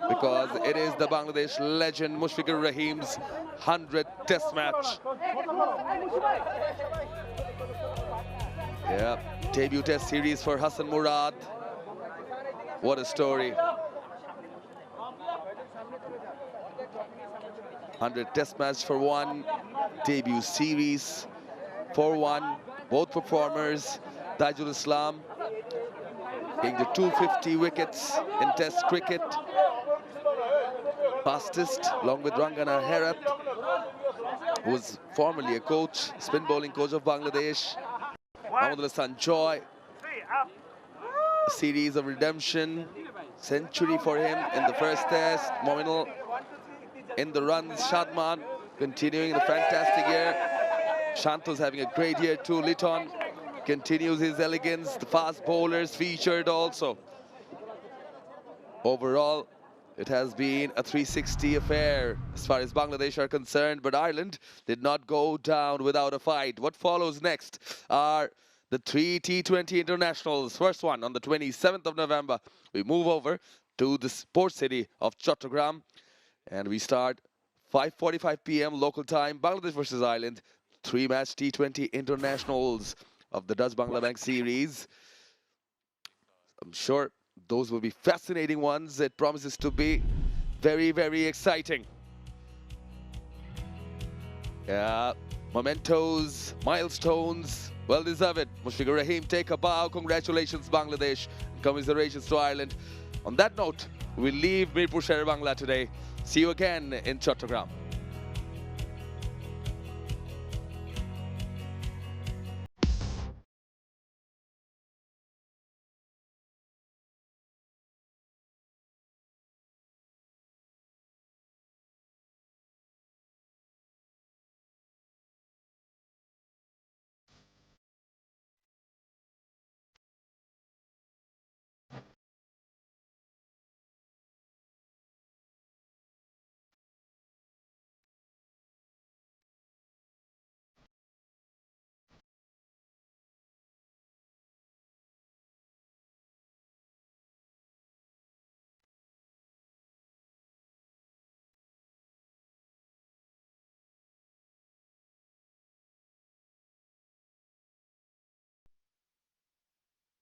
because it is the Bangladesh legend Mushfiqur Rahim's 100th test match. Yeah, debut test series for Hassan Murad. What a story. 100 test match for one, debut series for one. Both performers, Taijul Islam getting the 250 wickets in test cricket, fastest, along with Rangana Herath, who was formerly a coach, spin bowling coach of Bangladesh. Mahmoud Hassan Joy. A series of redemption. Century for him in the first test. Mominal in the runs. Shadman continuing the fantastic year. Shanto's having a great year too. Litton continues his elegance. The fast bowlers featured also. Overall, it has been a 360 affair as far as Bangladesh are concerned, but Ireland did not go down without a fight. What follows next are the 3 T20 internationals. First one on the 27th of November. We move over to the port city of Chattogram, and we start 5:45 p.m. local time. Bangladesh versus Ireland, 3-match T20 internationals of the Dutch Bangla Bank series. I'm sure those will be fascinating ones. It promises to be very, very exciting. Yeah, mementos, milestones, well deserved. Mushfiqur Rahim, take a bow. Congratulations, Bangladesh. Commiserations to Ireland. On that note, we leave Mirpur Sher Bangla today. See you again in Chattogram.